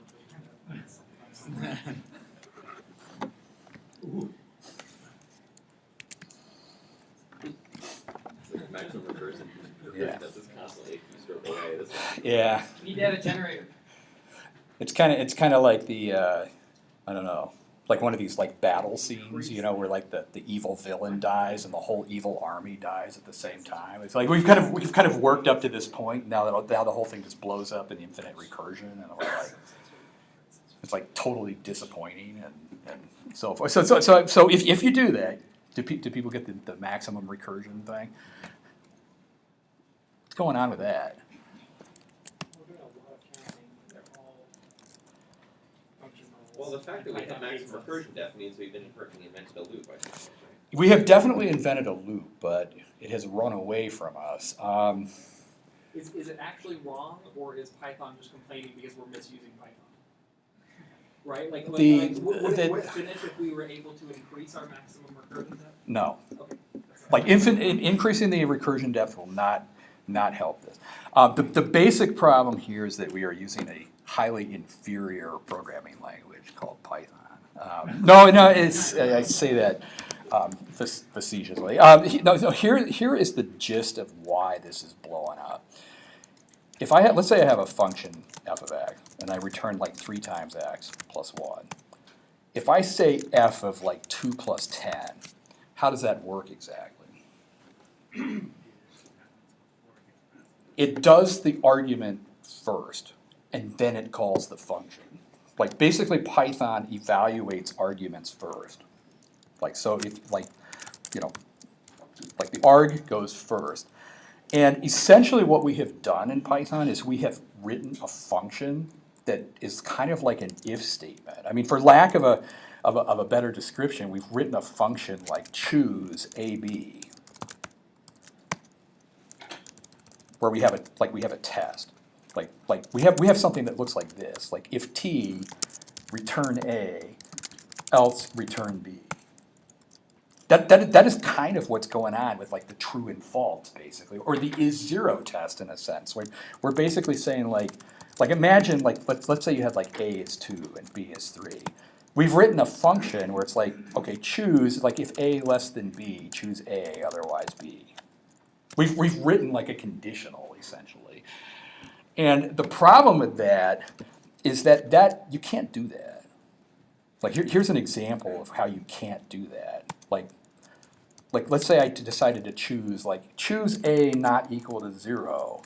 S3: It's like maximum recursion.
S1: Yeah.
S3: That's just constantly keystroke away. This is-
S1: Yeah.
S2: You need to have a generator.
S1: It's kind of like the I don't know, like one of these like battle scenes, you know, where like the evil villain dies and the whole evil army dies at the same time. It's like we've kind of worked up to this point. Now the whole thing just blows up in infinite recursion, and we're like, it's like totally disappointing and so forth. So if you do that, do people get the maximum recursion thing? What's going on with that?
S3: Well, the fact that we have maximum recursion depth means we've invented a loop, I suppose, right?
S1: We have definitely invented a loop, but it has run away from us.
S7: Is it actually wrong, or is Python just complaining because we're misusing Python? Right? Like, would it finish if we were able to increase our maximum recursion depth?
S1: No.
S7: Okay.
S1: Like increasing the recursion depth will not help this. The basic problem here is that we are using a highly inferior programming language called Python. No, it's I say that facetiously. Here is the gist of why this is blowing up. If I let's say I have a function f of x and I return like 3 times x plus 1. If I say f of like 2 plus 10, how does that work exactly? It does the argument first, and then it calls the function. Like basically Python evaluates arguments first. Like so if like, you know, like the arg goes first. And essentially what we have done in Python is we have written a function that is kind of like an if statement. I mean, for lack of a better description, we've written a function like choose AB, where we have a test. Like we have something that looks like this. Like if T, return A, else return B. That is kind of what's going on with like the true and false, basically, or the is zero test in a sense. We're basically saying like imagine like let's say you had like A is 2 and B is 3. We've written a function where it's like, okay, choose, like if A less than B, choose A, otherwise B. We've written like a conditional, essentially. And the problem with that is that you can't do that. Like here's an example of how you can't do that. Like let's say I decided to choose A not equal to 0,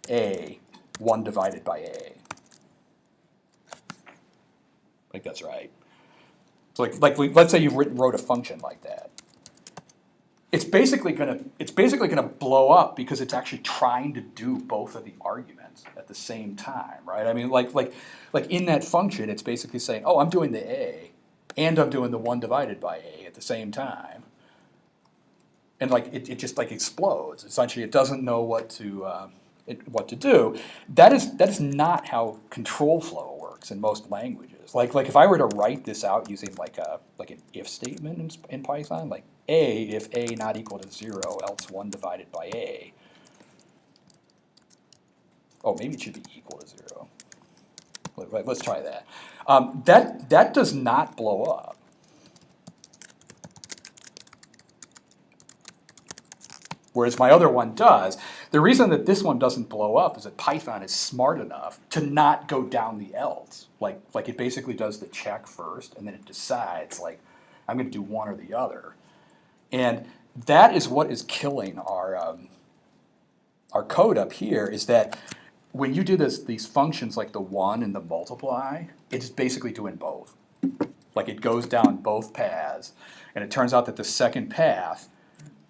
S1: A 1 divided by A. I think that's right. So let's say you wrote a function like that. It's basically gonna blow up because it's actually trying to do both of the arguments at the same time, right? I mean, like in that function, it's basically saying, oh, I'm doing the A, and I'm doing the 1 divided by A at the same time, and like it just like explodes. Essentially, it doesn't know what to do. That is not how control flow works in most languages. Like if I were to write this out using like an if statement in Python, like A, if A not equal to 0, else 1 divided by A. Oh, maybe it should be equal to 0. Let's try that. That does not blow up. Whereas my other one does. The reason that this one doesn't blow up is that Python is smart enough to not go down the else. Like it basically does the check first, and then it decides, like, I'm going to do one or the other. And that is what is killing our code up here, is that when you do these functions like the 1 and the multiply, it's basically doing both. Like it goes down both paths, and it turns out that the second path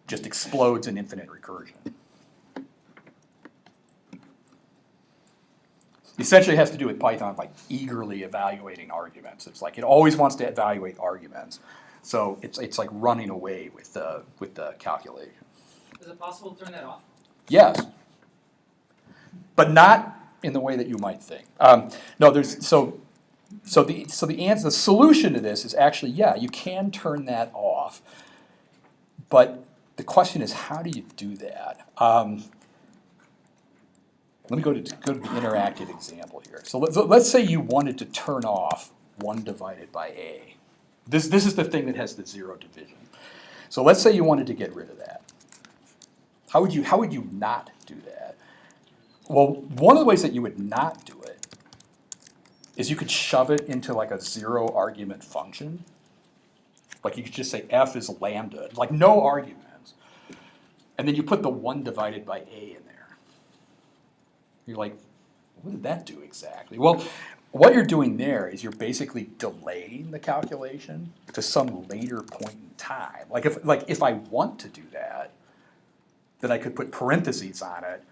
S1: just explodes in infinite recursion. Essentially, it has to do with Python like eagerly evaluating arguments. It's like it always wants to evaluate arguments, so it's like running away with the calculation.
S2: Is it possible to turn that off?
S1: Yes, but not in the way that you might think. No, the solution to this is actually, yeah, you can turn that off, but the question is, how do you do that? let me go to the interactive example here. So let's say you wanted to turn off 1 divided by a. This is the thing that has the 0 division. So let's say you wanted to get rid of that. How would you not do that? Well, one of the ways that you would not do it is you could shove it into like a 0 argument function. Like you could just say f is lambda, like no arguments. And then you put the 1 divided by a in there. You're like, what did that do exactly? Well, what you're doing there is you're basically delaying the calculation to some later point in time. Like if I want to do that, then I could put parentheses on it,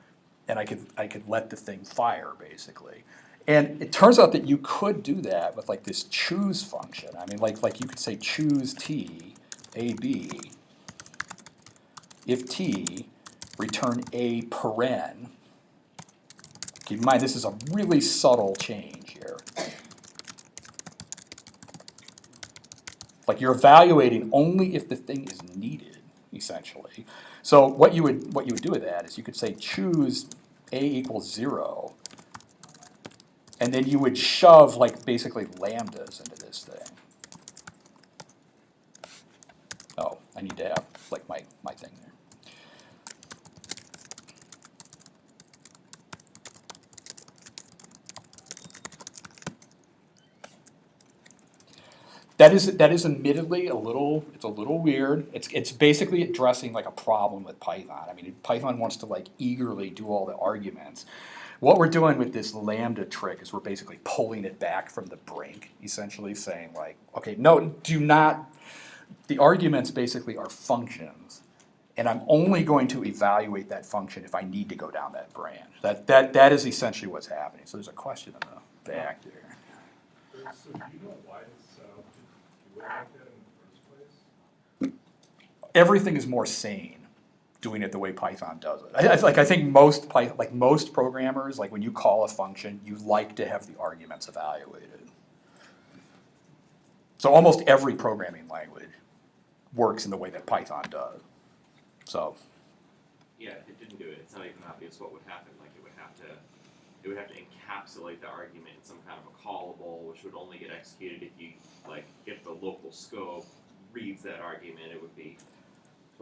S1: and I could let the thing fire basically. And it turns out that you could do that with like this choose function. I mean, like you could say choose t a b if t return a paren. Keep in mind this is a really subtle change here. Like you're evaluating only if the thing is needed, essentially. So what you would do with that is you could say choose a equals 0, and then you would shove like basically lambdas into this thing. Oh, I need to have like my thing there. That is admittedly a little weird. It's basically addressing like a problem with Python. I mean, Python wants to like eagerly do all the arguments. What we're doing with this lambda trick is we're basically pulling it back from the brink, essentially saying like, okay, no, do not, the arguments basically are functions, and I'm only going to evaluate that function if I need to go down that branch. That is essentially what's happening. So there's a question in the back there.
S4: So do you know why it's set up to do it like that in the first place?
S1: Everything is more sane doing it the way Python does it. I think most programmers, like when you call a function, you like to have the arguments evaluated. So almost every programming language works in the way that Python does. So
S14: Yeah, if it didn't do it, it's not even obvious what would happen. Like it would have to encapsulate the argument in some kind of a callable, which would only get executed if the local scope reads that argument. It would be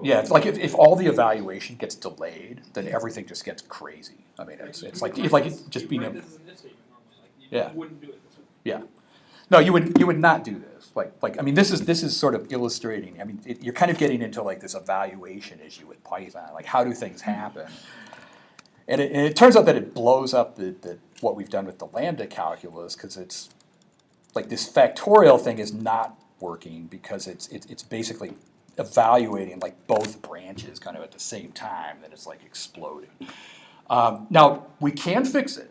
S1: yeah, it's like if all the evaluation gets delayed, then everything just gets crazy. I mean, it's like just being a yeah.
S7: You wouldn't do it this way.
S1: Yeah. No, you would not do this. Like I mean, this is sort of illustrating. I mean, you're kind of getting into like this evaluation issue with Python. Like, how do things happen? And it turns out that it blows up what we've done with the lambda calculus, because it's like this factorial thing is not working because it's basically evaluating like both branches kind of at the same time, that it's like exploding. Now we can fix it.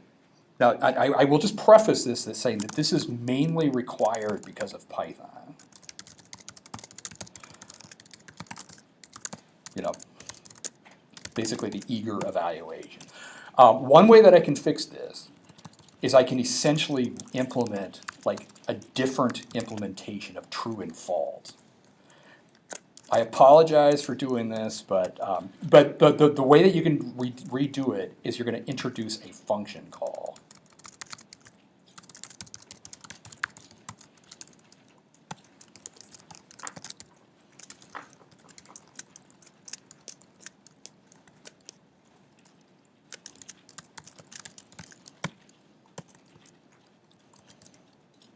S1: Now I will just preface this as saying that this is mainly required because of Python. You know, basically the eager evaluation. One way that I can fix this is I can essentially implement like a different implementation of true and false. I apologize for doing this, but the way that you can redo it is you're going to introduce a function call.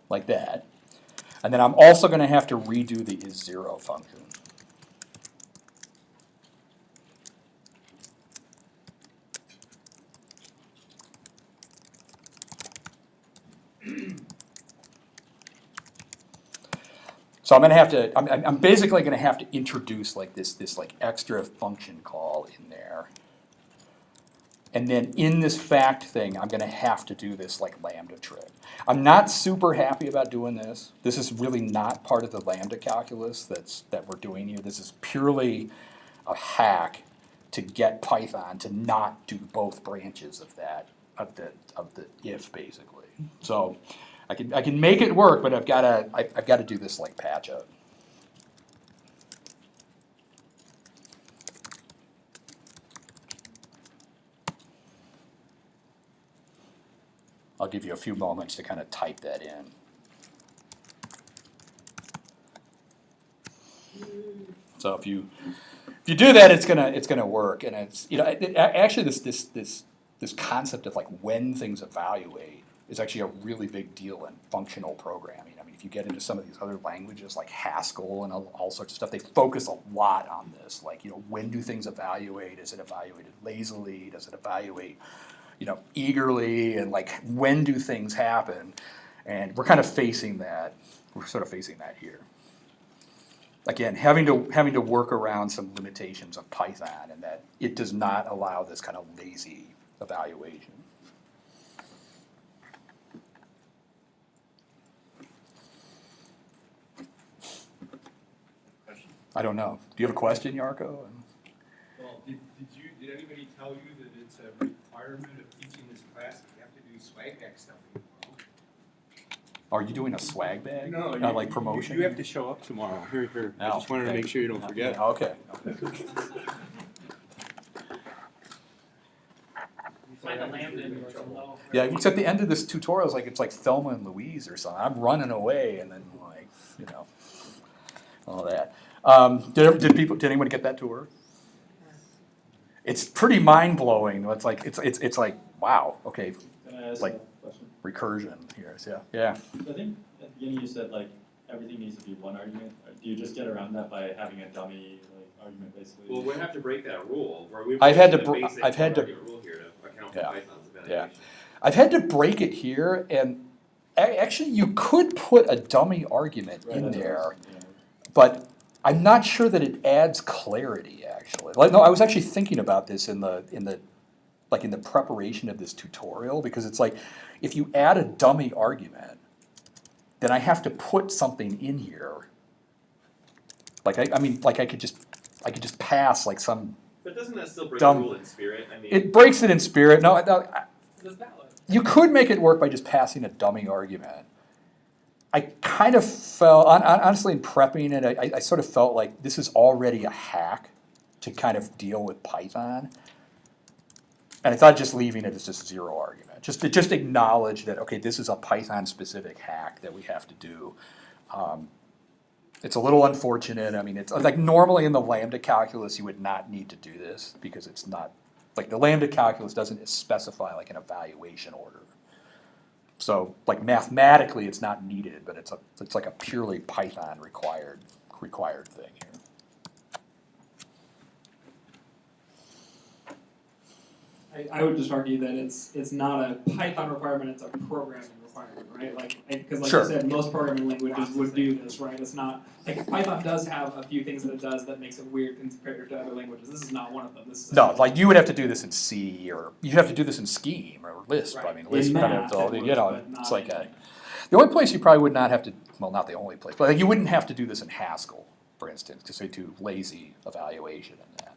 S1: Like that. And then I'm also going to have to redo the is0 function. So I'm going to have to, I'm basically going to have to introduce like this like extra function call in there. And then in this fact thing, I'm going to have to do this like lambda trick. I'm not super happy about doing this. This is really not part of the lambda calculus that we're doing here. This is purely a hack to get Python to not do both branches of the if basically. So I can make it work, but I've got to do this like patch up. I'll give you a few moments to kind of type that in. So if you do that, it's gonna work, and it's actually this concept of like when things evaluate is actually a really big deal in functional programming. I mean, if you get into some of these other languages like Haskell and all sorts of stuff, they focus a lot on this. Like, when do things evaluate? Is it evaluated lazily? Does it evaluate, eagerly? And like, when do things happen? And we're kind of facing that. We're sort of facing that here. Again, having to work around some limitations of Python, and that it does not allow this kind of lazy evaluation. I don't know. Do you have a question, Yarko?
S15: Well, did anybody tell you that it's a requirement of teaching this class that you have to do swag bag stuff?
S1: Are you doing a swag bag?
S15: No,
S1: like promotion?
S15: You have to show up tomorrow. Here. I just wanted to make sure you don't forget.
S1: Okay.
S2: Find a Lambda in yours below.
S1: Yeah, except the end of this tutorial is it's like Thelma and Louise or something. I'm running away, and then all that. Did anyone get that to work? It's pretty mind blowing. It's like wow. Okay,
S5: Can I ask
S1: like
S5: a question?
S1: recursion here. So, yeah.
S5: I think at the beginning you said like everything needs to be one argument. Do you just get around that by having a dummy argument basically?
S3: Well, we have to break that rule.
S1: I've had to
S3: rule here to account for
S1: Yeah.
S3: Python's evaluation.
S1: Yeah. I've had to break it here, and actually you could put a dummy argument in there, but I'm not sure that it adds clarity. Actually, no, I was actually thinking about this in the preparation of this tutorial, because it's like if you add a dummy argument, then I have to put something in here. Like I could just pass like some.
S3: But doesn't that still break
S1: dumb,
S3: the rule in spirit? I mean,
S1: it breaks it in spirit. No,
S2: That's valid.
S1: you could make it work by just passing a dummy argument. I kind of felt, honestly, in prepping it, I sort of felt like this is already a hack to kind of deal with Python. And I thought just leaving it as just zero argument. Just acknowledge that, okay, this is a Python-specific hack that we have to do. It's a little unfortunate. I mean, it's like normally in the Lambda calculus, you would not need to do this because it's not, like the Lambda calculus doesn't specify like an evaluation order. So like mathematically it's not needed, but it's like a purely Python required thing here.
S7: I would just argue that it's not a Python requirement, it's a programming requirement, right? Because like
S1: Sure.
S7: you said, most programming languages would do this, right? It's not, like Python does have a few things that it does that makes it weird compared to other languages. This is not one of them. This is
S1: No, like you would have to do this in C, or you'd have to do this in Scheme or Lisp.
S7: Right.
S1: I mean, Lisp
S7: In
S1: kind
S7: math,
S1: of,
S7: it
S1: it's
S7: would,
S1: like
S7: but
S1: the only place you probably would not have to, well, not the only place, but like you wouldn't have to do this in Haskell, for instance, to say do lazy evaluation and that.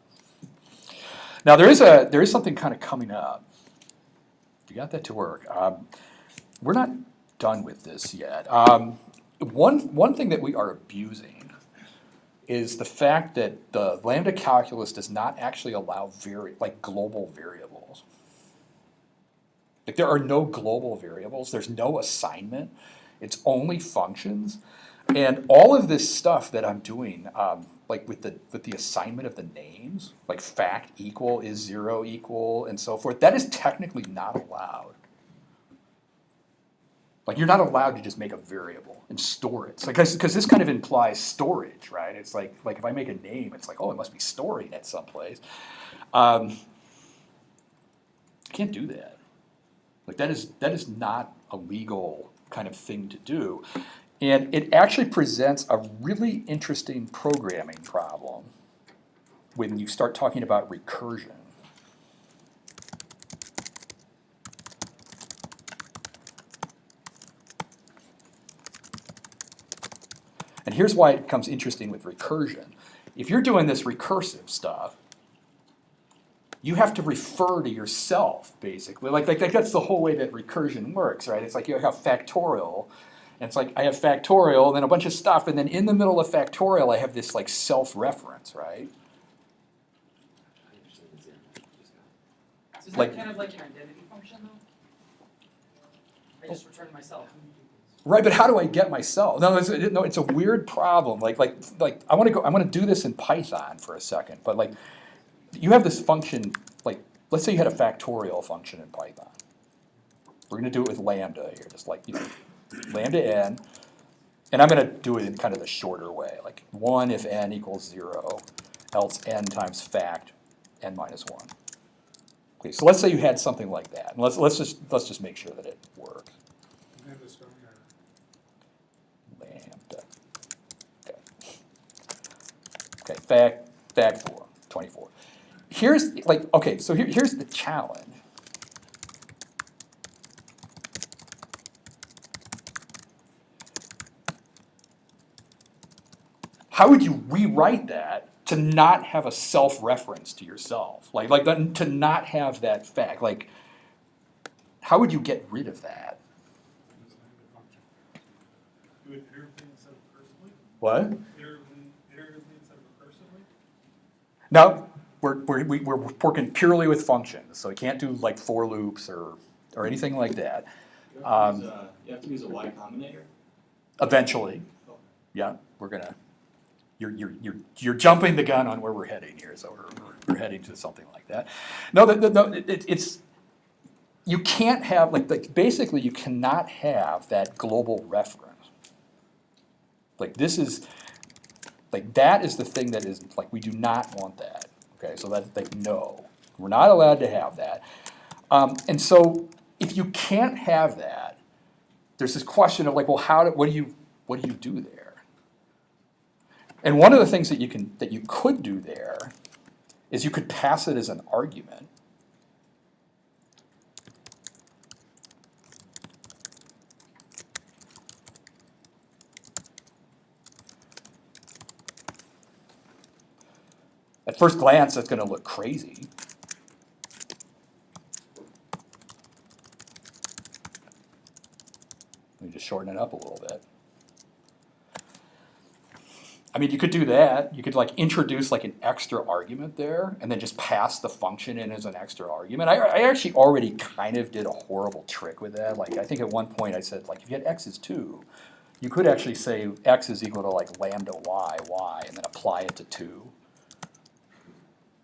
S1: Now there is something kind of coming up. You got that to work. We're not done with this yet. One thing that we are abusing is the fact that the Lambda calculus does not actually allow global variables. Like there are no global variables. There's no assignment. It's only functions, and all of this stuff that I'm doing, like with the assignment of the names, like fact equal is 0 equal and so forth, that is technically not allowed. Like you're not allowed to just make a variable and store it. Because this kind of implies storage, right? It's like if I make a name, it's like, oh, it must be storing it someplace. Can't do that. Like that is not a legal kind of thing to do. And it actually presents a really interesting programming problem when you start talking about recursion. And here's why it becomes interesting with recursion. If you're doing this recursive stuff, you have to refer to yourself, basically. Like that's the whole way that recursion works, right? It's like you have factorial, and it's like I have factorial, and then a bunch of stuff, and then in the middle of factorial, I have this like self-reference, right?
S2: So is
S1: Like-
S2: that kind of like an identity function though? just returned myself.
S1: Right, but how do I get myself? No, it's a weird problem. Like I want to do this in Python for a second, but like you have this function, like let's say you had a factorial function in Python. We're going to do it with lambda here, just like lambda n, and I'm going to do it in kind of the shorter way, like 1 if n equals 0, else n times fact n minus 1. Okay, so let's say you had something like that, and let's just make sure that it works. Lambda. Okay, fact 4, 24. Here's like, okay, so here's the challenge. How would you rewrite that to not have a self-reference to yourself? Like to not have that fact. Like, how would you get rid of that?
S15: Do it iteratively instead of recursively?
S1: What?
S15: Iteratively instead of recursively?
S1: No, we're working purely with functions, so we can't do like for loops or anything like that.
S5: You have to use a Y-combinator?
S1: Eventually, yeah, we're gonna. You're jumping the gun on where we're heading here, so we're heading to something like that. No, it's you can't have like basically you cannot have that global reference. Like this is like that is the thing that is like we do not want that. Okay, so that's like no, we're not allowed to have that. And so if you can't have that, there's this question of like, well, what do you do there? And one of the things that you could do there is you could pass it as an argument. At first glance, that's going to look crazy. Let me just shorten it up a little bit. I mean, you could do that. You could like introduce like an extra argument there and then just pass the function in as an extra argument. I actually already kind of did a horrible trick with that. Like I think at one point I said like if you had x is 2, you could actually say x is equal to like lambda y, and then apply it to 2.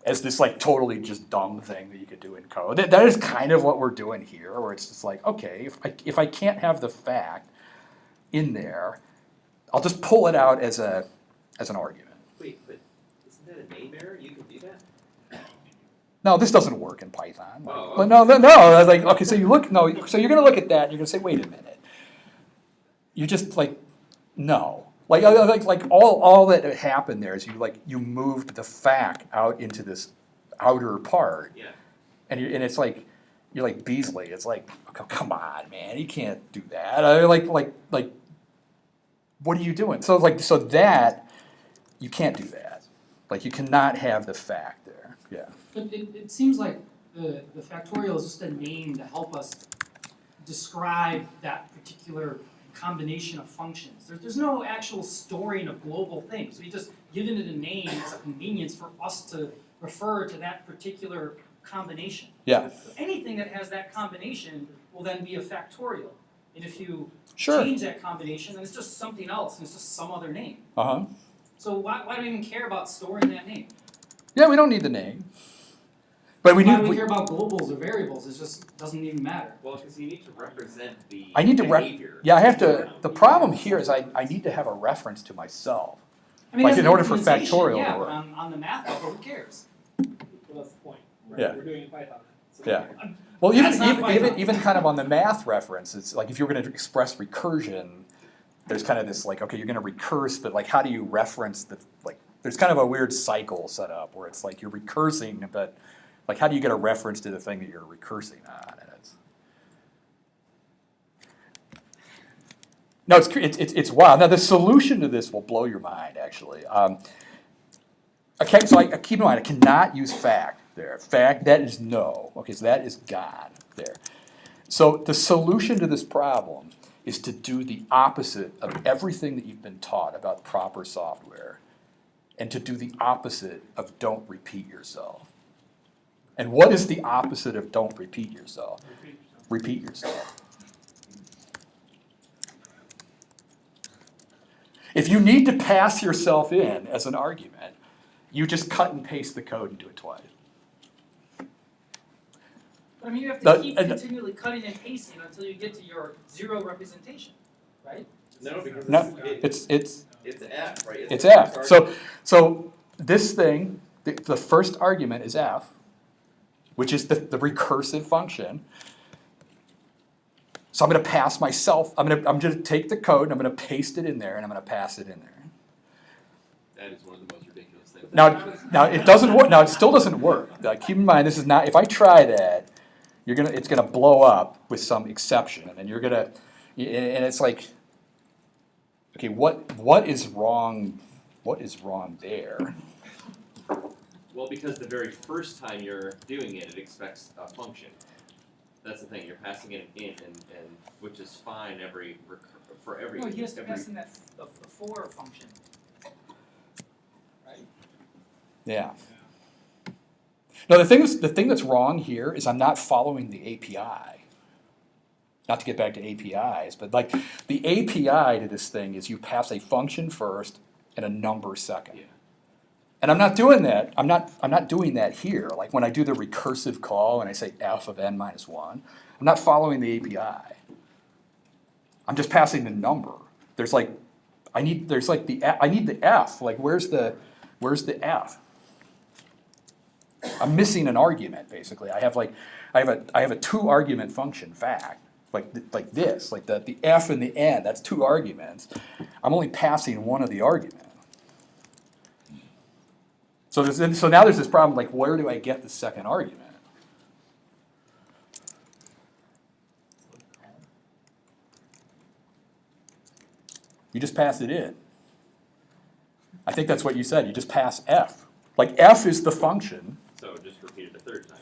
S1: As this like totally just dumb thing that you could do in code. That is kind of what we're doing here, where it's just like, okay, if I can't have the fact in there, I'll just pull it out as an argument.
S3: Wait, but isn't that a name error? You can do that?
S1: No, this doesn't work in Python.
S3: Oh,
S1: But no. I was like, okay, so you're gonna look at that and you're gonna say, wait a minute. You just like, no. Like all that happened there is you moved the fact out into this outer part.
S3: Yeah.
S1: And it's like you're like Beasley. It's like, oh, come on, man, you can't do that. Like what are you doing? So that you can't do that. Like you cannot have the fact there. Yeah.
S2: But it seems like the factorial is just a name to help us describe that particular combination of functions. There's no actual storing of global things. We just given it a name as a convenience for us to refer to that particular combination.
S1: Yeah.
S2: So anything that has that combination will then be a factorial. And if you
S1: Sure.
S2: change that combination, then it's just something else, and it's just some other name.
S1: Uh-huh.
S2: So why do we even care about storing that name?
S1: Yeah, we don't need the name. But
S2: Why do we care about globals or variables? It just doesn't even matter.
S3: Well, because you need to represent the
S1: I need to
S3: behavior.
S1: I have to. The problem here is I need to have a reference to myself.
S2: I mean,
S1: Like
S2: as
S1: in
S2: an
S1: order for
S2: implementation,
S1: factorial
S2: yeah,
S1: to work.
S2: but on the math level, who cares?
S7: Well, that's the point, right?
S1: Yeah.
S7: We're doing it in Python. So
S1: Yeah. Well,
S2: That's not Python.
S1: even kind of on the math reference, it's like if you're going to express recursion, there's kind of this like, okay, you're going to recurse, but like how do you reference the like? There's kind of a weird cycle set up where it's like you're recursing, but like how do you get a reference to the thing that you're recursing on? And it's wild. Now the solution to this will blow your mind actually. Okay, so keep in mind I cannot use fact there. Fact, that is no. Okay, so that is gone there. So the solution to this problem is to do the opposite of everything that you've been taught about proper software, and to do the opposite of don't repeat yourself. And what is the opposite of don't repeat yourself? Repeat yourself. If you need to pass yourself in as an argument, you just cut and paste the code and do it twice.
S2: But I mean, you have to
S1: That-
S2: keep
S1: and-
S2: continually cutting and pasting until you get to your 0 representation, right?
S3: No, because
S1: No,
S3: it's
S1: it's
S3: F, right?
S1: it's
S3: the first
S1: F. So
S3: argument.
S1: so this thing, the first argument is F, which is the recursive function. So I'm going to pass myself. I'm going to take the code and I'm going to paste it in there and I'm going to pass it in there.
S14: That is one of the most ridiculous things.
S1: Now it doesn't work. Now it still doesn't work. Keep in mind, this is not. If I try that, it's gonna blow up with some exception, and you're gonna, and it's like, okay, what is wrong? What is wrong there?
S14: Well, because the very first time you're doing it, it expects a function. That's the thing. You're passing it in, and which is fine for every.
S11: No, he has to
S14: every-
S11: pass in that the for function. Right?
S1: Yeah. No, the thing that's wrong here is I'm not following the API. Not to get back to APIs, but like the API to this thing is you pass a function first and a number second.
S14: Yeah.
S1: And I'm not doing that. I'm not doing that here. Like when I do the recursive call and I say f of n minus 1, I'm not following the API. I'm just passing the number. I need the f. Like where's the f? I'm missing an argument basically. I have a 2 argument function fact. Like this, like the f and the n, that's 2 arguments. I'm only passing one of the arguments. So now there's this problem, like where do I get the second argument? You just pass it in. I think that's what you said, you just pass f. Like f is the function.
S14: So just repeat it a third time.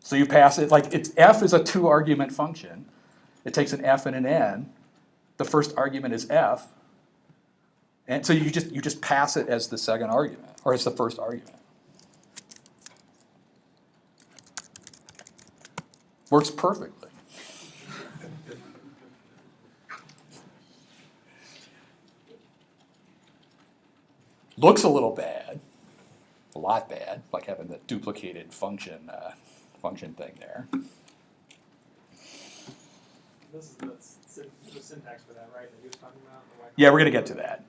S1: So you pass it, like f is a 2 argument function. It takes an f and an n. The first argument is f. And so you just pass it as the second argument, or as the first argument. Works perfectly. Looks a little bad, a lot bad, like having the duplicated function thing there.
S7: This is the syntax for that, right, that he was talking about?
S1: Yeah, we're gonna get to that.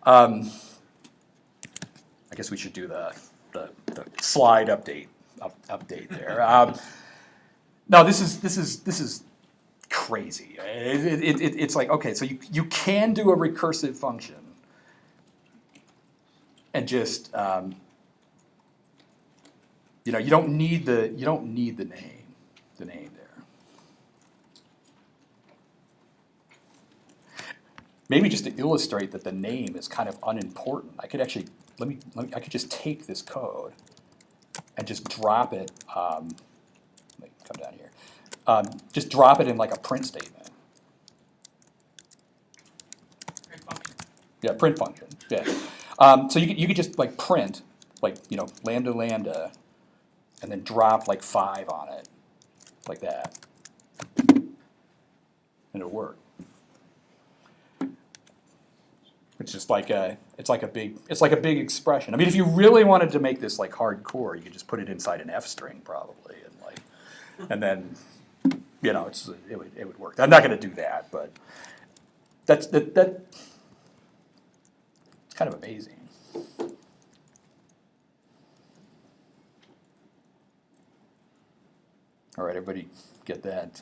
S1: I guess we should do the slide update there. No, this is crazy. It's like, okay, so you can do a recursive function and just you don't need the name there. Maybe just to illustrate that the name is kind of unimportant, I could actually I could just take this code and just drop it. Let me come down here. Just drop it in like a print statement.
S11: Print function.
S1: Yeah, print function. Yeah. So you could just like print like lambda, and then drop like 5 on it, like that, and it'll work. It's just like it's like a big expression. I mean, if you really wanted to make this like hardcore, you could just put it inside an F string probably, and then it would work. I'm not going to do that, but that's it's kind of amazing. All right, everybody get that?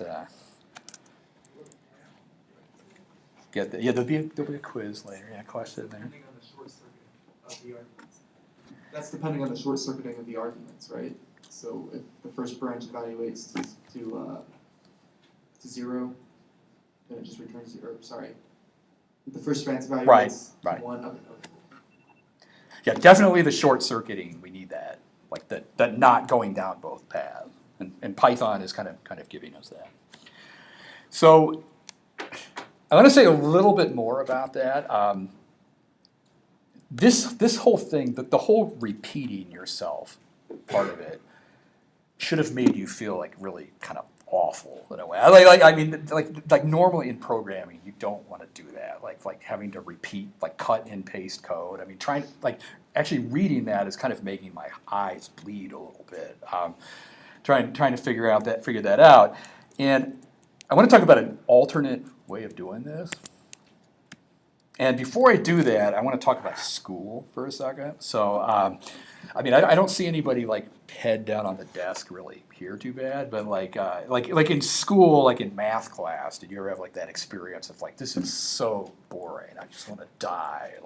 S1: Get that? Yeah, there'll be a quiz later. Yeah, question there.
S10: Depending on the short circuit of the arguments. That's depending on the short circuiting of the arguments, right? So if the first branch evaluates to 0, then it just returns 0. Sorry. If the first branch evaluates
S1: Right.
S10: to 1,
S1: Yeah, definitely the short circuiting. We need that, like that not going down both paths, and Python is kind of giving us that. So I want to say a little bit more about that. This whole thing, the whole repeating yourself part of it, should have made you feel like really kind of awful in a way. Like normally in programming, don't want to do that, like having to repeat, like cut and paste code. I mean, actually reading that is kind of making my eyes bleed a little bit. Trying to figure that out, and I want to talk about an alternate way of doing this. And before I do that, I want to talk about school for a second. So, I mean, I don't see anybody like head down on the desk really here too bad, but like in school, like in math class, did you ever have like that experience of like, this is so boring, I just want to die, and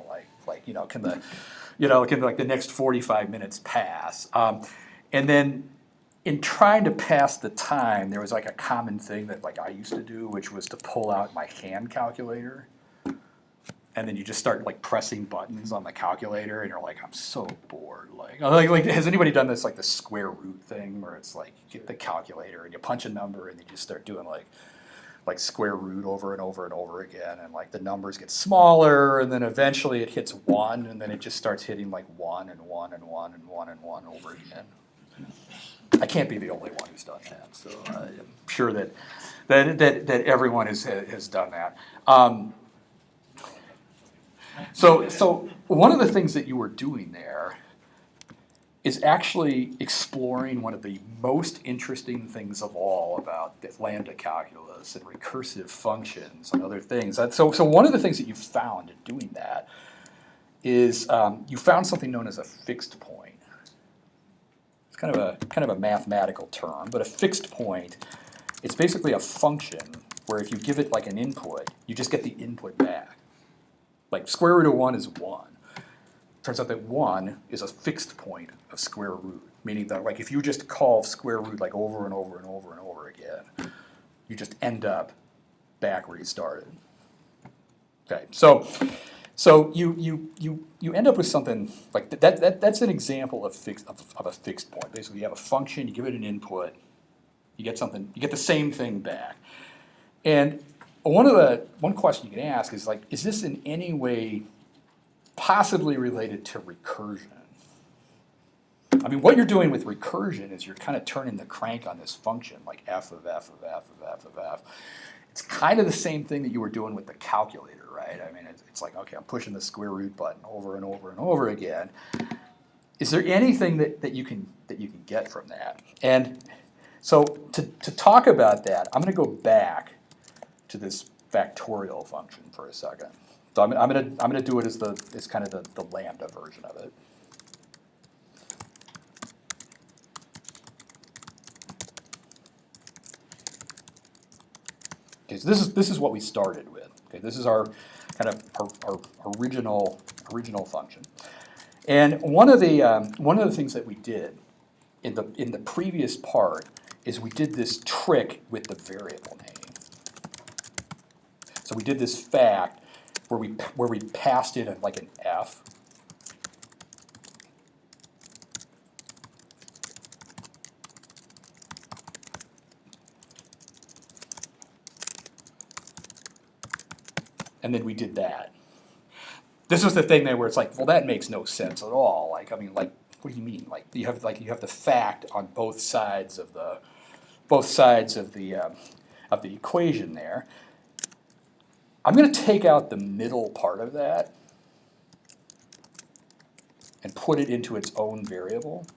S1: can like the next 45 minutes pass? And then in trying to pass the time, there was like a common thing that like I used to do, which was to pull out my hand calculator. And then you just start like pressing buttons on the calculator, and you're like, I'm so bored. Like has anybody done this, like the square root thing, where it's like you get the calculator and you punch a number and you just start doing like square root over and over and over again, and like the numbers get smaller, and then eventually it hits 1, and then it just starts hitting like 1 and 1 and 1 and 1 and 1 over again. I can't be the only one who's done that, so I'm sure that everyone has done that. So one of the things that you were doing there is actually exploring one of the most interesting things of all about lambda calculus and recursive functions and other things. So one of the things that you found in doing that is you found something known as a fixed point. It's kind of a mathematical term, but a fixed point, it's basically a function where if you give it like an input, you just get the input back. Like square root of 1 is 1. Turns out that 1 is a fixed point of square root, meaning that like if you just call square root like over and over and over and over again, you just end up back where you started. Okay, so you end up with something like that. That's an example of a fixed point. Basically, you have a function, you give it an input, you get the same thing back. And one question you can ask is like, is this in any way possibly related to recursion? I mean, what you're doing with recursion is you're kind of turning the crank on this function, like f of f of f of f of f. It's kind of the same thing that you were doing with the calculator, right? I mean, it's like, okay, I'm pushing the square root button over and over and over again. Is there anything that you can get from that? And so to talk about that, I'm going to go back to this factorial function for a second. So I'm gonna do it as kind of the lambda version of it. Okay, so this is what we started with. Okay, this is our kind of our original function. And one of the things that we did in the previous part is we did this trick with the variable name. So we did this fact where we passed in like an f. And then we did that. This was the thing there where it's like, well, that makes no sense at all. Like, I mean, like, what do you mean? Like, you have the fact on both sides of the equation there. I'm going to take out the middle part of that and put it into its own variable.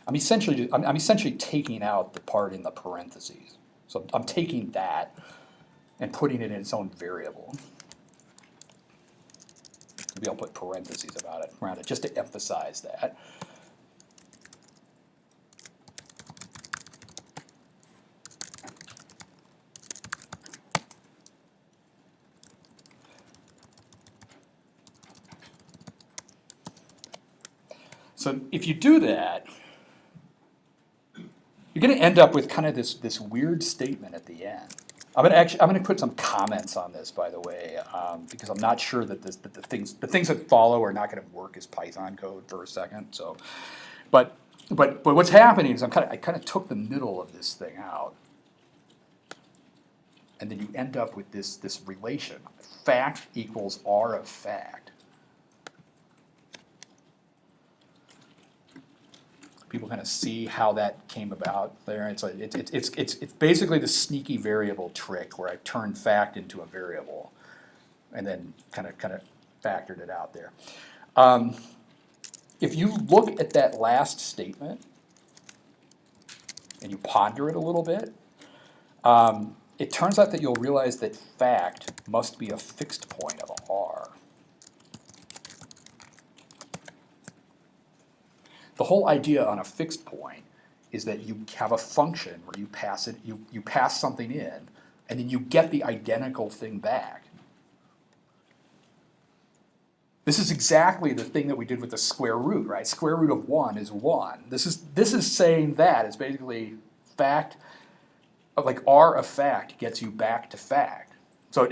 S1: I'm essentially taking out the part in the parentheses. So I'm taking that and putting it in its own variable. Maybe I'll put parentheses around it just to emphasize that. So if you do that, you're going to end up with kind of this weird statement at the end. I'm going to put some comments on this, by the way, because I'm not sure that the things that follow are not going to work as Python code for a second. So, but what's happening is I kind of took the middle of this thing out, and then you end up with this relation: fact equals r of fact. people kind of see how that came about there? It's basically the sneaky variable trick where I turned fact into a variable and then kind of factored it out there. If you look at that last statement and you ponder it a little bit, it turns out that you'll realize that fact must be a fixed point of R. The whole idea on a fixed point is that you have a function where you pass it, you pass something in, and then you get the identical thing back. This is exactly the thing that we did with the square root, right? Square root of 1 is 1. This is saying that. It's basically fact, like R of fact gets you back to fact. So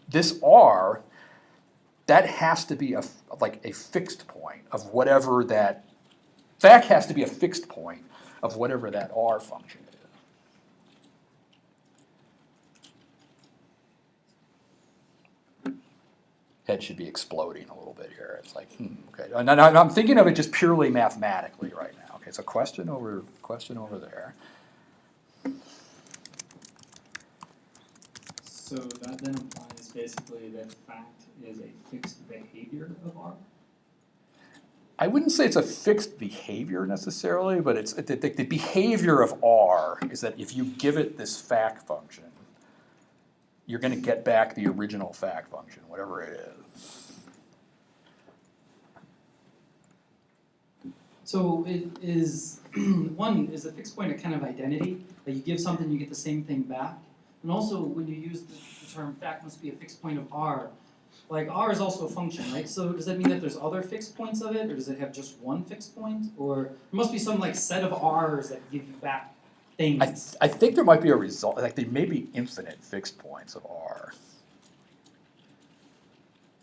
S1: this R, that has to be a fixed point of whatever that, fact has to be a fixed point of whatever that R function is. Head should be exploding a little bit here. It's like, okay. And I'm thinking of it just purely mathematically right now. Okay, so question over there.
S6: So that then implies basically that fact is a fixed behavior of R?
S1: I wouldn't say it's a fixed behavior necessarily, but it's the behavior of R is that if you give it this fact function, you're going to get back the original fact function, whatever it is.
S2: So it is one is a fixed point a kind of identity that you give something, you get the same thing back. And also when you use the term fact must be a fixed point of R, like R is also a function, right? So does that mean that there's other fixed points of it, or does it have just one fixed point? Or there must be some like set of R's that give you back things.
S1: I think there might be a result, like there may be infinite fixed points of R.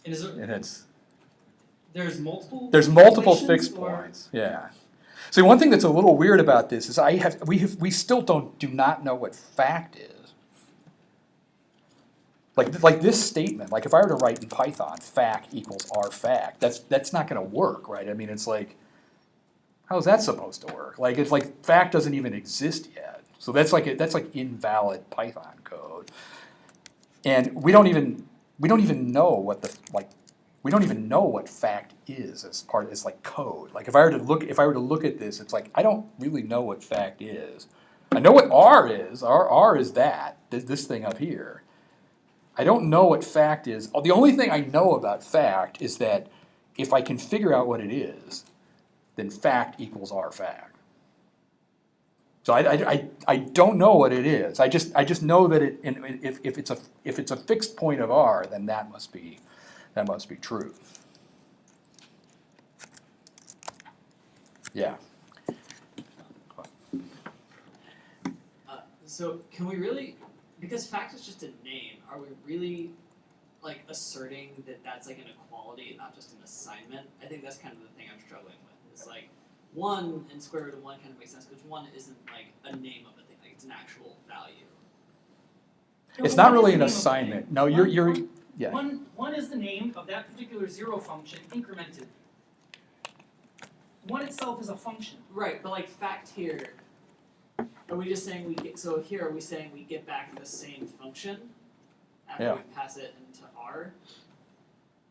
S2: And there's multiple?
S1: There's multiple
S2: relations,
S1: fixed
S2: or?
S1: points, yeah. So one thing that's a little weird about this is we still do not know what fact is. Like this statement, like if I were to write in Python, fact equals R fact, that's not going to work, right? I mean, it's like, how is that supposed to work? Like it's like fact doesn't even exist yet, so that's like invalid Python code, and we don't even know what we don't even know what fact is as part as like code. Like if I were to look at this, it's like I don't really know what fact is. I know what R is. R is this thing up here. I don't know what fact is. The only thing I know about fact is that if I can figure out what it is, then fact equals R fact. So I don't know what it is. I just know that if it's a fixed point of R, then that must be true. Yeah.
S16: So can we really, because fact is just a name, are we really like asserting that that's like an equality and not just an assignment? I think that's kind of the thing I'm struggling with. It's like 1 and square root of 1 kind of makes sense because 1 isn't like a name of a thing, like it's an actual value.
S1: It's not really an assignment. No, you're yeah.
S2: One is the name of that particular zero function incremented. 1 itself is a function.
S16: Right, but like fact here, are we just saying we get, so here are we saying we get back the same function after we pass it into R?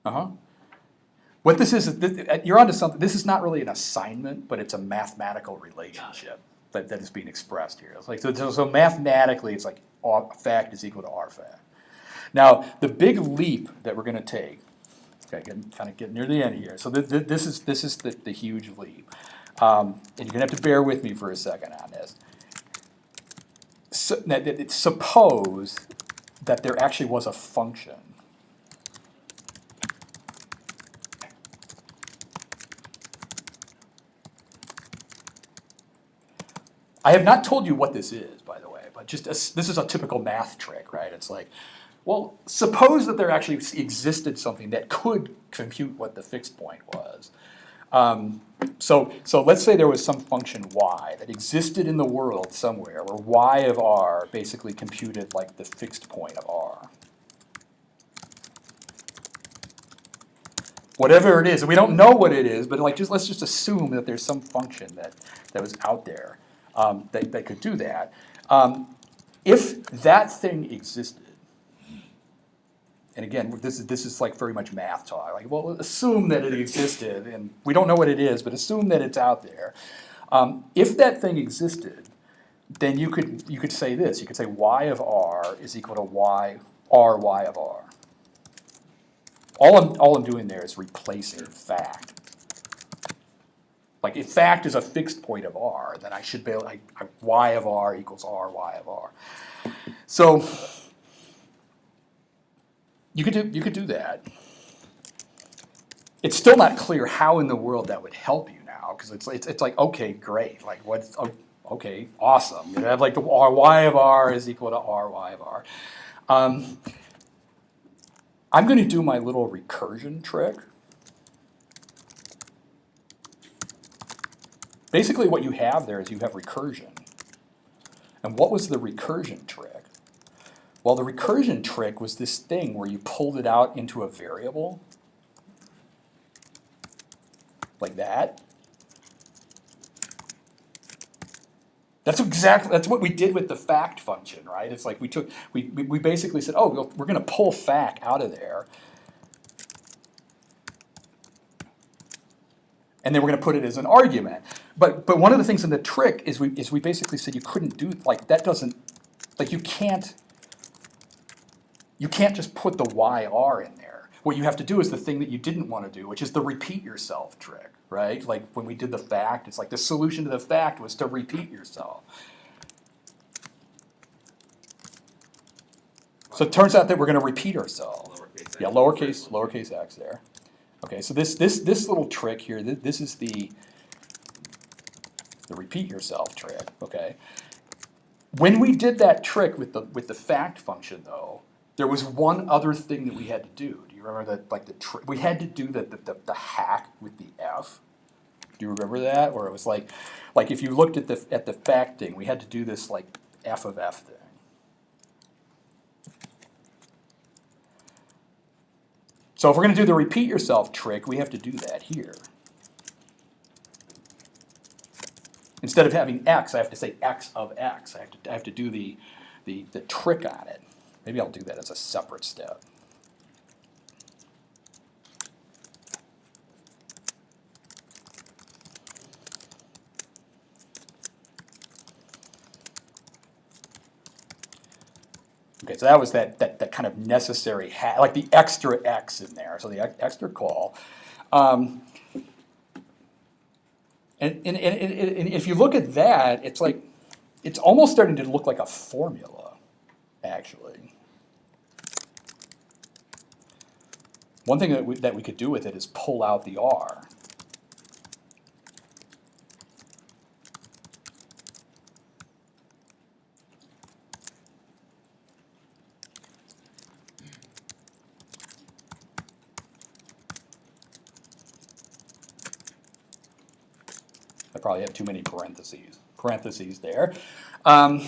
S1: Uh-huh. What this is, you're onto something. This is not really an assignment, but it's a mathematical relationship that is being expressed here. It's like so mathematically, it's like fact is equal to R fact. Now, the big leap that we're going to take, okay, kind of getting near the end here. So this is the huge leap, and you're going to have to bear with me for a second on this. So, suppose that there actually was a function. I have not told you what this is, by the way, but just this is a typical math trick, right? It's like, well, suppose that there actually existed something that could compute what the fixed point was. So let's say there was some function y that existed in the world somewhere where y of r basically computed like the fixed point of r. whatever it is. We don't know what it is, but like let's just assume that there's some function that was out there that could do that. If that thing existed, and again, this is like very much math talk. Like, well, assume that it existed, and we don't know what it is, but assume that it's out there. If that thing existed, then you could say this. You could say y of r is equal to y of r. All I'm doing there is replacing fact. Like if fact is a fixed point of r, then I should be able, y of r equals y of r. So you could do that. It's still not clear how in the world that would help you now, because it's like, okay, great, like what's okay, awesome. You have like the y of r is equal to y of r. I'm going to do my little recursion trick. Basically what you have there is you have recursion. And what was the recursion trick? Well, the recursion trick was this thing where you pulled it out into a variable, like that. That's what we did with the fact function, right? It's like we basically said, oh, we're going to pull fact out of there, and then we're going to put it as an argument. But one of the things in the trick is we basically said you couldn't do, like that doesn't, like you can't just put the YR in there. What you have to do is the thing that you didn't want to do, which is the repeat yourself trick, right? Like when we did the fact, it's like the solution to the fact was to repeat yourself. So it turns out that we're going to repeat ourselves. Yeah, lowercase x there. Okay, so this little trick here, this is the repeat yourself trick. Okay. When we did that trick with the fact function, though, there was one other thing that we had to do. Do you remember that? Like we had to do the hack with the f. Do you remember that? Where it was like if you looked at the fact thing, we had to do this like f of f thing. So if we're going to do the repeat yourself trick, we have to do that here. Instead of having x, I have to say x of x. I have to do the trick on it. Maybe I'll do that as a separate step. Okay, so that was that kind of necessary hack, like the extra x in there, so the extra call. And if you look at that, it's like, it's almost starting to look like a formula, actually. One thing that we could do with it is pull out the r. I probably have too many parentheses there. So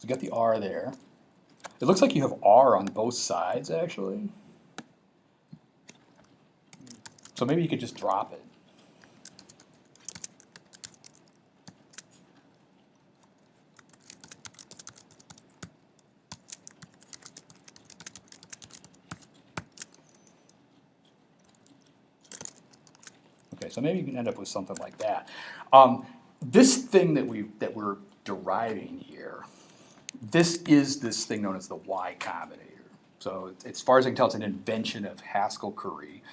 S1: you got the r there. It looks like you have r on both sides, actually. So maybe you could just drop it. Okay, so maybe you can end up with something like that. This thing that we're deriving here, this is this thing known as the Y-combinator. So as far as I can tell, it's an invention of Haskell-Curry.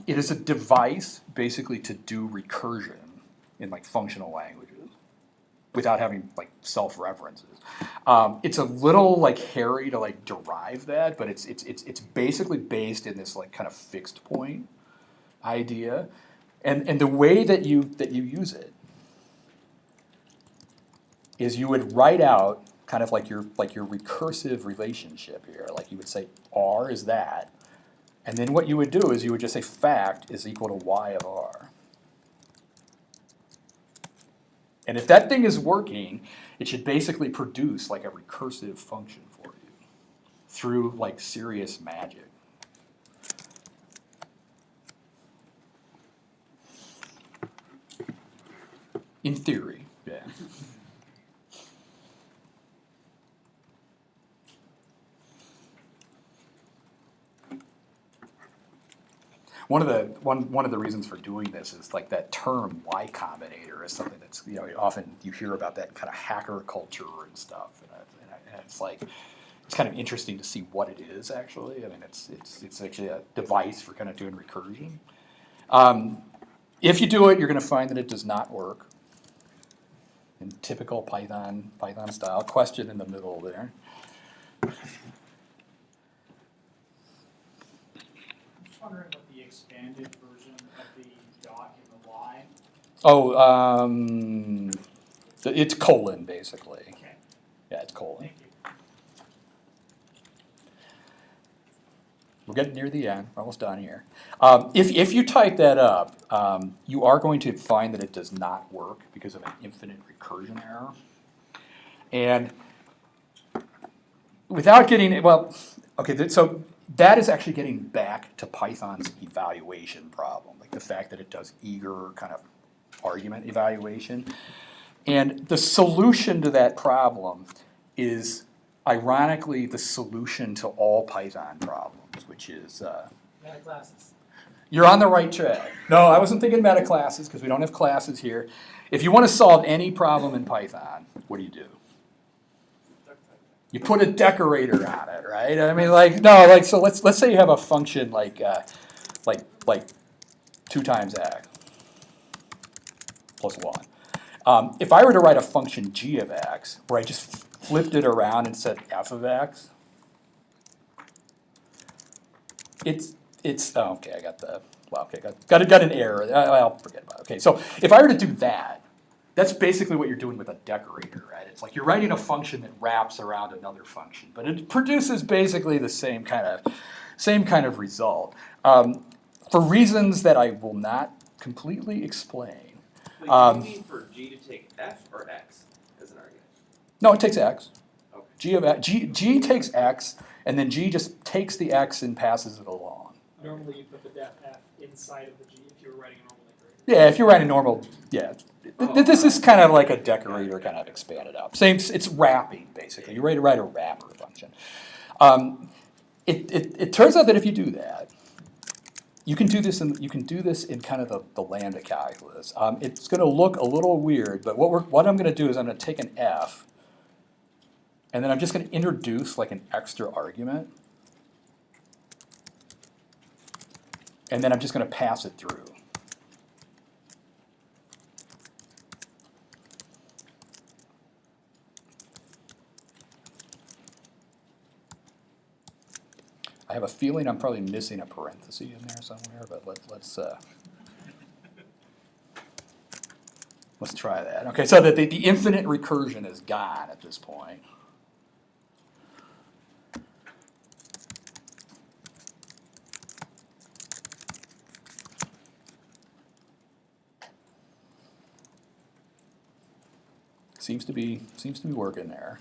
S1: It is a device basically to do recursion in like functional languages without having like self-references. It's a little like hairy to like derive that, but it's basically based in this like kind of fixed point idea, and the way that you use it is you would write out kind of like your recursive relationship here. Like you would say r is that, and then what you would do is you would just say fact is equal to y of r. And if that thing is working, it should basically produce like a recursive function for you through like serious magic. In theory, yeah. One of the reasons for doing this is like that term Y-combinator is something that's, you know, often you hear about that kind of hacker culture and stuff, and it's like it's kind of interesting to see what it is actually. I mean, it's actually a device for kind of doing recursion. If you do it, you're going to find that it does not work in typical Python style. Question in the middle there.
S11: I'm just wondering what the expanded version of the dot in the Y.
S1: Oh, it's colon basically.
S11: Okay.
S1: Yeah, it's colon.
S11: Thank you.
S1: We're getting near the end. We're almost done here. If you type that up, you are going to find that it does not work because of an infinite recursion error. And without getting, well, okay, so that is actually getting back to Python's evaluation problem, like the fact that it does eager kind of argument evaluation. And the solution to that problem is ironically the solution to all Python problems, which is
S2: Meta classes.
S1: you're on the right track. No, I wasn't thinking meta classes because we don't have classes here. If you want to solve any problem in Python, what do? You put a decorator on it, right? I mean, like no, like so. Let's say you have a function like 2 times x plus 1. If I were to write a function g of x where I just flipped it around and said f of x, it's oh, okay. I got the well, okay, got an error. I'll forget about it. Okay, so if I were to do that, that's basically what you're doing with a decorator, right? It's like you're writing a function that wraps around another function, but it produces basically the same kind of result. For reasons that I will not completely explain.
S3: Wait, do you mean for g to take f or x as an argument?
S1: No, it takes x.
S3: Okay.
S1: G takes x, and then g just takes the x and passes it along.
S7: Normally you put the def f inside of the g if you were writing a normal decorator.
S1: Yeah, if you're writing normal, yeah. This is kind of like a decorator kind of expanded up. Same, it's wrapping basically. You're ready to write a wrapper function. It turns out that if you do that, you can do this in kind of the lambda calculus. It's going to look a little weird, but what I'm going to do is I'm going to take an f, and then I'm just going to introduce like an extra argument, and then I'm just going to pass it through. I have a feeling I'm probably missing a parenthesis in there somewhere, but let's try that. Okay, so that the infinite recursion is gone at this point. Seems to be working there.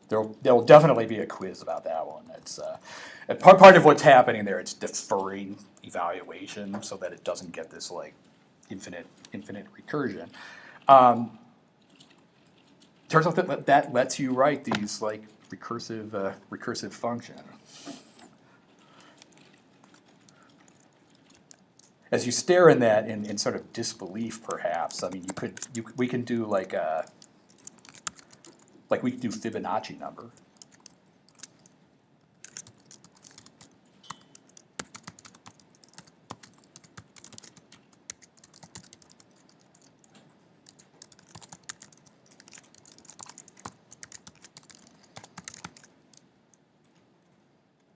S1: There'll definitely be a quiz about that one. It's part of what's happening there. It's deferring evaluation so that it doesn't get this like infinite recursion. Turns out that lets you write these like recursive functions. As you stare in that in sort of disbelief, perhaps. I mean, we can do like we could do Fibonacci number.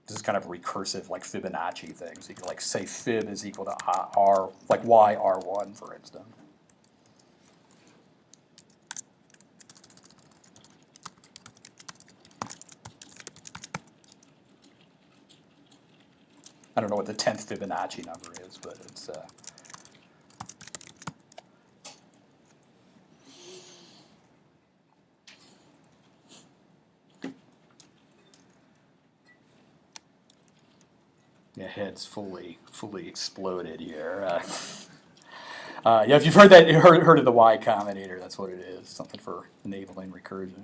S1: This is kind of recursive, like Fibonacci things. You can like say fib is equal to r, like y r1, for instance. I don't know what the 10th Fibonacci number is, but it's yeah, head's fully exploded here. Yeah, if you've heard of the Y-combinator, that's what it is. Something for enabling recursion.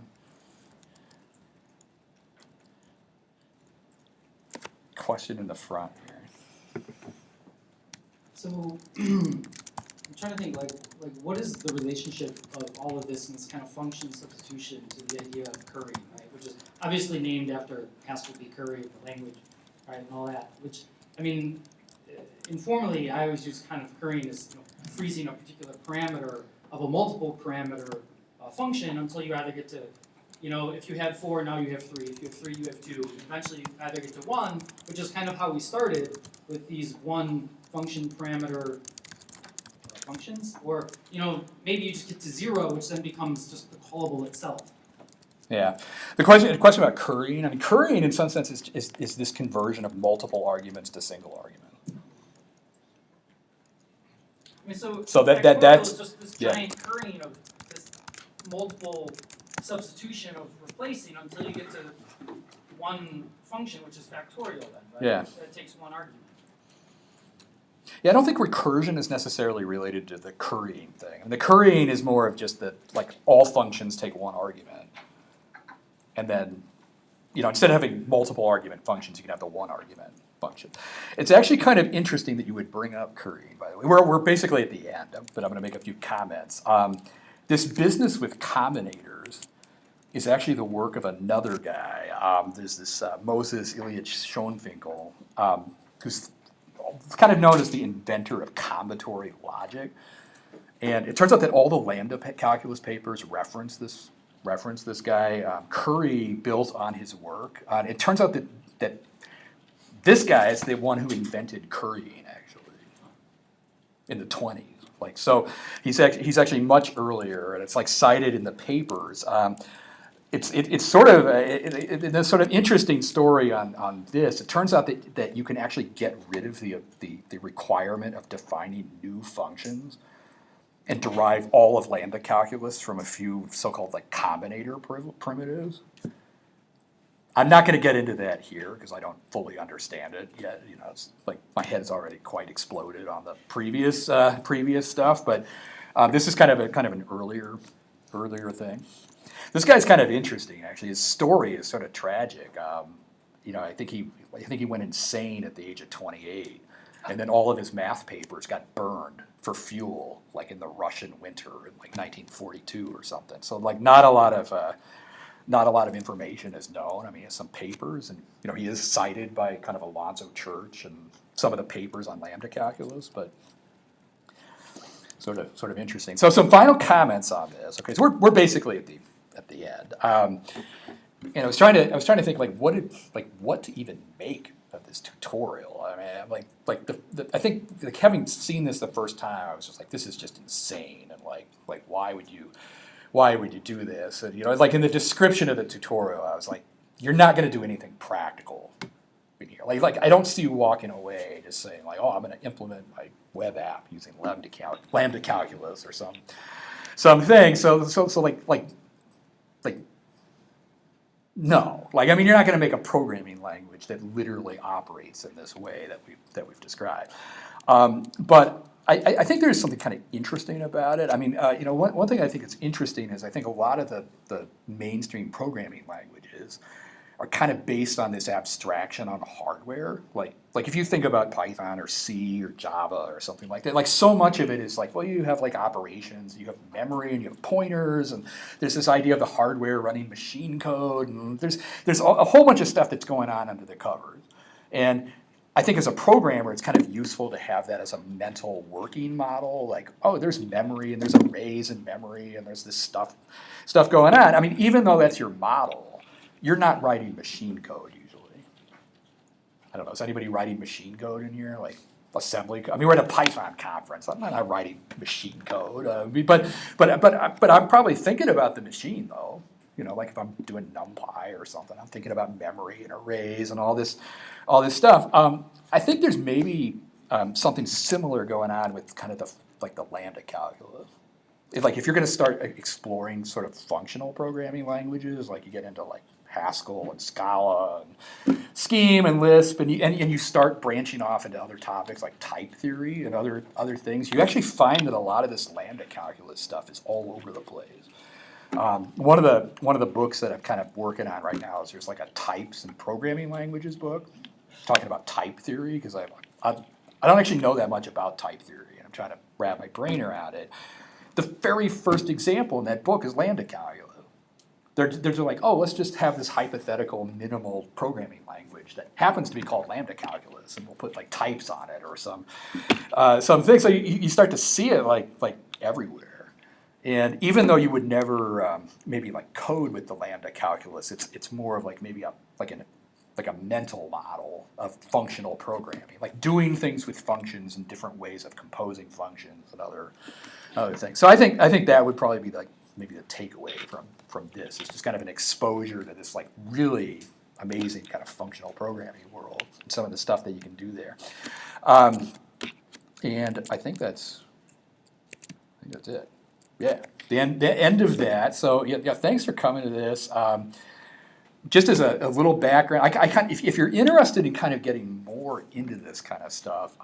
S1: Question in the front here.
S2: So I'm trying to think like what is the relationship of all of this and this kind of function substitution to the idea of currying, right? Which is obviously named after Haskell B. Curry, the language, right, and all that. Which I mean, informally, I always use kind of currying as freezing a particular parameter of a multiple parameter function until you either get to, if you had 4, now you have 3. If you have 3, you have 2. Eventually, you either get to 1, which is kind of how we started with these one function parameter functions, or maybe you just get to 0, which then becomes just the callable itself.
S1: Yeah, the question about currying. I mean, currying in some sense is this conversion of multiple arguments to single argument.
S2: I mean, so
S1: that's
S2: is just this
S1: yeah.
S2: giant currying of this multiple substitution of replacing until you get to one function, which is factorial then, right?
S1: Yeah.
S2: That takes one argument.
S1: Yeah, I don't think recursion is necessarily related to the currying thing. I mean, the currying is more of just that, like, all functions take one argument. And then, instead of having multiple argument functions, you can have the one argument function. It's actually kind of interesting that you would bring up currying, by the way. We're basically at the end, but I'm going to make a few comments. This business with combinators is actually the work of another guy. There's this Moses Ilyich Schoenfinkel, who's kind of known as the inventor of combinatory logic. And it turns out that all the Lambda calculus papers reference this guy. Curry built on his work. It turns out that this guy is the one who invented currying, actually, in the 20s. Like, so he's actually much earlier, and it's like cited in the papers. It's sort of a sort of interesting story on this. It turns out that you can actually get rid of the requirement of defining new functions and derive all of lambda calculus from a few so-called like combinator primitives. I'm not going to get into that here because I don't fully understand it yet. It's like my head's already quite exploded on the previous stuff. But this is kind of an earlier thing. This guy's kind of interesting, actually. His story is sort of tragic. I think he went insane at the age of 28, and then all of his math papers got burned for fuel, like in the Russian winter in like 1942 or something. So like not a lot of information is known. I mean, he has some papers, and he is cited by kind of Alonzo Church and some of the papers on lambda calculus, but sort of interesting. So some final comments on this. Okay, so we're basically at the end. And I was trying to think what to even make of this tutorial. I mean, I think having seen this the first time, I was just like, this is just insane, and like why would you do this? And like in the description of the tutorial, I was like, you're not going to do anything practical in here. Like I don't see you walking away just saying like, oh, I'm going to implement my web app using lambda calculus or something. So like no. Like, I mean, you're not going to make a programming language that literally operates in this way that we've described. But I think there's something kind of interesting about it. I mean, one thing I think is interesting is I think a lot of the mainstream programming languages are kind of based on this abstraction on hardware. Like if you think about Python or C or Java or something like that, like so much of it is like, well, you have like operations, you have memory, and you have pointers, and there's this idea of the hardware running machine code, and there's a whole bunch of stuff that's going on under the covers. And I think as a programmer, it's kind of useful to have that as a mental working model. Like, oh, there's memory, and there's arrays in memory, and there's this stuff going on. I mean, even though that's your model, you're not writing machine code usually. I don't know, is anybody writing machine code in here? Like assembly code? I mean, we're at a Python conference. I'm not writing machine code. But I'm probably thinking about the machine though. Like if I'm doing NumPy or something, I'm thinking about memory and arrays and all this stuff. I think there's maybe something similar going on with kind of the Lambda calculus. If you're going to start exploring sort of functional programming languages, like you get into like Haskell and Scala and Scheme and Lisp, and you start branching off into other topics like type theory and other things, you actually find that a lot of this Lambda calculus stuff is all over the place. One of the books that I'm kind of working on right now is there's like a types and programming languages book talking about type theory, because I don't actually know that much about type theory, and I'm trying to wrap my brain around it. The very first example in that book is Lambda calculus. They're like, oh, let's just have this hypothetical minimal programming language that happens to be called Lambda calculus, and we'll put like types on it or something. So you start to see it like everywhere. And even though you would never maybe like code with the Lambda calculus, it's more of like maybe a mental model of functional programming, like doing things with functions and different ways of composing functions and other things. So I think that would probably be like maybe the takeaway from this. It's just kind of an exposure to this like really amazing kind of functional programming world and some of the stuff that you can do there. And I think that's it. Yeah, the end of that. So yeah, thanks for coming to this. Just as a little background, if you're interested in kind of getting more into this kind of stuff,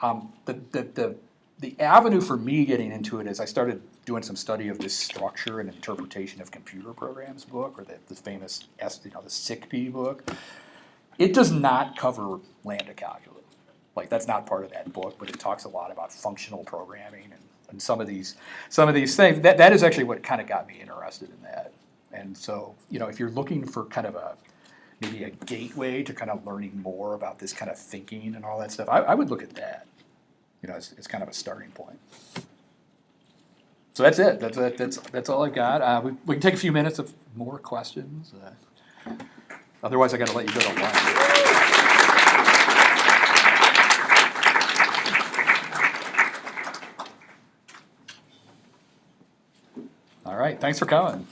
S1: the avenue for me getting into it is I started doing some study of this structure and interpretation of computer programs book, or the famous the SICP book. It does not cover Lambda calculus. Like that's not part of that book, but it talks a lot about functional programming and some of these things. That is actually what kind of got me interested in that. And so, if you're looking for kind of maybe a gateway to kind of learning more about this kind of thinking and all that stuff, I would look at that. It's kind of a starting point. So that's it. That's all I've got. We can take a few minutes of more questions. Otherwise, I got to let you go to lunch. All right. Thanks for coming.